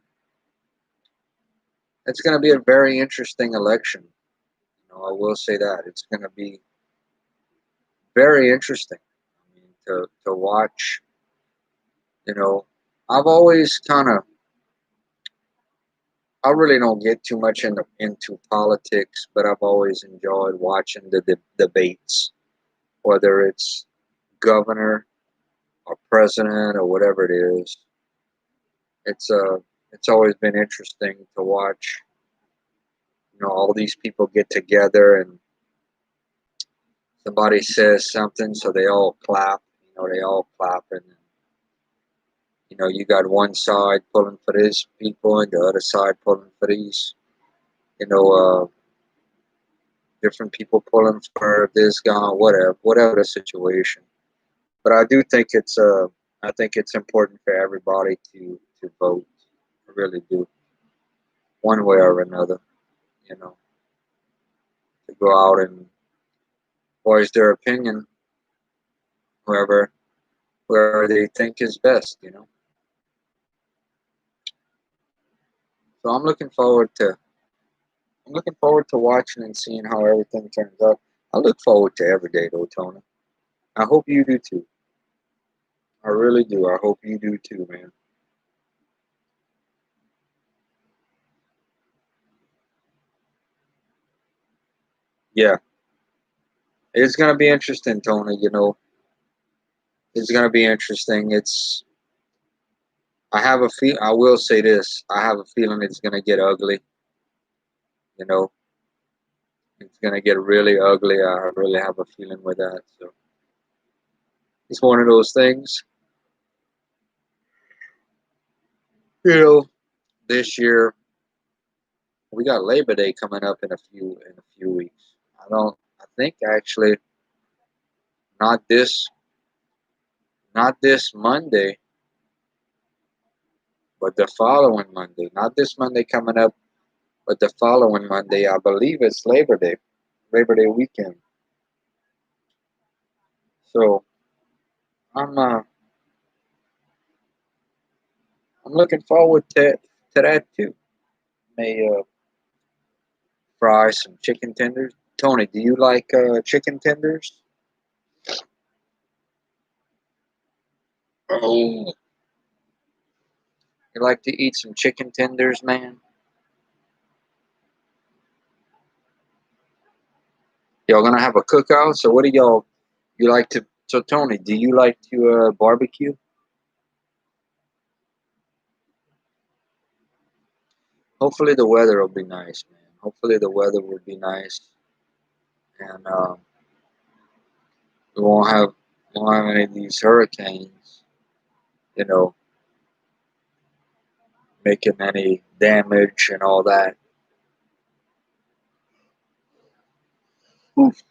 it's gonna be a very interesting election. You know, I will say that it's gonna be very interesting. I mean, to watch. You know, I've always kind of. I really don't get too much into politics, but I've always enjoyed watching the debates, whether it's governor or president or whatever it is. It's it's always been interesting to watch. You know, all these people get together and somebody says something, so they all clap. You know, they all clap, and you know, you got one side pulling for this people, and the other side pulling for these. You know, different people pulling for this guy, whatever the situation. But I do think I think it's important for everybody to vote. I really do, one way or another. You know, to go out and voice their opinion, whoever whoever they think is best. You know, so I'm looking forward to watching and seeing how everything turns out. I look forward to every day though, Tony. I hope you do too. I really do. I hope you do too, man. Yeah, it's gonna be interesting, Tony. You know, it's gonna be interesting. I have a feel. I will say this. I have a feeling it's gonna get ugly. You know, it's gonna get really ugly. I really have a feeling with that. So it's one of those things. You know, this year we got Labor Day coming up in a few weeks. I don't. I think actually not this not this Monday, but the following Monday. Not this Monday coming up, but the following Monday. I believe it's Labor Day weekend. So I'm uh, I'm looking forward to that too. May fry some chicken tenders. Tony, do you like chicken tenders? Oh, you like to eat some chicken tenders, man? Y'all gonna have a cookout? So what do y'all you like to? So Tony, do you like to barbecue? Hopefully the weather will be nice, man. Hopefully the weather will be nice, and we won't have any of these hurricanes, you know, making any damage and all that. Oof.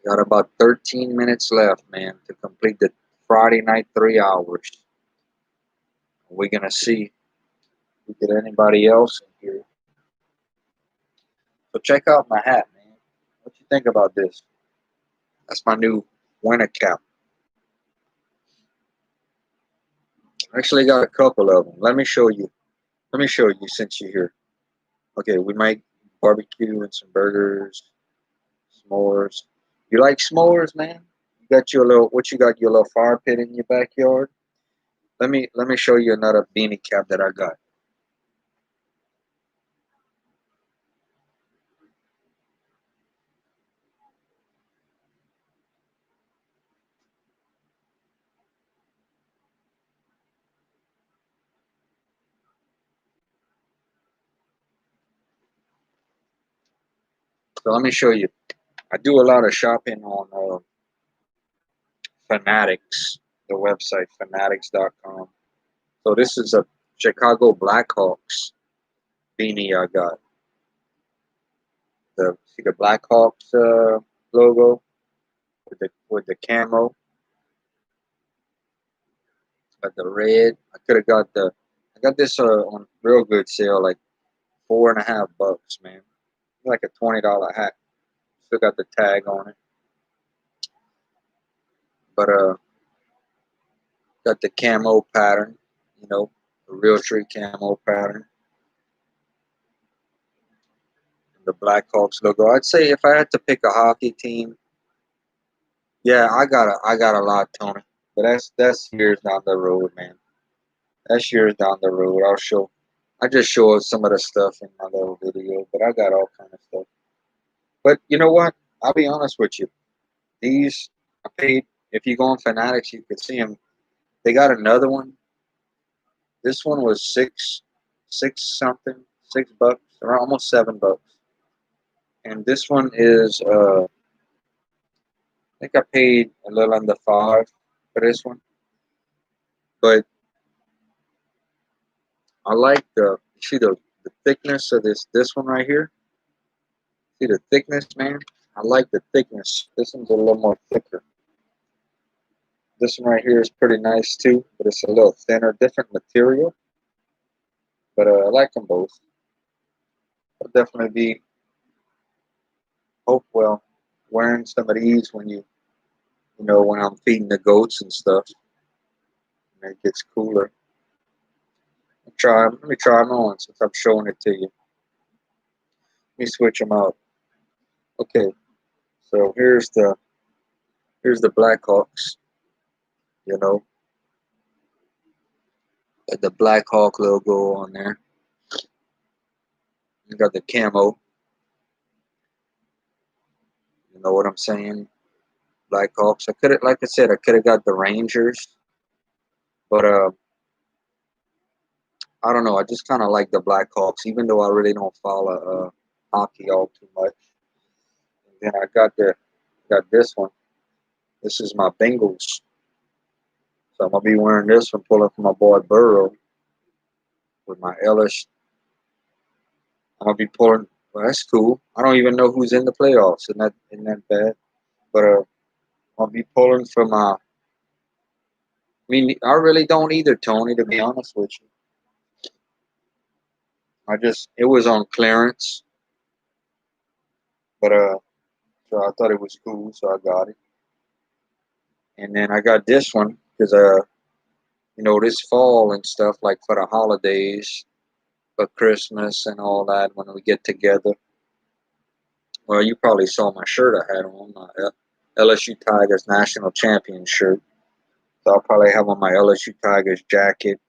Got about 13 minutes left, man, to complete the Friday night 3 hours. We're gonna see if we get anybody else in here. So check out my hat, man. What you think about this? That's my new winter cap. I actually got a couple of them. Let me show you. Let me show you since you're here. Okay, we might barbecue and some burgers, s'mores. You like s'mores, man? You got your little what you got your little fire pit in your backyard? Let me show you another beanie cap that I got. So let me show you. I do a lot of shopping on Fanatics, the website fanatics.com. So this is a Chicago Blackhawks beanie I got. See the Blackhawks logo with the camo, got the red. I got this on real good sale, like $4.50, man. Like a $20 hat. Still got the tag on it. But got the camo pattern, you know, the real tree camo pattern. And the Blackhawks logo. I'd say if I had to pick a hockey team, yeah, I got a lot, Tony. But that's years down the road, man. That's years down the road. I just show some of the stuff in my little video, but I got all kind of stuff. But you know what? I'll be honest with you. These I paid. If you go on Fanatics, you could see them. They got another one. This one was six something, $6, or almost $7. And this one is I think I paid a little under 5 for this one. But I like see the thickness of this one right here. See the thickness, man? I like the thickness. This one's a little more thicker. This one right here is pretty nice too, but it's a little thinner, different material. But I like them both. I'll definitely be wearing some of these when when I'm feeding the goats and stuff. And it gets cooler. Let me try them on since I'm showing it to you. Let me switch them out. Okay, so here's the Blackhawks. You know, got the Blackhawk logo on there. You got the camo. You know what I'm saying? Blackhawks. Like I said, I could have got the Rangers, but I don't know. I just kind of like the Blackhawks, even though I really don't follow hockey all too much. And then I got this one. This is my Bengals, so I'm gonna be wearing this one, pulling for my boy Burrow with my Ellis. I'm gonna be pulling. Well, that's cool. I don't even know who's in the playoffs, and that isn't that bad. But I'll be pulling for my. I mean, I really don't either, Tony. To be honest with you, it was on clearance, but so I thought it was cool, so I got it. And then I got this one because this fall and stuff, like for the holidays, for Christmas and all that, when we get together. Well, you probably saw my shirt I had on, my LSU Tigers national champion shirt. So I'll probably have on my LSU Tigers jacket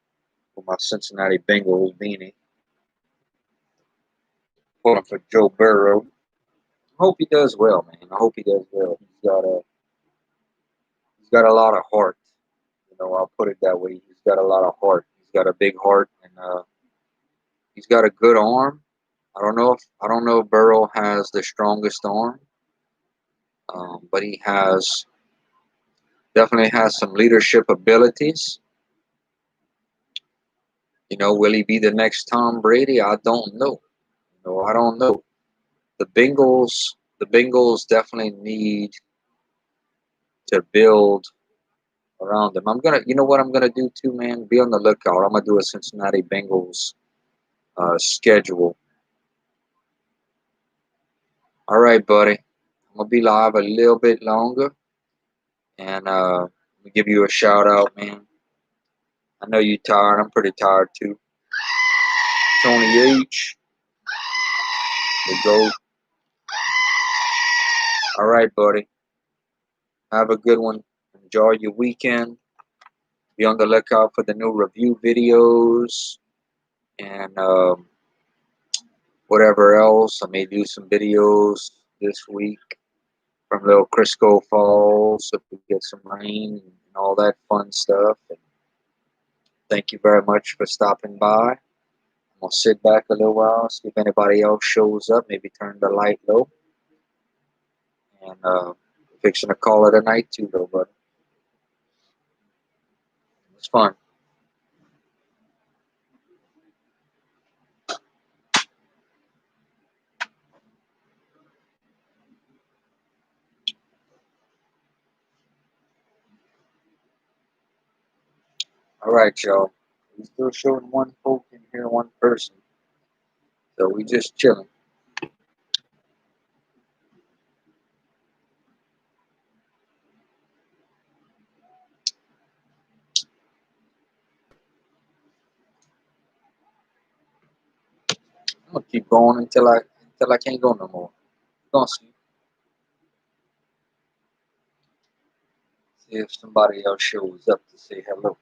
with my Cincinnati Bengals beanie. Pulling for Joe Burrow. I hope he does well, man. I hope he does well. He's got a lot of heart. I'll put it that way. He's got a lot of heart. He's got a big heart, and he's got a good arm. I don't know if Burrow has the strongest arm, but he definitely has some leadership abilities. Will he be the next Tom Brady? I don't know. I don't know. The Bengals definitely need to build around them. You know what I'm gonna do too, man? Be on the lookout. I'm gonna do a Cincinnati Bengals schedule. All right, buddy. I'm gonna be live a little bit longer, and let me give you a shout out, man. I know you're tired. I'm pretty tired too. Tony H, the GOAT. All right, buddy. Have a good one. Enjoy your weekend. Be on the lookout for the new review videos and whatever else. I may do some videos this week from Little Crisco Falls if we get some rain and all that fun stuff. And thank you very much for stopping by. I'm going to sit back a little while, see if anybody else shows up. Maybe turn the light low. And fixing to call it a night too, though, buddy. It's fun. All right, y'all. We're still showing one folk in here, one person. So we just chilling. I'm gonna keep going until I can't go no more. Gonna see if somebody else shows up to say hello.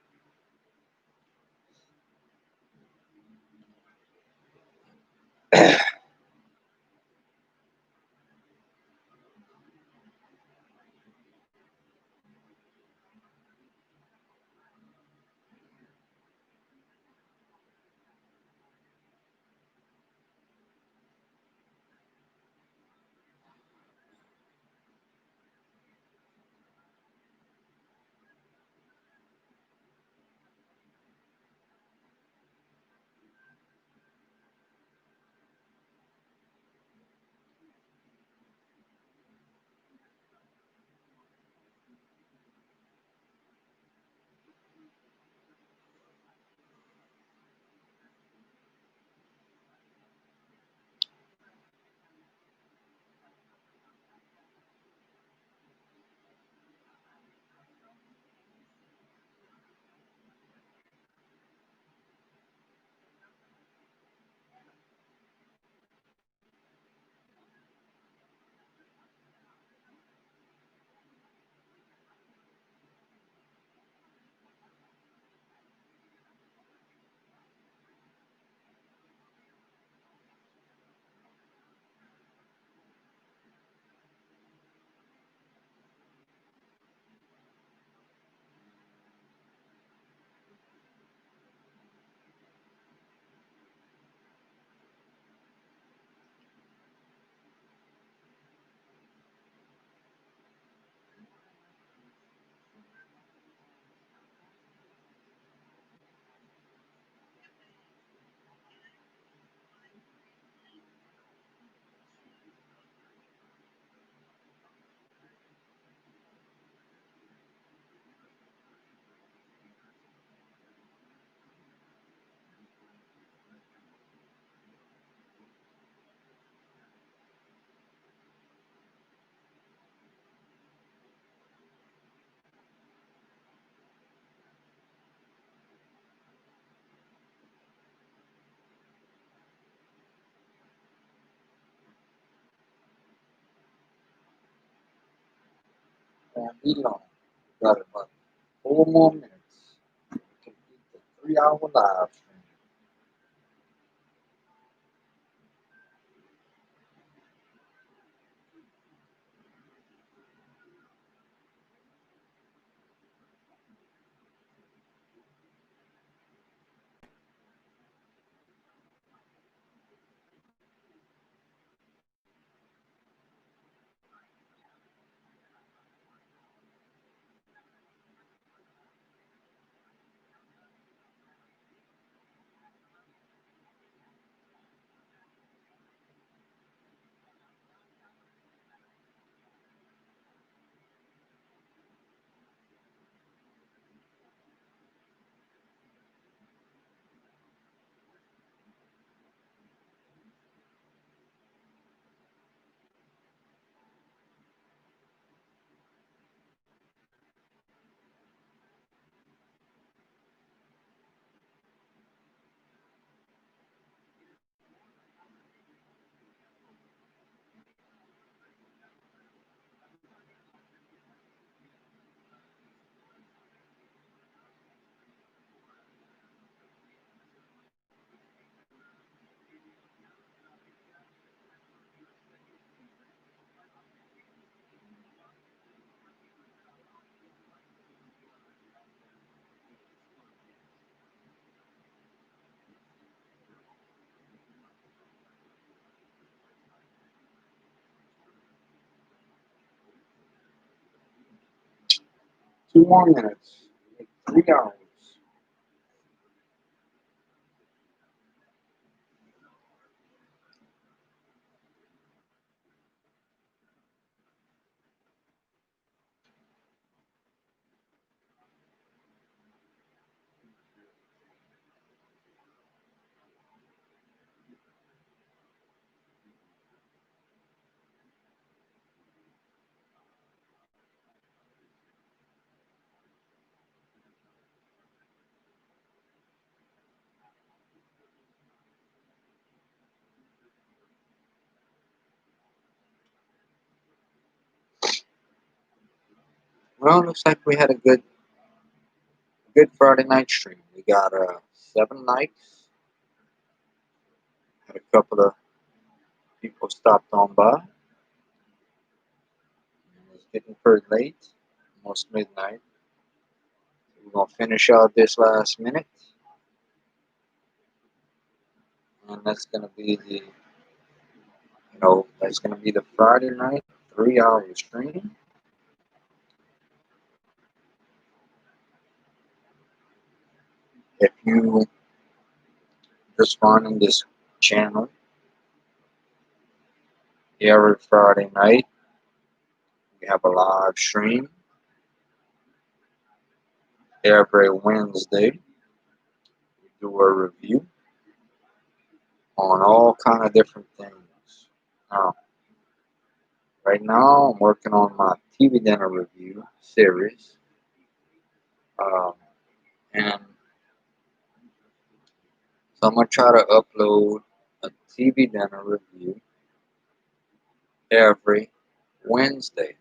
Won't be long. Got about 4 more minutes to complete the 3-hour live stream. Two more minutes. 3 hours. Well, looks like we had a good Friday night stream. We got 7 likes. Had a couple of people stopped on by. It's getting pretty late, almost midnight. We're gonna finish out this last minute, and that's gonna be the Friday night 3 hour stream. If you just finding this channel, every Friday night we have a live stream. Every Wednesday we do a review on all kind of different things. Now, right now I'm working on my TV dinner review series, um, and so I'm gonna try to upload a TV dinner review every Wednesday.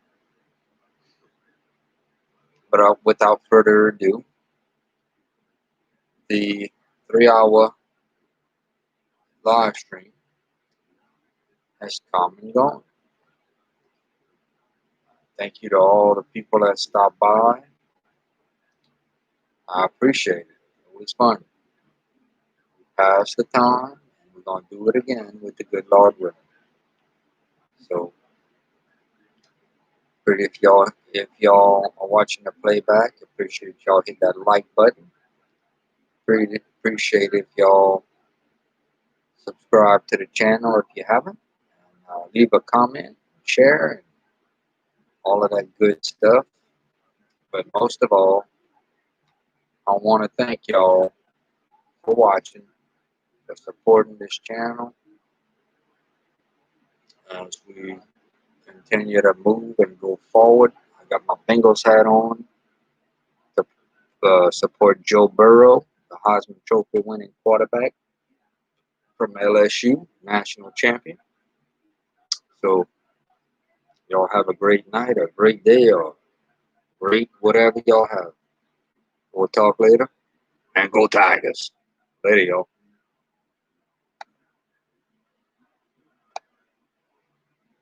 But without further ado, the 3 hour live stream has come and gone. Thank you to all the people that stopped by. I appreciate it. It was fun. We passed the time, and we're gonna do it again with the good Lord willing. So, if y'all are watching the playback, appreciate y'all hit that like button. Appreciate if y'all subscribe to the channel if you haven't. And, leave a comment, share, and all of that good stuff. But most of all, I want to thank y'all for watching, for supporting this channel as we continue to move and go forward. I got my Bengals hat on to support Joe Burrow, the Heisman Trophy winning quarterback from LSU, national champion. So, y'all have a great night, a great day, or great whatever y'all have. We'll talk later. And go Tigers. Later, y'all.